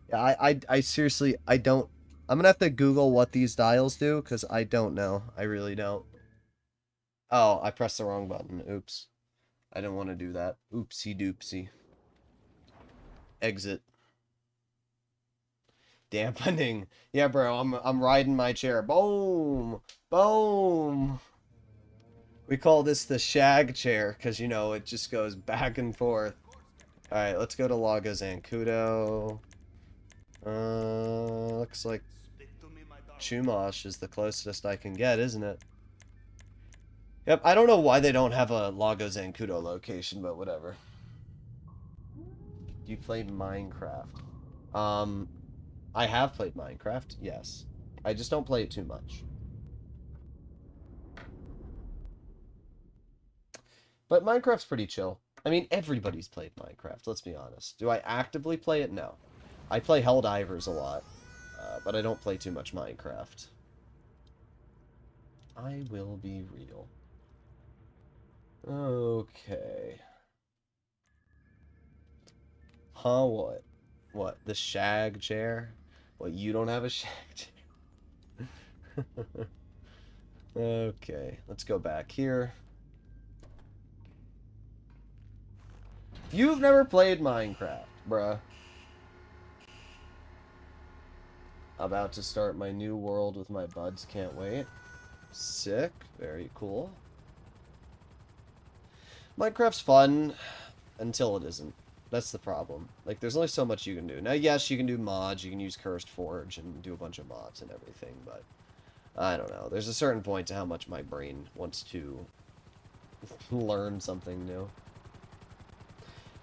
Yeah, I seriously, I don't... I'm gonna have to Google what these dials do, because I don't know. I really don't. Oh, I pressed the wrong button. Oops. I didn't want to do that. Oopsie doopsie. Exit. Dampening. Yeah, bro, I'm riding my chair. Boom! Boom! We call this the shag chair, because, you know, it just goes back and forth. Alright, let's go to Lago Zancudo. Looks like Chumash is the closest I can get, isn't it? Yep, I don't know why they don't have a Lago Zancudo location, but whatever. Do you play Minecraft? I have played Minecraft, yes. I just don't play it too much. But Minecraft's pretty chill. I mean, everybody's played Minecraft, let's be honest. Do I actively play it? No. I play Helldivers a lot, but I don't play too much Minecraft. I will be real. Okay. Huh, what? What, the shag chair? What, you don't have a shag chair? Okay, let's go back here. You've never played Minecraft, bruh. About to start my new world with my buds, can't wait. Sick, very cool. Minecraft's fun until it isn't. That's the problem. Like, there's only so much you can do. Now, yes, you can do mods, you can use Cursed Forge and do a bunch of mods and everything, but I don't know. There's a certain point to how much my brain wants to learn something new.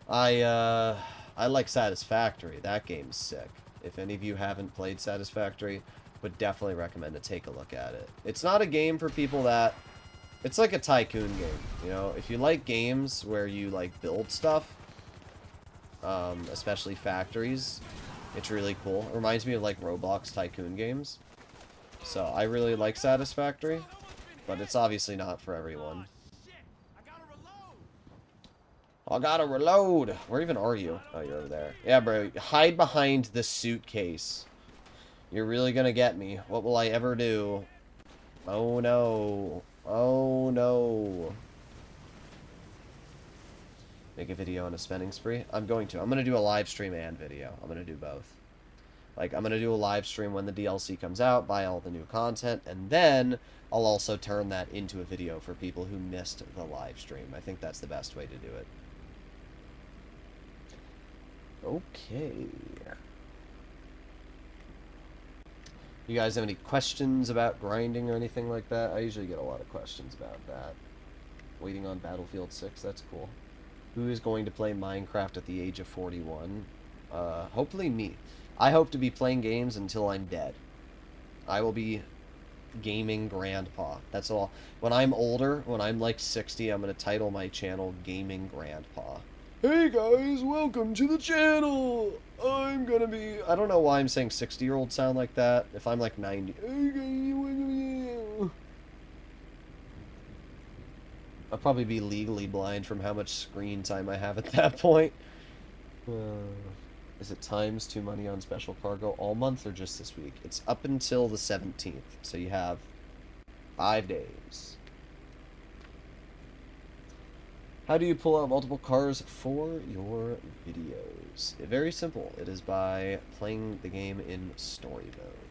I like Satisfactory. That game's sick. If any of you haven't played Satisfactory, would definitely recommend to take a look at it. It's not a game for people that... It's like a tycoon game, you know? If you like games where you, like, build stuff, especially factories, it's really cool. It reminds me of, like, Roblox tycoon games. So, I really like Satisfactory, but it's obviously not for everyone. I gotta reload! Where even are you? Oh, you're over there. Yeah, bro, hide behind the suitcase. You're really gonna get me. What will I ever do? Oh, no. Oh, no. Make a video on a spending spree? I'm going to. I'm gonna do a live stream and video. I'm gonna do both. Like, I'm gonna do a live stream when the DLC comes out, buy all the new content, and then I'll also turn that into a video for people who missed the live stream. I think that's the best way to do it. Okay. You guys have any questions about grinding or anything like that? I usually get a lot of questions about that. Waiting on Battlefield 6, that's cool. Who is going to play Minecraft at the age of 41? Hopefully me. I hope to be playing games until I'm dead. I will be gaming grandpa. That's all. When I'm older, when I'm like 60, I'm going to title my channel Gaming Grandpa. Hey guys, welcome to the channel! I'm gonna be... I don't know why I'm saying 60-year-olds sound like that. If I'm like 90... Hey guys, welcome. I'll probably be legally blind from how much screen time I have at that point. Is it times 2 money on special cargo all month or just this week? It's up until the 17th, so you have 5 days. How do you pull out multiple cars for your videos? Very simple. It is by playing the game in story mode.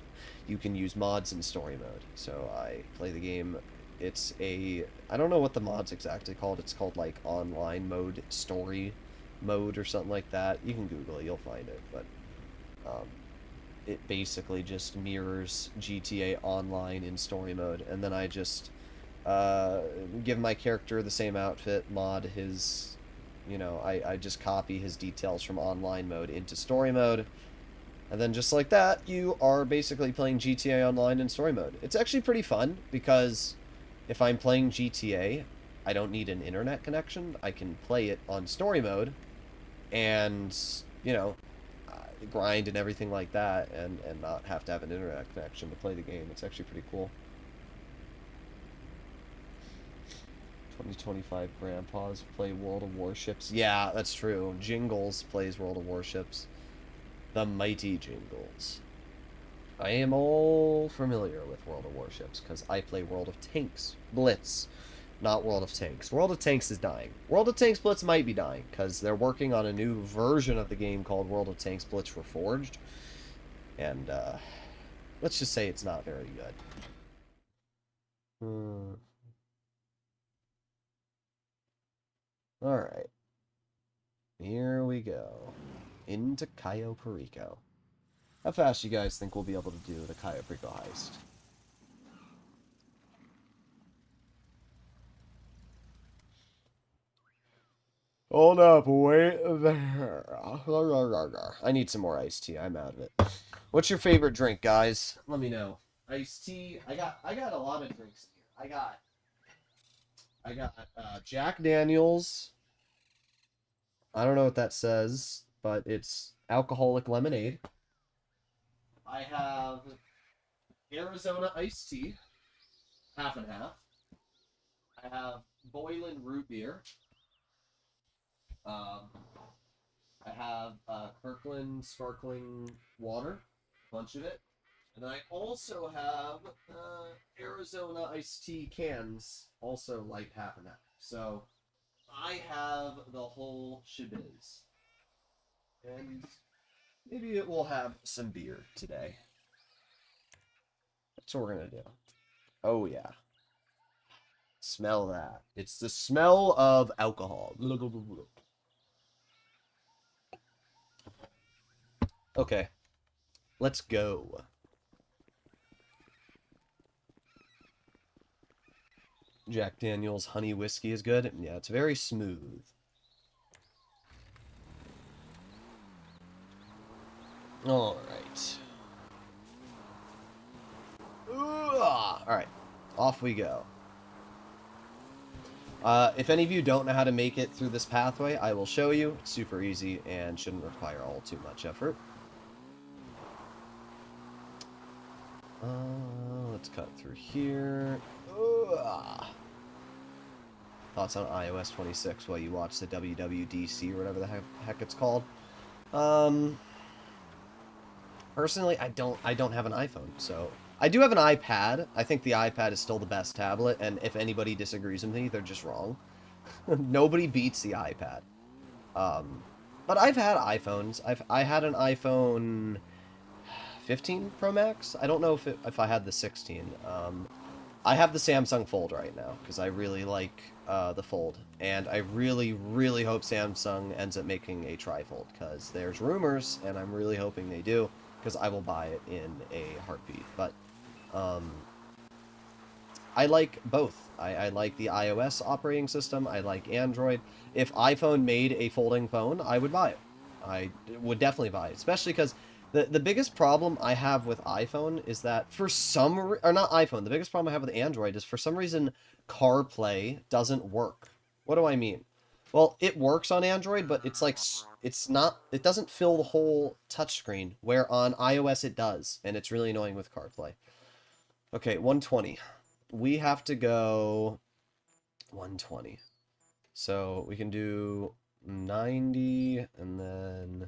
You can use mods in story mode. So I play the game. It's a... I don't know what the mod's exactly called. It's called like online mode, story mode or something like that. You can Google it. You'll find it. But it basically just mirrors GTA Online in story mode. And then I just... give my character the same outfit, mod his, you know, I just copy his details from online mode into story mode, and then just like that, you are basically playing GTA Online in story mode. It's actually pretty fun, because if I'm playing GTA, I don't need an internet connection. I can play it on story mode, and, you know, grind and everything like that, and not have to have an internet connection to play the game. It's actually pretty cool. 2025 grandpas play World of Warships. Yeah, that's true. Jingles plays World of Warships. The mighty Jingles. I am all familiar with World of Warships because I play World of Tanks Blitz, not World of Tanks. World of Tanks is dying. World of Tanks Blitz might be dying because they're working on a new version of the game called World of Tanks Blitz Reforged, and let's just say it's not very good. Alright. Here we go. Into Cayo Perico. How fast you guys think we'll be able to do the Cayo Perico heist? Hold up, wait there. I need some more iced tea. I'm out of it. What's your favorite drink, guys? Let me know. Iced tea. I got a lot of drinks here. I got Jack Daniels. I don't know what that says, but it's alcoholic lemonade. I have Arizona iced tea, half and half. I have Boylan root beer. I have Kirkland sparkling water, a bunch of it. And I also have Arizona iced tea cans, also like half and half. So I have the whole shibiz. And maybe it will have some beer today. That's what we're going to do. Oh, yeah. Smell that. It's the smell of alcohol. Okay. Let's go. Jack Daniel's honey whiskey is good. Yeah, it's very smooth. Alright. Alright. Off we go. If any of you don't know how to make it through this pathway, I will show you. It's super easy and shouldn't require all too much effort. Let's cut through here. Thoughts on iOS 26 while you watch the WWDC or whatever the heck it's called. Personally, I don't have an iPhone, so I do have an iPad. I think the iPad is still the best tablet, and if anybody disagrees with me, they're just wrong. Nobody beats the iPad. But I've had iPhones. I had an iPhone 15 Pro Max. I don't know if I had the 16. I have the Samsung Fold right now because I really like the Fold, and I really, really hope Samsung ends up making a trifold because there's rumors, and I'm really hoping they do because I will buy it in a heartbeat. But I like both. I like the iOS operating system. I like Android. If iPhone made a folding phone, I would buy it. I would definitely buy it, especially because the biggest problem I have with iPhone is that for some or not iPhone, the biggest problem I have with Android is for some reason CarPlay doesn't work. What do I mean? Well, it works on Android, but it's like it's not, it doesn't fill the whole touchscreen, where on iOS it does, and it's really annoying with CarPlay. Okay, 120. We have to go 120. So we can do 90 and then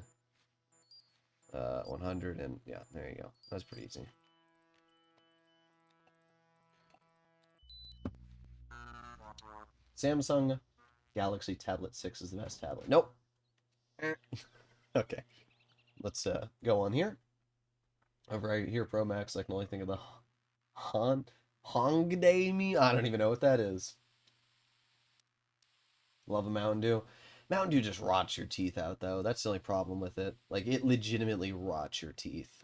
100 and yeah, there you go. That's pretty easy. Samsung Galaxy Tablet 6 is the best tablet. Nope. Okay. Let's go on here. Over right here, Pro Max, I can only think of the Hongdae. I don't even know what that is. Love a Mountain Dew. Mountain Dew just rots your teeth out, though. That's the only problem with it. Like, it legitimately rots your teeth.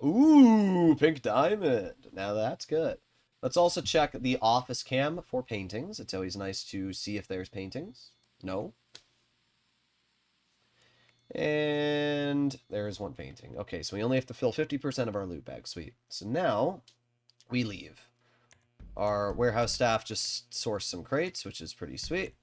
Ooh, pink diamond. Now that's good. Let's also check the office cam for paintings. It's always nice to see if there's paintings. No. And there's one painting. Okay, so we only have to fill 50% of our loot bag. Sweet. So now we leave. Our warehouse staff just sourced some crates, which is pretty sweet.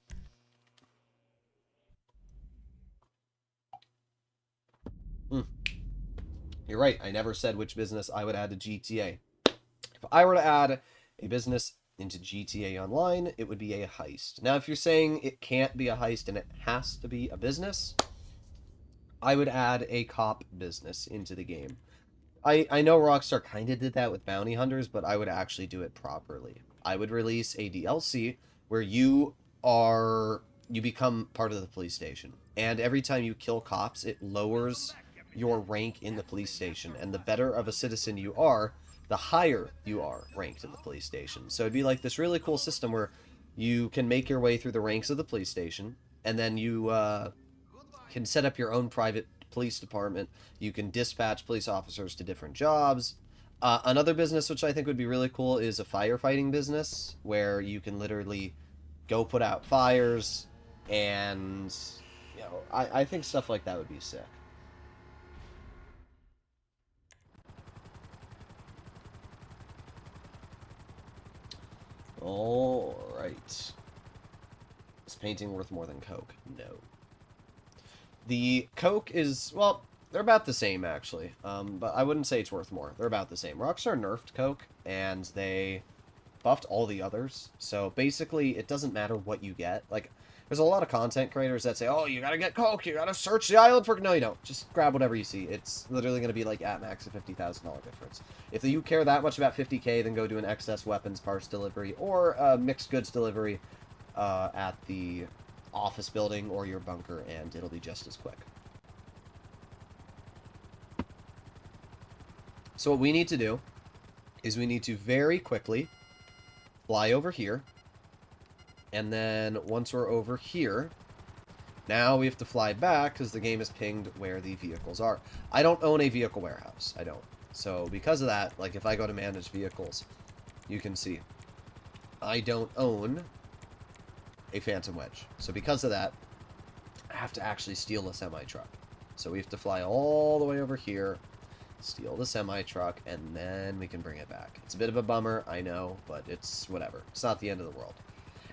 You're right. I never said which business I would add to GTA. If I were to add a business into GTA Online, it would be a heist. Now, if you're saying it can't be a heist and it has to be a business, I would add a cop business into the game. I know Rockstar kind of did that with Bounty Hunters, but I would actually do it properly. I would release a DLC where you become part of the police station. And every time you kill cops, it lowers your rank in the police station. And the better of a citizen you are, the higher you are ranked in the police station. So it'd be like this really cool system where you can make your way through the ranks of the police station, and then you can set up your own private police department. You can dispatch police officers to different jobs. Another business which I think would be really cool is a firefighting business, where you can literally go put out fires, and you know, I think stuff like that would be sick. All right. Is painting worth more than Coke? No. The Coke is, well, they're about the same, actually. But I wouldn't say it's worth more. They're about the same. Rockstar nerfed Coke, and they buffed all the others. So basically, it doesn't matter what you get. Like, there's a lot of content creators that say, oh, you gotta get Coke, you gotta search the island for... No, you don't. Just grab whatever you see. It's literally gonna be, like, at max a $50,000 difference. If you care that much about 50K, then go do an excess weapons parts delivery, or a mixed goods delivery at the office building or your bunker, and it'll be just as quick. So what we need to do is we need to very quickly fly over here, and then once we're over here, now we have to fly back because the game has pinged where the vehicles are. I don't own a vehicle warehouse. I don't. So because of that, like if I go to manage vehicles, you can see I don't own a Phantom Wedge. So because of that, I have to actually steal a semi-truck. So we have to fly all the way over here, steal the semi-truck, and then we can bring it back. It's a bit of a bummer, I know, but it's whatever. It's not the end of the world.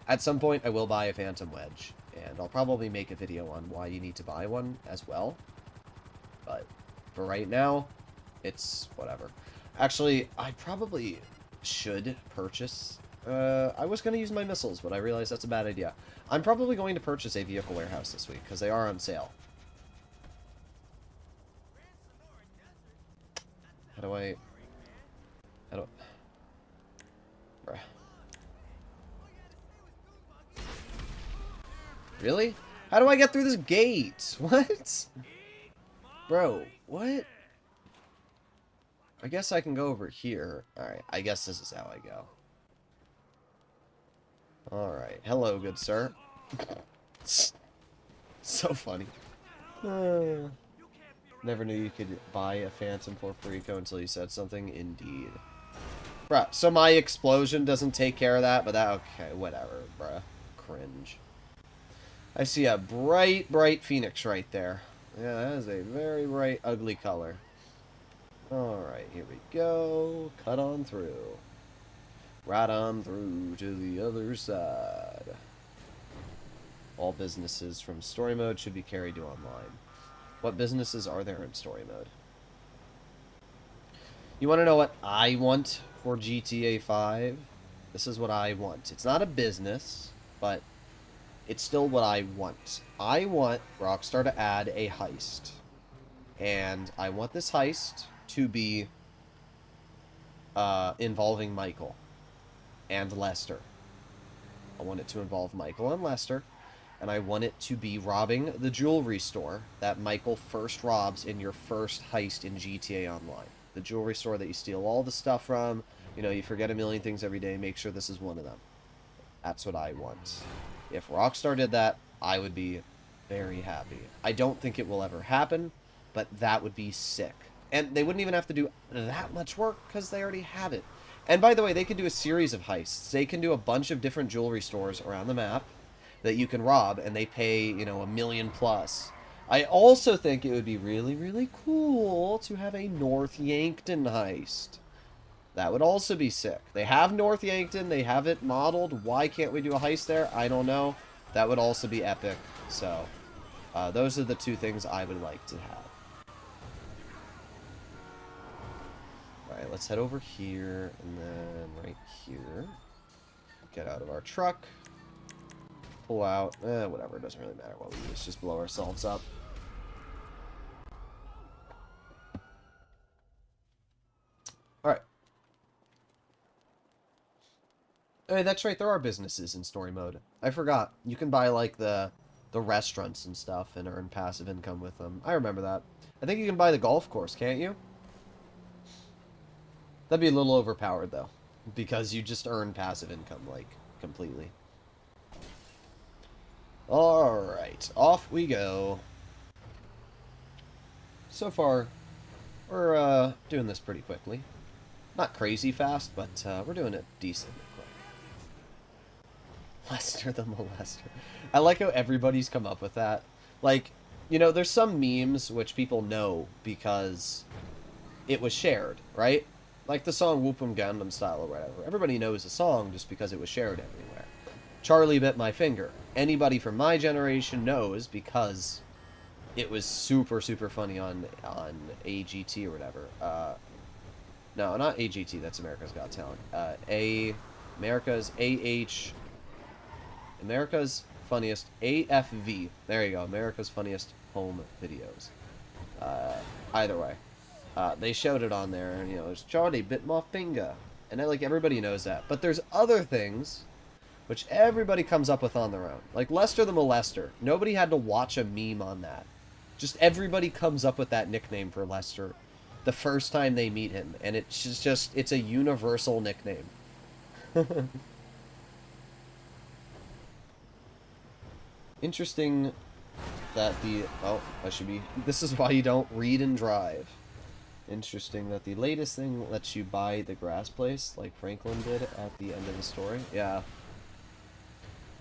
At some point, I will buy a Phantom Wedge, and I'll probably make a video on why you need to buy one as well. But for right now, it's whatever. Actually, I probably should purchase... I was going to use my missiles, but I realized that's a bad idea. I'm probably going to purchase a vehicle warehouse this week, because they are on sale. How do I... Bruh. Really? How do I get through this gate? What? Bro, what? I guess I can go over here. Alright, I guess this is how I go. Alright. Hello, good sir. So funny. Never knew you could buy a Phantom Cayo Perico until you said something. Indeed. Bruh, so my explosion doesn't take care of that, but that... Okay, whatever, bruh. Cringe. I see a bright, bright phoenix right there. Yeah, that is a very bright, ugly color. Alright, here we go. Cut on through. Right on through to the other side. All businesses from story mode should be carried to online. What businesses are there in story mode? You want to know what I want for GTA 5? This is what I want. It's not a business, but it's still what I want. I want Rockstar to add a heist. And I want this heist to be involving Michael and Lester. I want it to involve Michael and Lester. And I want it to be robbing the jewelry store that Michael first robs in your first heist in GTA Online. The jewelry store that you steal all the stuff from. You know, you forget a million things every day. Make sure this is one of them. That's what I want. If Rockstar did that, I would be very happy. I don't think it will ever happen, but that would be sick. And they wouldn't even have to do that much work because they already have it. And by the way, they could do a series of heists. They can do a bunch of different jewelry stores around the map that you can rob, and they pay, you know, $1 million plus. I also think it would be really, really cool to have a North Yankton heist. That would also be sick. They have North Yankton, they have it modeled. Why can't we do a heist there? I don't know. That would also be epic. So, those are the two things I would like to have. Alright, let's head over here, and then right here. Get out of our truck. Pull out. Whatever, it doesn't really matter what we use. Just blow ourselves up. Alright. Hey, that's right, there are businesses in story mode. I forgot. You can buy, like, the restaurants and stuff and earn passive income with them. I remember that. I think you can buy the golf course, can't you? That'd be a little overpowered, though. Because you just earn passive income, like, completely. Alright, off we go. So far, we're doing this pretty quickly. Not crazy fast, but we're doing it decently quick. Lester the Molester. I like how everybody's come up with that. Like, you know, there's some memes which people know because it was shared, right? Like the song Whoop'em Gangnam Style or whatever. Everybody knows the song just because it was shared everywhere. Charlie Bit My Finger. Anybody from my generation knows because it was super, super funny on AGT or whatever. No, not AGT. That's America's Got Talent. America's Funniest AFV. There you go. America's Funniest Home Videos. Either way. They showed it on there, and, you know, it's Charlie Bit My Finger. And like, everybody knows that. But there's other things which everybody comes up with on their own. Like Lester the Molester. Nobody had to watch a meme on that. Just everybody comes up with that nickname for Lester the first time they meet him. And it's just it's a universal nickname. Interesting that the... Oh, I should be... This is why you don't read and drive. Interesting that the latest thing lets you buy the grass place, like Franklin did at the end of the story. Yeah.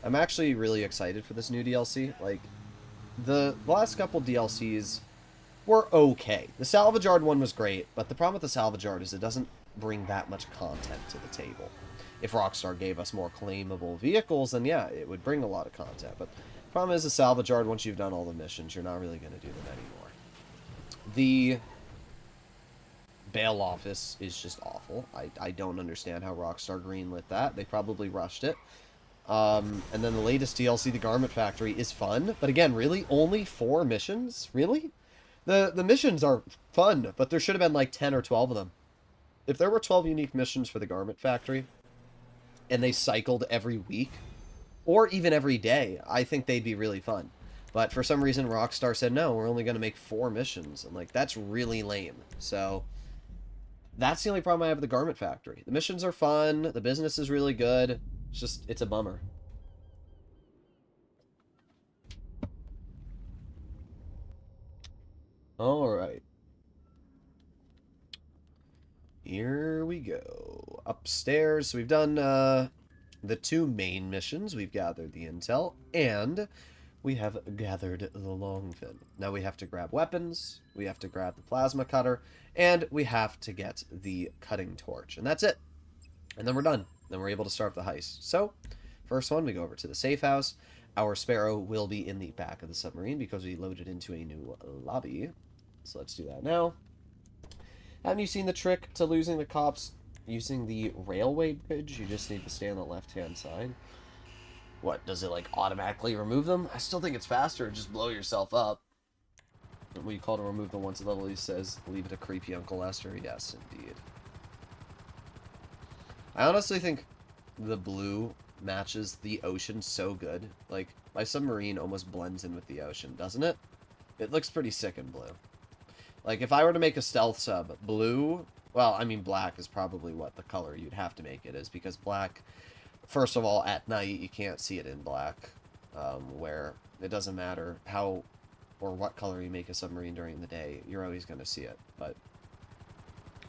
I'm actually really excited for this new DLC. Like, the last couple DLCs were okay. The Salvage Yard one was great, but the problem with the Salvage Yard is it doesn't bring that much content to the table. If Rockstar gave us more claimable vehicles, then yeah, it would bring a lot of content. But the problem is the Salvage Yard, once you've done all the missions, you're not really going to do them anymore. The bail office is just awful. I don't understand how Rockstar greenlit that. They probably rushed it. And then the latest DLC, the Garment Factory, is fun. But again, really? Only 4 missions? Really? The missions are fun, but there should have been like 10 or 12 of them. If there were 12 unique missions for the Garment Factory, and they cycled every week, or even every day, I think they'd be really fun. But for some reason, Rockstar said, no, we're only going to make 4 missions. And like, that's really lame. So that's the only problem I have with the Garment Factory. The missions are fun. The business is really good. It's just, it's a bummer. Alright. Here we go. Upstairs. So we've done the 2 main missions. We've gathered the intel. And we have gathered the long fin. Now we have to grab weapons, we have to grab the plasma cutter, and we have to get the cutting torch. And that's it. And then we're done. Then we're able to start the heist. So, first one, we go over to the safe house. Our Sparrow will be in the back of the submarine because we loaded into a new lobby. So let's do that now. Haven't you seen the trick to losing the cops using the railway bridge? You just need to stay on the left-hand side. What, does it, like, automatically remove them? I still think it's faster. Just blow yourself up. What you call to remove the once level, he says, leave it to creepy Uncle Lester. Yes, indeed. I honestly think the blue matches the ocean so good. Like, my submarine almost blends in with the ocean, doesn't it? It looks pretty sick in blue. Like, if I were to make a stealth sub, blue... Well, I mean, black is probably what the color you'd have to make it is, because black... First of all, at night, you can't see it in black, where it doesn't matter how or what color you make a submarine during the day, you're always going to see it. But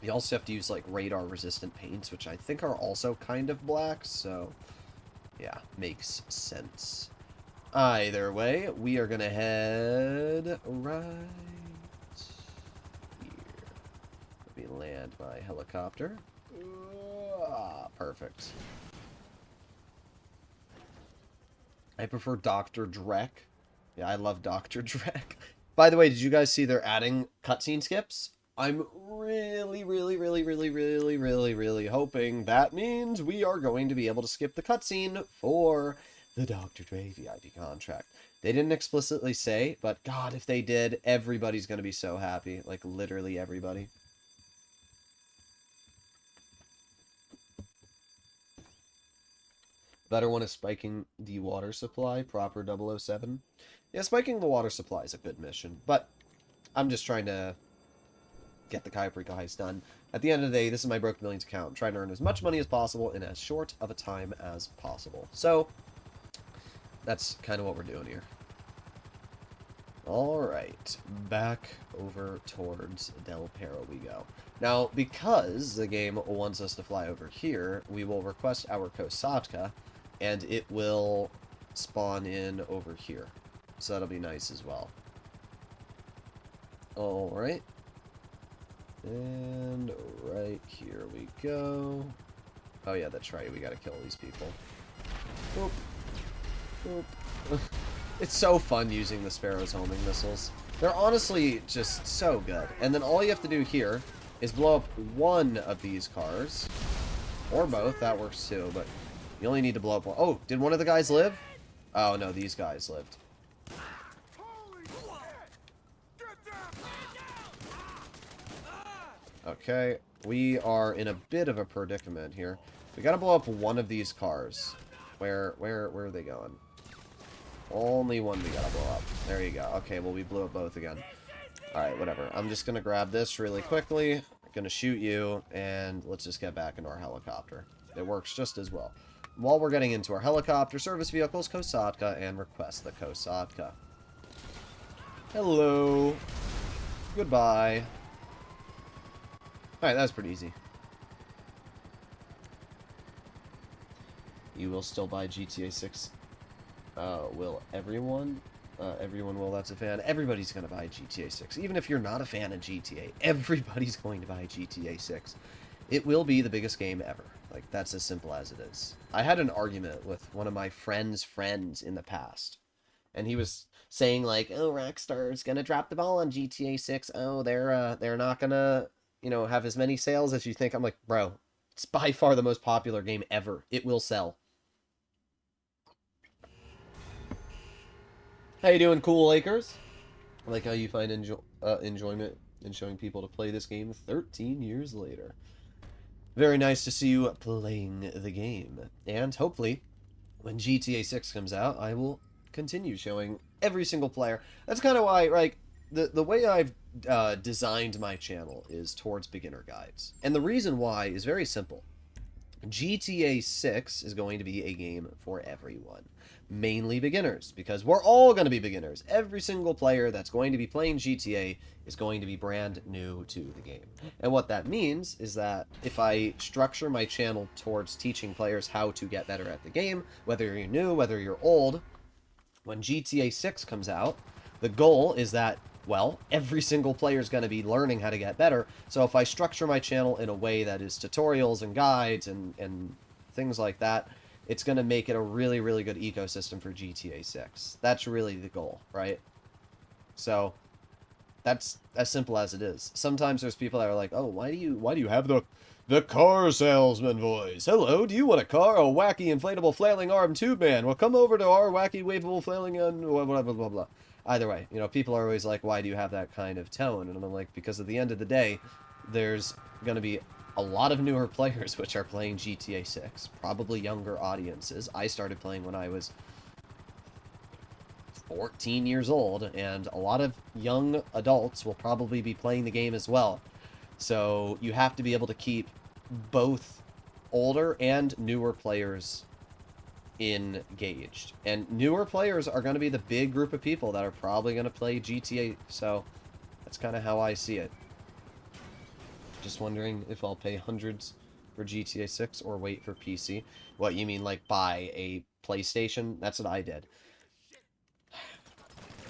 you also have to use, like, radar-resistant paints, which I think are also kind of black, so, yeah, makes sense. Either way, we are going to head right here. Let me land my helicopter. Perfect. I prefer Dr. Drek. Yeah, I love Dr. Drek. By the way, did you guys see they're adding cutscene skips? I'm really hoping that means we are going to be able to skip the cutscene for the Dr. Dre VIP contract. They didn't explicitly say, but God, if they did, everybody's going to be so happy. Like, literally everybody. Better one is spiking the water supply, proper 007. Yeah, spiking the water supply is a good mission, but I'm just trying to get the Cayo Perico heist done. At the end of the day, this is my Broke Millions account. I'm trying to earn as much money as possible in as short of a time as possible. So, that's kind of what we're doing here. Alright, back over towards Del Perro we go. Now, because the game wants us to fly over here, we will request our Kosatka, and it will spawn in over here. So that'll be nice as well. Alright. And right here we go. Oh yeah, that's right, we gotta kill these people. Boop. Boop. It's so fun using the Sparrow's homing missiles. They're honestly just so good. And then all you have to do here is blow up one of these cars. Or both, that works too, but you only need to blow up one. Oh, did one of the guys live? Oh no, these guys lived. Okay, we are in a bit of a predicament here. We gotta blow up one of these cars. Where are they going? Only one we gotta blow up. There you go. Okay, well, we blew up both again. Alright, whatever. I'm just gonna grab this really quickly. Gonna shoot you, and let's just get back into our helicopter. It works just as well. While we're getting into our helicopter, service vehicles, Kosatka, and request the Kosatka. Hello. Goodbye. Alright, that was pretty easy. You will still buy GTA 6? Will everyone? Everyone will that's a fan. Everybody's going to buy GTA 6. Even if you're not a fan of GTA, everybody's going to buy GTA 6. It will be the biggest game ever. Like, that's as simple as it is. I had an argument with one of my friend's friends in the past. And he was saying, like, oh, Rockstar's going to drop the ball on GTA 6. Oh, they're not going to, you know, have as many sales as you think. I'm like, bro, it's by far the most popular game ever. It will sell. How you doing, Cool Lakers? I like how you find enjoyment in showing people to play this game 13 years later. Very nice to see you playing the game. And hopefully, when GTA 6 comes out, I will continue showing every single player. That's kind of why, like, the way I've designed my channel is towards beginner guides. And the reason why is very simple. GTA 6 is going to be a game for everyone. Mainly beginners, because we're all going to be beginners. Every single player that's going to be playing GTA is going to be brand new to the game. And what that means is that if I structure my channel towards teaching players how to get better at the game, whether you're new, whether you're old, When GTA 6 comes out, the goal is that, well, every single player is going to be learning how to get better. So if I structure my channel in a way that is tutorials and guides and things like that, it's going to make it a really, really good ecosystem for GTA 6. That's really the goal, right? So that's as simple as it is. Sometimes there's people that are like, "Oh, why do you have the car salesman voice? Hello, do you want a car? A wacky inflatable flailing arm tube man? Well, come over to our wacky waveable flailing and blah blah blah blah blah." Either way, you know, people are always like, "Why do you have that kind of tone?" And I'm like, because at the end of the day, there's going to be a lot of newer players which are playing GTA 6, probably younger audiences. I started playing when I was 14 years old, and a lot of young adults will probably be playing the game as well. So you have to be able to keep both older and newer players engaged. And newer players are going to be the big group of people that are probably going to play GTA, so that's kind of how I see it. Just wondering if I'll pay hundreds for GTA 6 or wait for PC. What, you mean like buy a PlayStation? That's what I did.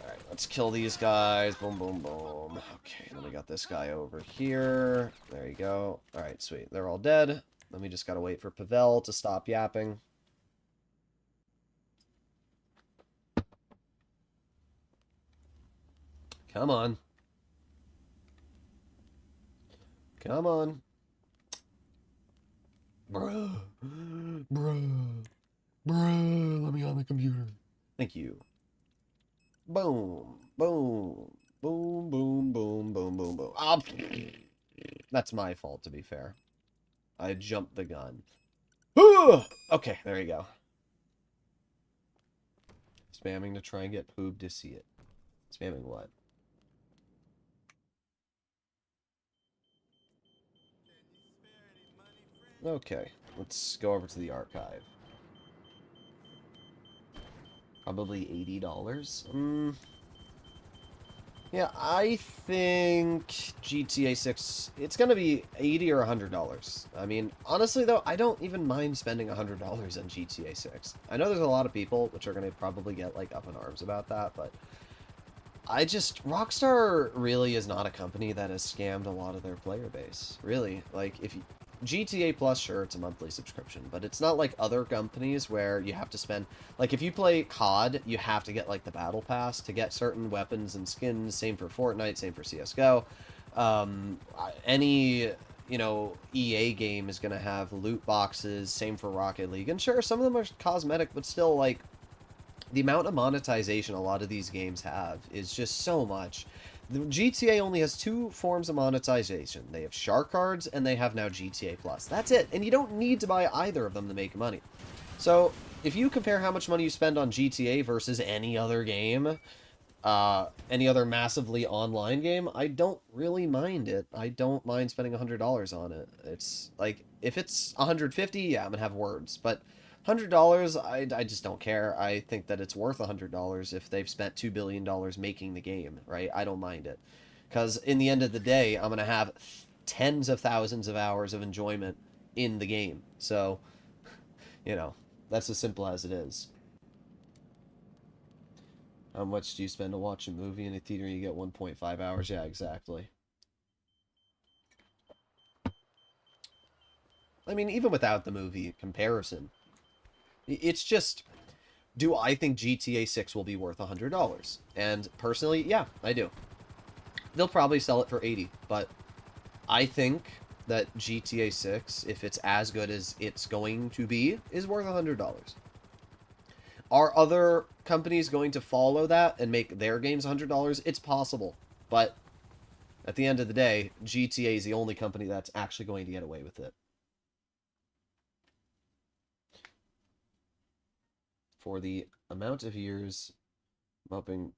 Alright, let's kill these guys. Boom, boom, boom. Okay, then we got this guy over here. There you go. Alright, sweet. They're all dead. Then we just gotta wait for Pavel to stop yapping. Come on. Come on. Bruh. Bruh. Bruh. Let me on the computer. Thank you. Boom. Boom. Boom, boom, boom, boom, boom, boom. Ah, that's my fault, to be fair. I jumped the gun. Okay, there you go. Spamming to try and get Poob to see it. Spamming what? Okay, let's go over to the archive. Probably $80. Yeah, I think GTA 6, it's going to be $80 or $100. I mean, honestly, though, I don't even mind spending $100 on GTA 6. I know there's a lot of people which are going to probably get, like, up in arms about that, but Rockstar really is not a company that has scammed a lot of their player base. Really. Like, if you, GTA Plus, sure, it's a monthly subscription, but it's not like other companies where you have to spend, like, if you play COD, you have to get, like, the Battle Pass to get certain weapons and skins. Same for Fortnite, same for CSGO. Any, you know, EA game is going to have loot boxes, same for Rocket League. And sure, some of them are cosmetic, but still, like, the amount of monetization a lot of these games have is just so much. The GTA only has two forms of monetization. They have shark cards, and they have now GTA Plus. That's it, and you don't need to buy either of them to make money. So, if you compare how much money you spend on GTA versus any other game, any other massively online game, I don't really mind it. I don't mind spending $100 on it. It's, like, if it's $150, yeah, I'm gonna have words, but $100, I just don't care. I think that it's worth $100 if they've spent $2 billion making the game, right? I don't mind it. Because in the end of the day, I'm going to have tens of thousands of hours of enjoyment in the game. So, you know, that's as simple as it is. How much do you spend to watch a movie in a theater? You get 1.5 hours? Yeah, exactly. I mean, even without the movie comparison, it's just, do I think GTA 6 will be worth $100? And personally, yeah, I do. They'll probably sell it for $80, but I think that GTA 6, if it's as good as it's going to be, is worth $100. Are other companies going to follow that and make their games $100? It's possible, but at the end of the day, GTA is the only company that's actually going to get away with it. For the amount of years, I'm hoping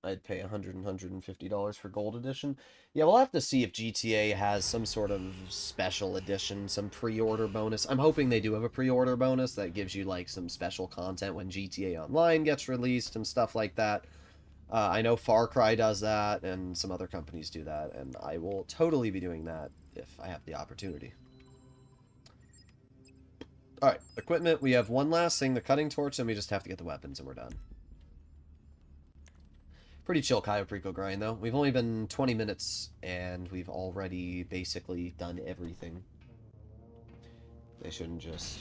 I'd pay $100 and $150 for Gold Edition. Yeah, we'll have to see if GTA has some sort of special edition, some pre-order bonus. I'm hoping they do have a pre-order bonus that gives you, like, some special content when GTA Online gets released and stuff like that. I know Far Cry does that, and some other companies do that, and I will totally be doing that if I have the opportunity. Alright, equipment. We have one last thing, the cutting torch, and we just have to get the weapons, and we're done. Pretty chill Cayo Perico grind, though. We've only been 20 minutes, and we've already basically done everything. They shouldn't just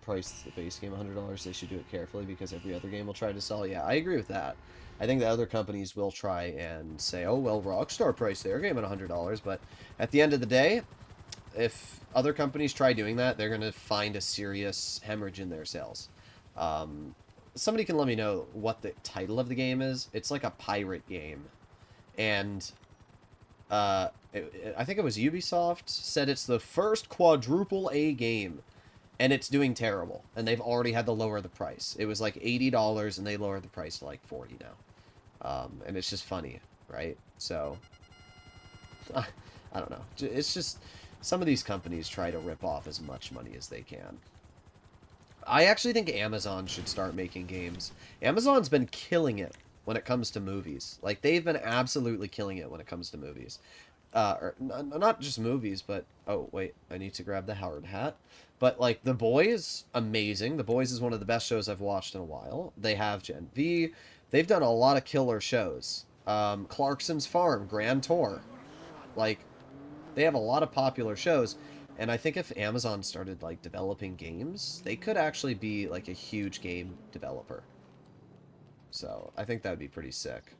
price the base game $100. They should do it carefully, because every other game will try to sell. Yeah, I agree with that. I think the other companies will try and say, oh, well, Rockstar priced their game at $100, but at the end of the day, if other companies try doing that, they're going to find a serious hemorrhage in their sales. Somebody can let me know what the title of the game is. It's like a pirate game. And I think it was Ubisoft said it's the first quadruple A game. And it's doing terrible. And they've already had to lower the price. It was like $80 and they lowered the price to like $40 now. And it's just funny, right? So, I don't know. It's just, some of these companies try to rip off as much money as they can. I actually think Amazon should start making games. Amazon's been killing it when it comes to movies. Like, they've been absolutely killing it when it comes to movies. Or, not just movies, but... Oh, wait. I need to grab the Howard hat. But, like, The Boys, amazing. The Boys is one of the best shows I've watched in a while. They have Gen V. They've done a lot of killer shows. Clarkson's Farm, Grand Tour. Like, they have a lot of popular shows. And I think if Amazon started, like, developing games, they could actually be, like, a huge game developer. So, I think that would be pretty sick.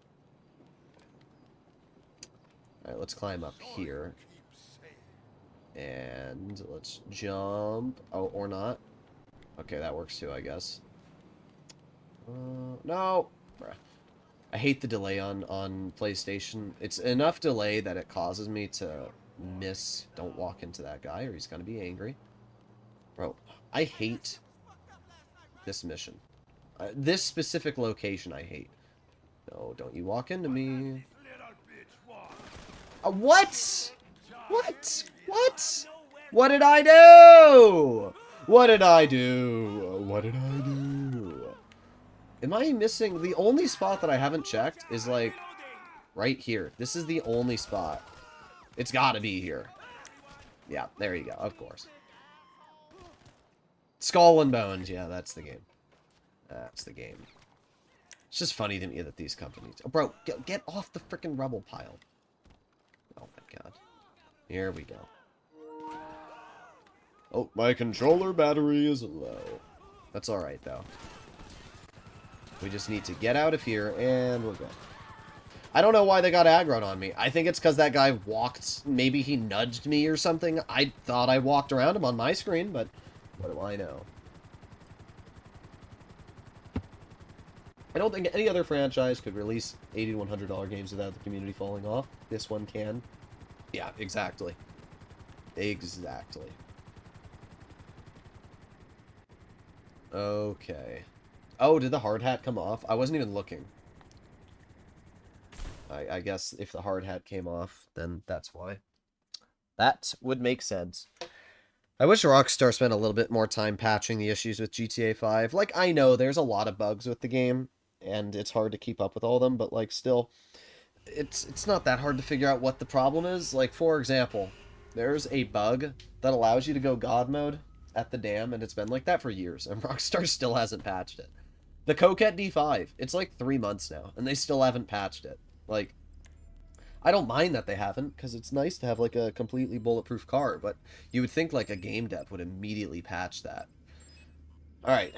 Alright, let's climb up here. And let's jump. Oh, or not. Okay, that works too, I guess. No! Bruh. I hate the delay on PlayStation. It's enough delay that it causes me to miss. Don't walk into that guy or he's gonna be angry. Bro, I hate this mission. This specific location I hate. No, don't you walk into me. What? What? What? What did I do? What did I do? What did I do? Am I missing? The only spot that I haven't checked is, like, right here. This is the only spot. It's gotta be here. Yeah, there you go. Of course. Skull and Bones. Yeah, that's the game. That's the game. It's just funny to me that these companies... Oh, bro, get off the freaking rubble pile. Oh, my God. Here we go. Oh, my controller battery is low. That's alright, though. We just need to get out of here, and we're good. I don't know why they got aggroed on me. I think it's because that guy walked... Maybe he nudged me or something. I thought I walked around him on my screen, but what do I know? I don't think any other franchise could release $80 to $100 games without the community falling off. This one can. Yeah, exactly. Exactly. Okay. Oh, did the hard hat come off? I wasn't even looking. I guess if the hard hat came off, then that's why. That would make sense. I wish Rockstar spent a little bit more time patching the issues with GTA 5. Like, I know there's a lot of bugs with the game, and it's hard to keep up with all of them, but, like, still, it's not that hard to figure out what the problem is. Like, for example, there's a bug that allows you to go God mode at the dam, and it's been like that for years, and Rockstar still hasn't patched it. The Coquette D5, it's like 3 months now, and they still haven't patched it. Like, I don't mind that they haven't, because it's nice to have, like, a completely bulletproof car, but you would think, like, a game dev would immediately patch that. Alright.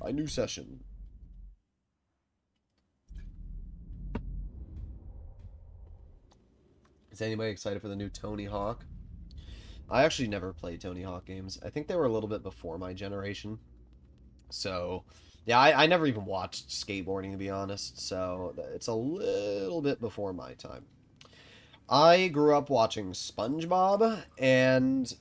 A new session. Is anybody excited for the new Tony Hawk? I actually never played Tony Hawk games. I think they were a little bit before my generation. So, yeah, I never even watched skateboarding, to be honest. So, it's a little bit before my time. I grew up watching SpongeBob and,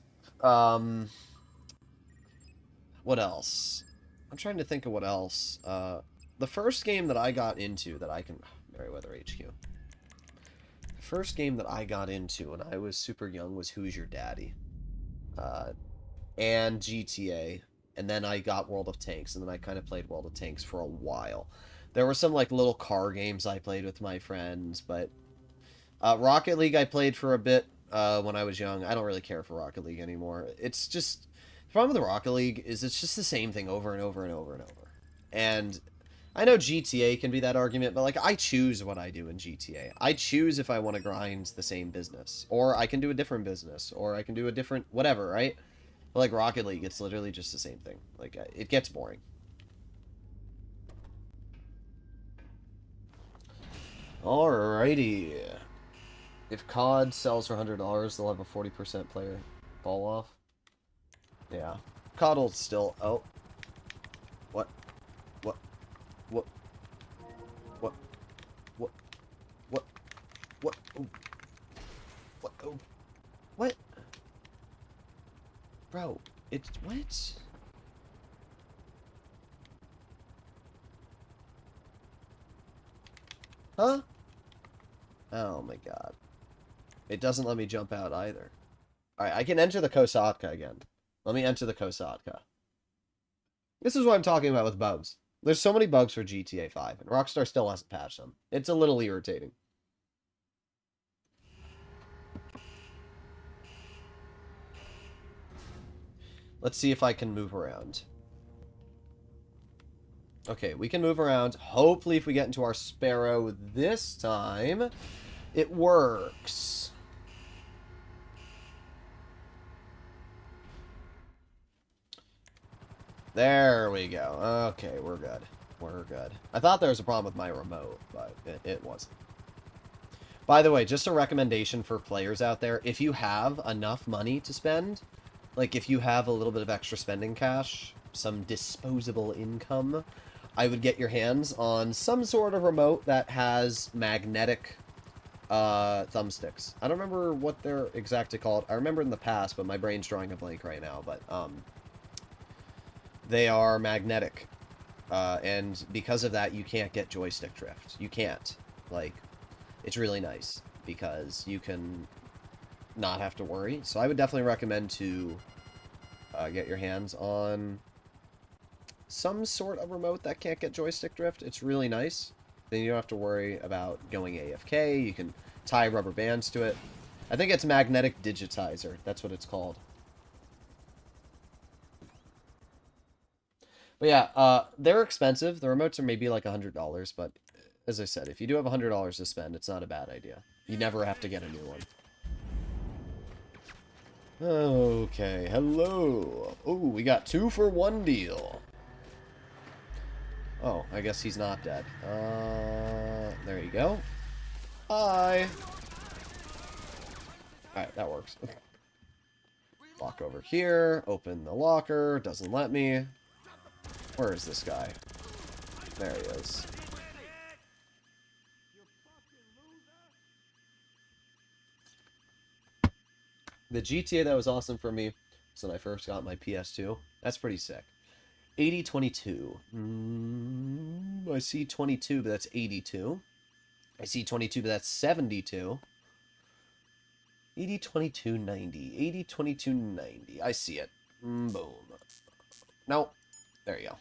what else? I'm trying to think of what else. The first game that I got into that I can... Merryweather HQ. The first game that I got into when I was super young was Who's Your Daddy? And GTA. And then I got World of Tanks, and then I kind of played World of Tanks for a while. There were some, like, little car games I played with my friends, but... Rocket League I played for a bit when I was young. I don't really care for Rocket League anymore. It's just... The problem with the Rocket League is it's just the same thing over and over and over and over. And I know GTA can be that argument, but like I choose what I do in GTA. I choose if I want to grind the same business, or I can do a different business, or I can do a different whatever, right? But like Rocket League, it's literally just the same thing. Like it gets boring. Alrighty. If COD sells for $100, they'll have a 40% player fall off. Yeah. COD will still... Oh. What? What? What? What? What? What? What? Oh. What? Oh. What? Bro, it's... What? Huh? Oh my god. It doesn't let me jump out either. Alright, I can enter the Kosatka again. Let me enter the Kosatka. This is what I'm talking about with bugs. There's so many bugs for GTA 5, and Rockstar still hasn't patched them. It's a little irritating. Let's see if I can move around. Okay, we can move around. Hopefully, if we get into our Sparrow this time, it works. There we go. Okay, we're good. We're good. I thought there was a problem with my remote, but it wasn't. By the way, just a recommendation for players out there. If you have enough money to spend, like if you have a little bit of extra spending cash, some disposable income, I would get your hands on some sort of remote that has magnetic thumbsticks. I don't remember what they're exactly called. I remember in the past, but my brain's drawing a blank right now. But they are magnetic, and because of that, you can't get joystick drift. You can't. Like, it's really nice because you can not have to worry. So I would definitely recommend to get your hands on some sort of remote that can't get joystick drift. It's really nice. Then you don't have to worry about going AFK. You can tie rubber bands to it. I think it's magnetic digitizer. That's what it's called. But yeah, they're expensive. The remotes are maybe like $100, but as I said, if you do have $100 to spend, it's not a bad idea. You never have to get a new one. Okay, hello. Oh, we got 2 for 1 deal. Oh, I guess he's not dead. There you go. Hi. Alright, that works. Lock over here. Open the locker. Doesn't let me. Where is this guy? There he is. The GTA that was awesome for me was when I first got my PS2. That's pretty sick. 8022. I see 22, but that's 82. I see 22, but that's 72. 802290. 802290. I see it. Boom. No. There you go.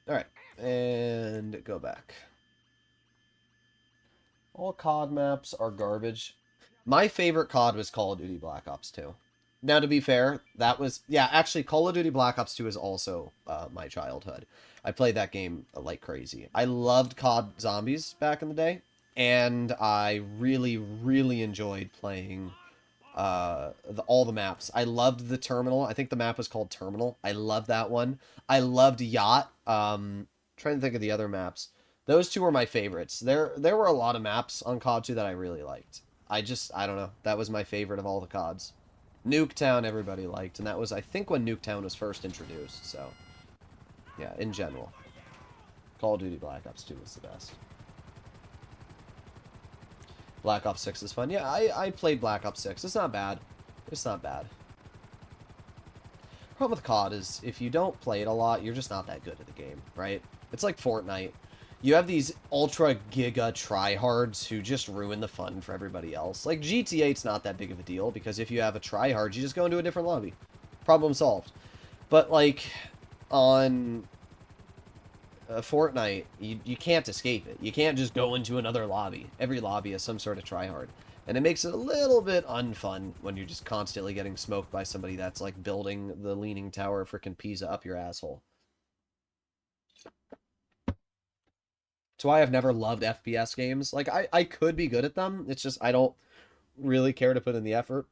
Alright. And go back. All COD maps are garbage. My favorite COD was Call of Duty Black Ops 2. Now, to be fair, that was... Yeah, actually, Call of Duty Black Ops 2 is also my childhood. I played that game like crazy. I loved COD Zombies back in the day. And I really, really enjoyed playing all the maps. I loved the Terminal. I think the map was called Terminal. I loved that one. I loved Yacht. Trying to think of the other maps. Those two were my favorites. There were a lot of maps on COD 2 that I really liked. I don't know. That was my favorite of all the CODs. Nuketown everybody liked, and that was, I think, when Nuketown was first introduced, so... Yeah, in general. Call of Duty Black Ops 2 was the best. Black Ops 6 is fun. Yeah, I played Black Ops 6. It's not bad. It's not bad. Problem with COD is, if you don't play it a lot, you're just not that good at the game, right? It's like Fortnite. You have these ultra giga tryhards who just ruin the fun for everybody else. Like GTA, it's not that big of a deal because if you have a tryhard, you just go into a different lobby. Problem solved. But like on Fortnite, you can't escape it. You can't just go into another lobby. Every lobby has some sort of tryhard. And it makes it a little bit unfun when you're just constantly getting smoked by somebody that's like building the Leaning Tower of frickin' Pisa up your asshole. It's why I've never loved FPS games. Like, I could be good at them. It's just I don't really care to put in the effort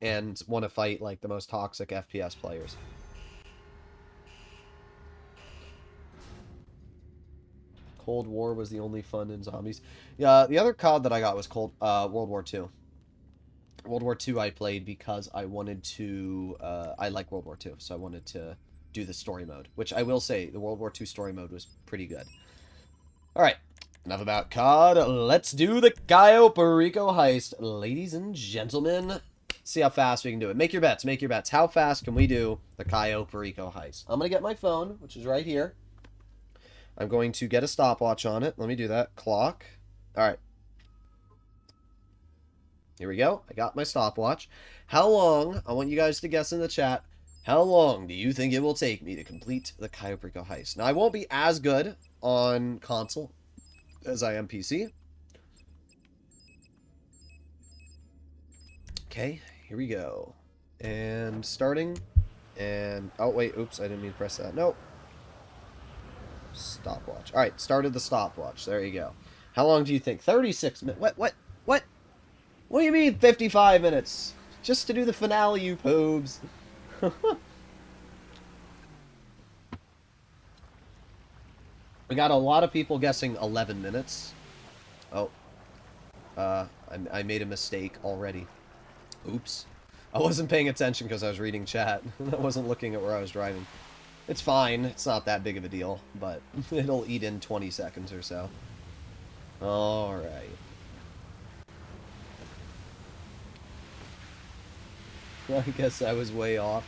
and want to fight, like, the most toxic FPS players. Cold War was the only fun in zombies. Yeah, the other COD that I got was World War II. World War II I played because I wanted to, I like World War II, so I wanted to do the story mode, which I will say, the World War II story mode was pretty good. Alright, enough about COD, let's do the Cayo Perico heist, ladies and gentlemen. See how fast we can do it. Make your bets, make your bets. How fast can we do the Cayo Perico heist? I'm going to get my phone, which is right here. I'm going to get a stopwatch on it. Let me do that. Clock. Alright. Here we go. I got my stopwatch. How long, I want you guys to guess in the chat, how long do you think it will take me to complete the Cayo Perico heist? Now, I won't be as good on console as I am PC. Okay, here we go. And starting. And, oh wait, oops, I didn't mean to press that. Nope. Stopwatch. Alright, started the stopwatch. There you go. How long do you think? 36 minutes. What? What do you mean 55 minutes? Just to do the finale, you poobs. We got a lot of people guessing 11 minutes. Oh. I made a mistake already. Oops. I wasn't paying attention because I was reading chat. I wasn't looking at where I was driving. It's fine. It's not that big of a deal, but it'll eat in 20 seconds or so. Alright. I guess I was way off.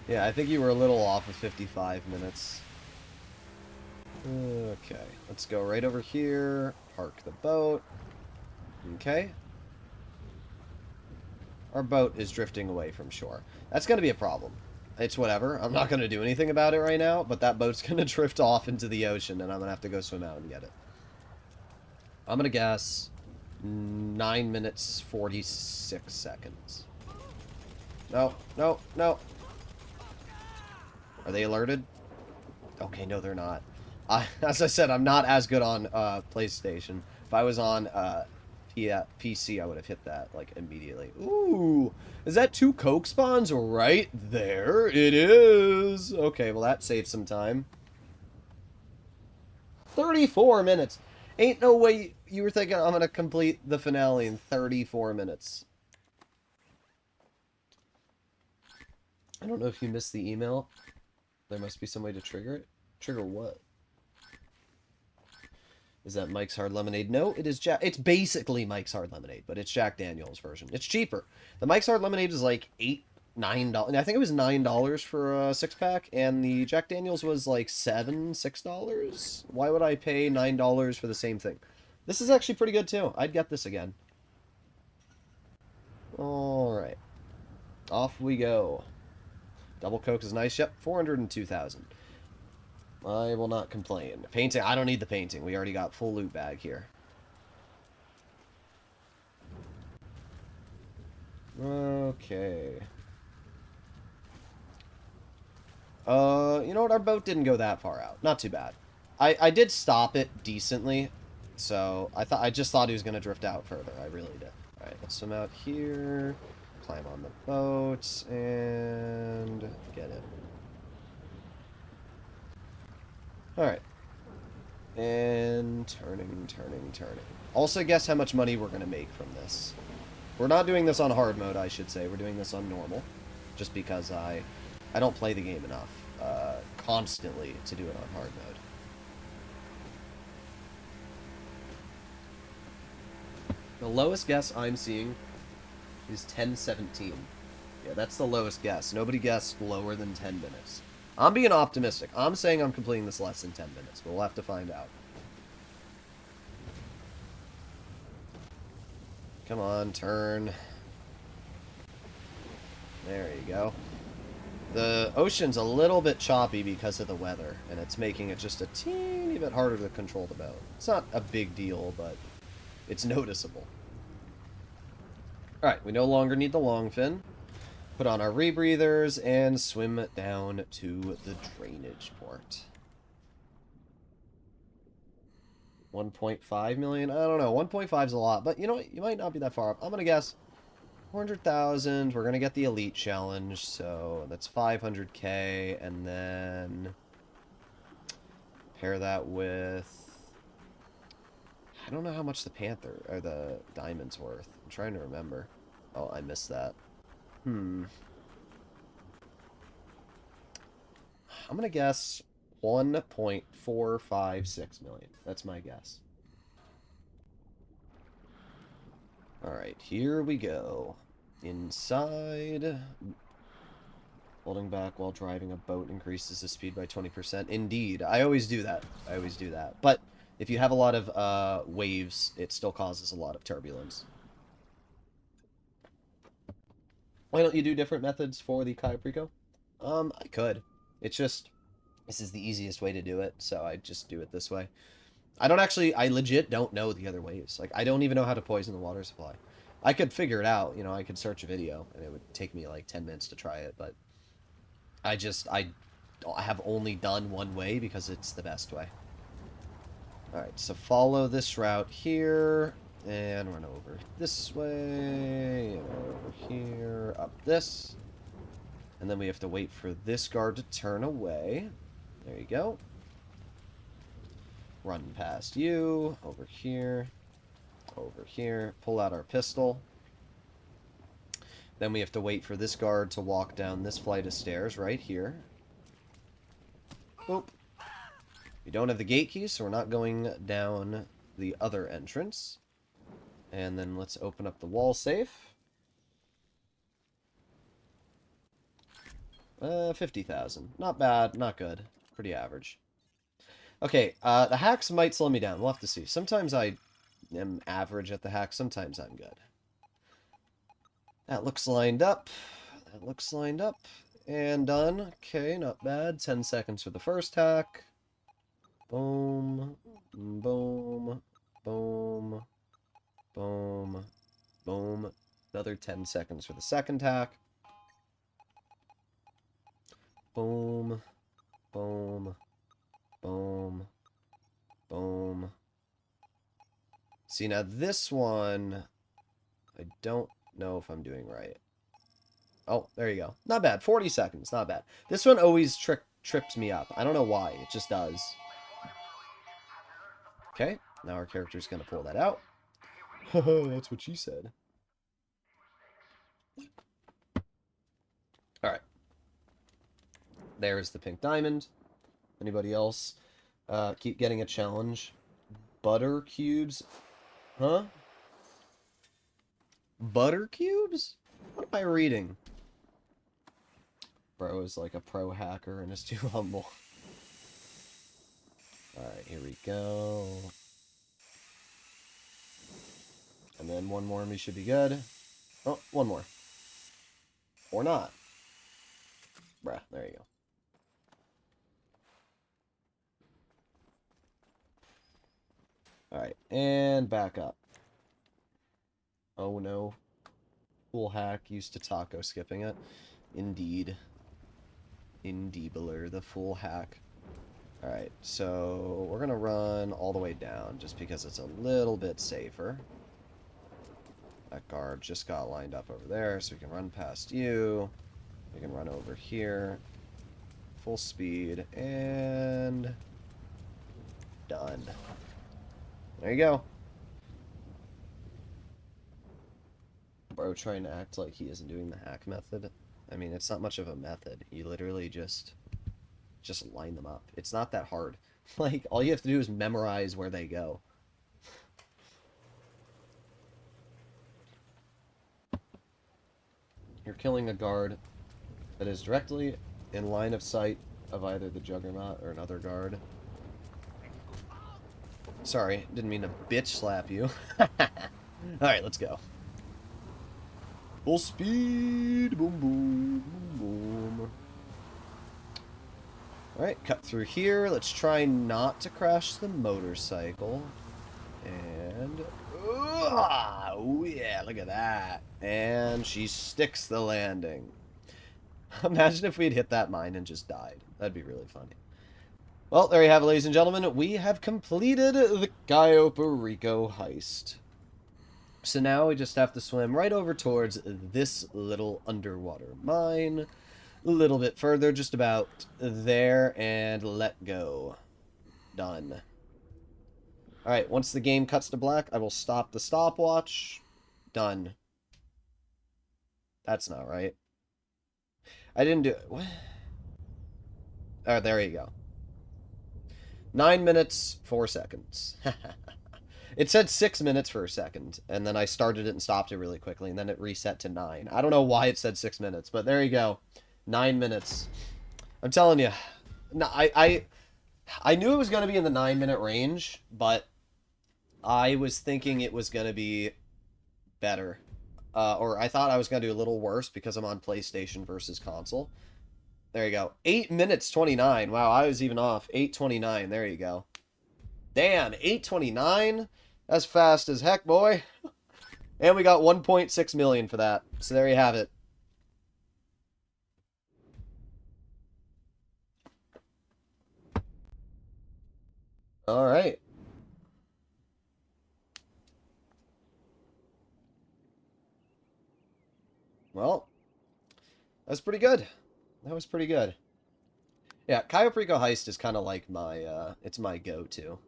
Yeah, I think you were a little off with 55 minutes. Okay, let's go right over here. Park the boat. Okay. Our boat is drifting away from shore. That's going to be a problem. It's whatever. I'm not going to do anything about it right now, but that boat's going to drift off into the ocean, and I'm going to have to go swim out and get it. I'm going to guess 9 minutes, 46 seconds. No, no, no. Are they alerted? Okay, no, they're not. As I said, I'm not as good on PlayStation. If I was on PC, I would have hit that, like, immediately. Ooh! Is that 2 Coke spawns right there? It is! Okay, well, that saved some time. 34 minutes! Ain't no way you were thinking I'm gonna complete the finale in 34 minutes. I don't know if you missed the email. There must be some way to trigger it. Trigger what? Is that Mike's Hard Lemonade? No, it is It's basically Mike's Hard Lemonade, but it's Jack Daniel's version. It's cheaper. The Mike's Hard Lemonade is like $9. I think it was $9 for a 6-pack, and the Jack Daniel's was like $6. Why would I pay $9 for the same thing? This is actually pretty good too. I'd get this again. Alright. Off we go. Double Coke is nice. Yep, 402,000. I will not complain. Painting, I don't need the painting. We already got full loot bag here. Okay. You know what? Our boat didn't go that far out. Not too bad. I did stop it decently, so I just thought he was gonna drift out further. I really did. All right, let's swim out here, climb on the boat, and get it. Alright. And turning. Also, guess how much money we're going to make from this. We're not doing this on hard mode, I should say. We're doing this on normal. Just because I don't play the game enough constantly to do it on hard mode. The lowest guess I'm seeing is 10:17. Yeah, that's the lowest guess. Nobody guessed lower than 10 minutes. I'm being optimistic. I'm saying I'm completing this less than 10 minutes, but we'll have to find out. Come on, turn. There you go. The ocean's a little bit choppy because of the weather, and it's making it just a teeny bit harder to control the boat. It's not a big deal, but it's noticeable. Alright, we no longer need the long fin. Put on our rebreathers and swim down to the drainage port. 1.5 million? I don't know. 1.5 is a lot, but you know what? You might not be that far up. I'm gonna guess 400,000. We're gonna get the elite challenge, so that's 500k, and then pair that with, I don't know how much the Panther or the diamond's worth. I'm trying to remember. Oh, I missed that. I'm gonna guess 1.456 million. That's my guess. Alright, here we go. Inside. Holding back while driving a boat increases the speed by 20%. Indeed. I always do that. I always do that. But if you have a lot of waves, it still causes a lot of turbulence. Why don't you do different methods for the Cayo Perico? I could. It's just, this is the easiest way to do it, so I just do it this way. I legit don't know the other ways. Like, I don't even know how to poison the water supply. I could figure it out, you know, I could search a video, and it would take me like 10 minutes to try it, but I have only done one way because it's the best way. Alright, so follow this route here, and run over this way, and over here, up this. And then we have to wait for this guard to turn away. There you go. Run past you, over here, pull out our pistol. Then we have to wait for this guard to walk down this flight of stairs right here. Boop. We don't have the gate key, so we're not going down the other entrance. And then let's open up the wall safe. 50,000. Not bad, not good. Pretty average. Okay, the hacks might slow me down. We'll have to see. Sometimes I am average at the hack, sometimes I'm good. That looks lined up. That looks lined up. And done. Okay, not bad. 10 seconds for the first hack. Boom. Boom. Boom. Boom. Boom. Another 10 seconds for the second hack. Boom. Boom. Boom. Boom. See, now this one, I don't know if I'm doing right. Oh, there you go. Not bad. 40 seconds. Not bad. This one always trips me up. I don't know why. It just does. Okay. Now our character's going to pull that out. That's what she said. Alright. There's the pink diamond. Anybody else keep getting a challenge? Butter cubes? Huh? Butter cubes? What am I reading? Bro is like a pro hacker and is too humble. Alright, here we go. And then one more and we should be good. Oh, one more. Or not. Bruh, there you go. Alright, and back up. Oh no. Full hack, used to taco skipping it. Indeed. Indeebler, the full hack. Alright, so we're gonna run all the way down just because it's a little bit safer. That guard just got lined up over there, so we can run past you. We can run over here. Full speed, and done. There you go. Bro trying to act like he isn't doing the hack method. I mean, it's not much of a method. You literally just line them up. It's not that hard. Like, all you have to do is memorize where they go. You're killing a guard that is directly in line of sight of either the Juggernaut or another guard. Sorry, didn't mean to bitch slap you. Alright, let's go. Full speed! Boom, boom, boom, boom. Alright, cut through here. Let's try not to crash the motorcycle. And... oh, yeah, look at that. And she sticks the landing. Imagine if we'd hit that mine and just died. That'd be really funny. Well, there you have it, ladies and gentlemen. We have completed the Cayo Perico heist. So now we just have to swim right over towards this little underwater mine. A little bit further, just about there, and let go. Done. Alright, once the game cuts to black, I will stop the stopwatch. Done. That's not right. I didn't do it. What? Oh, there you go. 9 minutes, 4 seconds. It said 6 minutes for a second, and then I started it and stopped it really quickly, and then it reset to 9. I don't know why it said 6 minutes, but there you go. 9 minutes. I'm telling you. No, I knew it was going to be in the 9-minute range, but I was thinking it was going to be better. Or I thought I was going to do a little worse because I'm on PlayStation versus console. There you go. 8 minutes 29. Wow, I was even off. 8:29. There you go. Damn, 8:29? That's fast as heck, boy. And we got 1.6 million for that. So there you have it. All right. Well, that's pretty good. That was pretty good. Yeah, Cayo Perico heist is kind of like my, it's my go-to.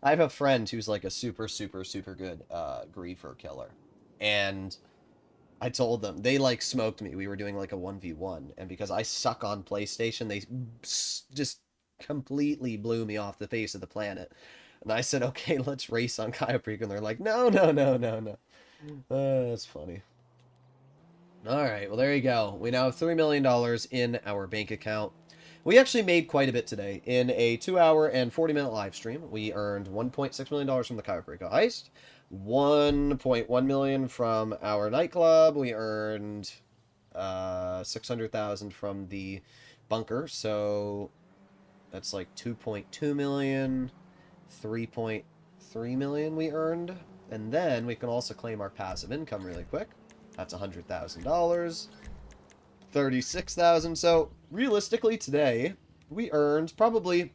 I have a friend who's like a super, super, super good, griefer killer. And I told them, they like smoked me. We were doing like a 1v1. And because I suck on PlayStation, they just completely blew me off the face of the planet. And I said, okay, let's race on Cayo Perico. And they're like, no, no, no, no, no. That's funny. Alright, well there you go. We now have $3 million in our bank account. We actually made quite a bit today. In a 2-hour and 40-minute live stream, we earned $1.6 million from the Cayo Perico heist, $1.1 million from our nightclub. We earned $600,000 from the bunker, so that's like $2.2 million, $3.3 million we earned. And then we can also claim our passive income really quick. That's $100,000. 36,000. So realistically today we earned probably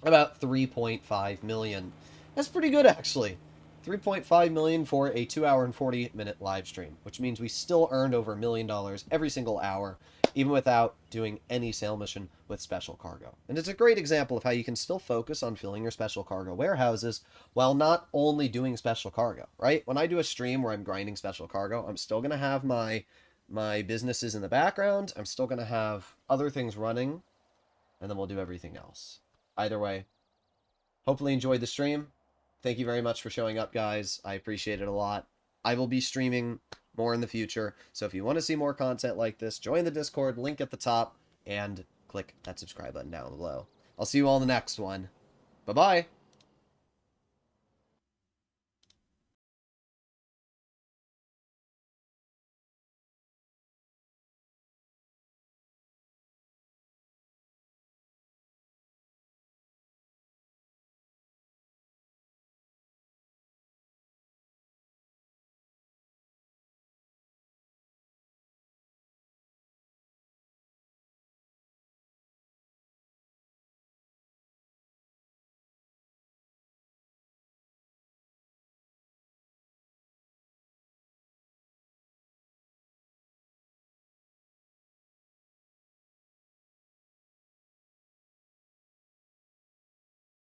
about 3.5 million. That's pretty good actually. 3.5 million for a 2-hour and 40-minute live stream, which means we still earned over $1 million every single hour, even without doing any sale mission with special cargo. And it's a great example of how you can still focus on filling your special cargo warehouses while not only doing special cargo, right? When I do a stream where I'm grinding special cargo, I'm still going to have my businesses in the background. I'm still going to have other things running, and then we'll do everything else. Either way, hopefully enjoyed the stream. Thank you very much for showing up, guys. I appreciate it a lot. I will be streaming more in the future, so if you want to see more content like this, join the Discord, link at the top, and click that subscribe button down below. I'll see you all in the next one. Bye-bye!